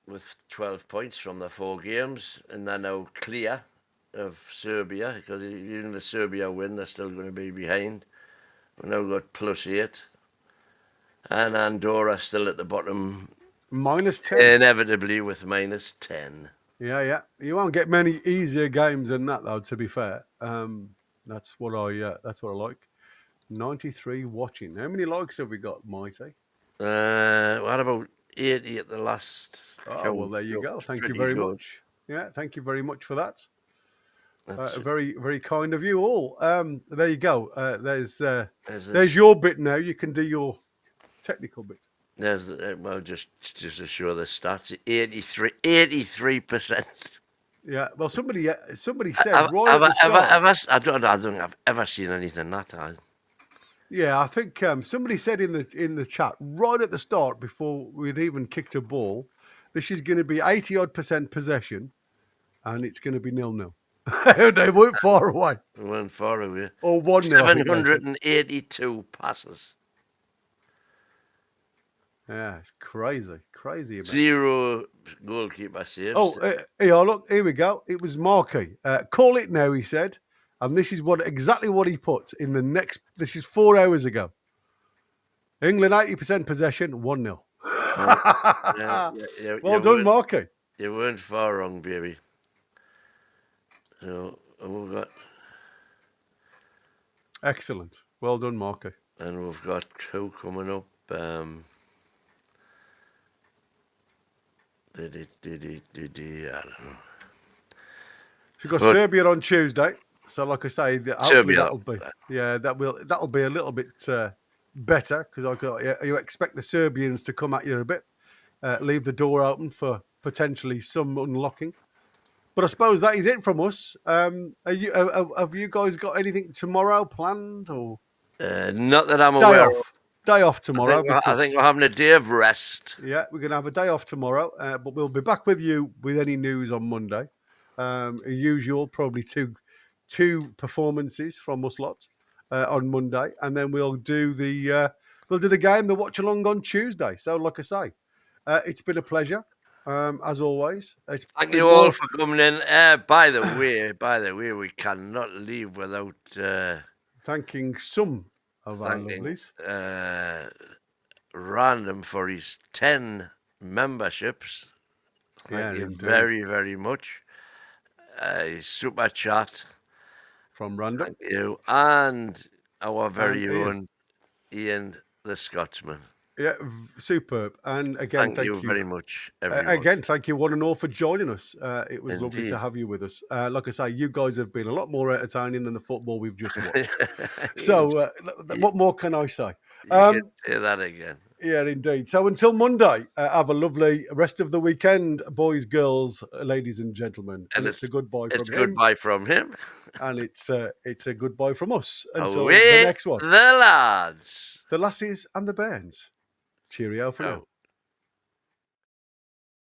with 12 points from the 4 games, and they're now clear of Serbia, because even if Serbia win, they're still going to be behind. We've now got +8. And Andorra still at the bottom. -10. Inevitably with -10. Yeah. You won't get many easier games than that, though, to be fair. That's what I like. 93 watching. How many likes have we got, Mighty? What about 80 at the last? Oh, well, there you go. Thank you very much. Yeah, thank you very much for that. Very, very kind of you all. There you go. There's your bit now. You can do your technical bit. There's just to show the stats. 83%. Yeah. Well, somebody said right at the start. I don't think I've ever seen anything that high. Yeah, I think somebody said in the chat right at the start before we'd even kicked a ball, this is going to be 80-odd% possession, and it's going to be 0-0. They weren't far away. We went far away. Or 1-0, I think they said. 782 passes. Yeah, it's crazy amount. 0 goalkeeper saves. Oh, look, here we go. It was Markey. Call it now, he said. And this is exactly what he put in the next. This is 4 hours ago. England 80% possession, 1-0. Well done, Markey. You weren't far wrong, baby. So we've got. Excellent. Well done, Markey. And we've got two coming up. I don't know. So we've got Serbia on Tuesday. So, like I say, hopefully that'll be a little bit better because you expect the Serbians to come at you a bit, leave the door open for potentially some unlocking. But I suppose that is it from us. Have you guys got anything tomorrow planned or? Not that I'm aware of. Day off tomorrow. I think we're having a day of rest. Yeah, we're going to have a day off tomorrow, but we'll be back with you with any news on Monday. Usual, probably two performances from us lot on Monday, and then we'll do the game, the watch along on Tuesday. So, like I say, it's been a pleasure as always. Thank you all for coming in. By the way, we cannot leave without thanking some of our lovelies. Random for his 10 memberships. Thank you very, very much. Super chat from Random. Thank you. And our very own Ian the Scotsman. Yeah, superb. And again, thank you very much, everyone. Again, thank you one and all for joining us. It was lovely to have you with us. Like I say, you guys have been a lot more entertaining than the football we've just watched. So what more can I say? You can say that again. Yeah, indeed. So until Monday, have a lovely rest of the weekend, boys, girls, ladies and gentlemen. And it's a goodbye from him. It's goodbye from him. And it's a goodbye from us until Away the next one. The lads. The lassies and the bands. Cheerio for now.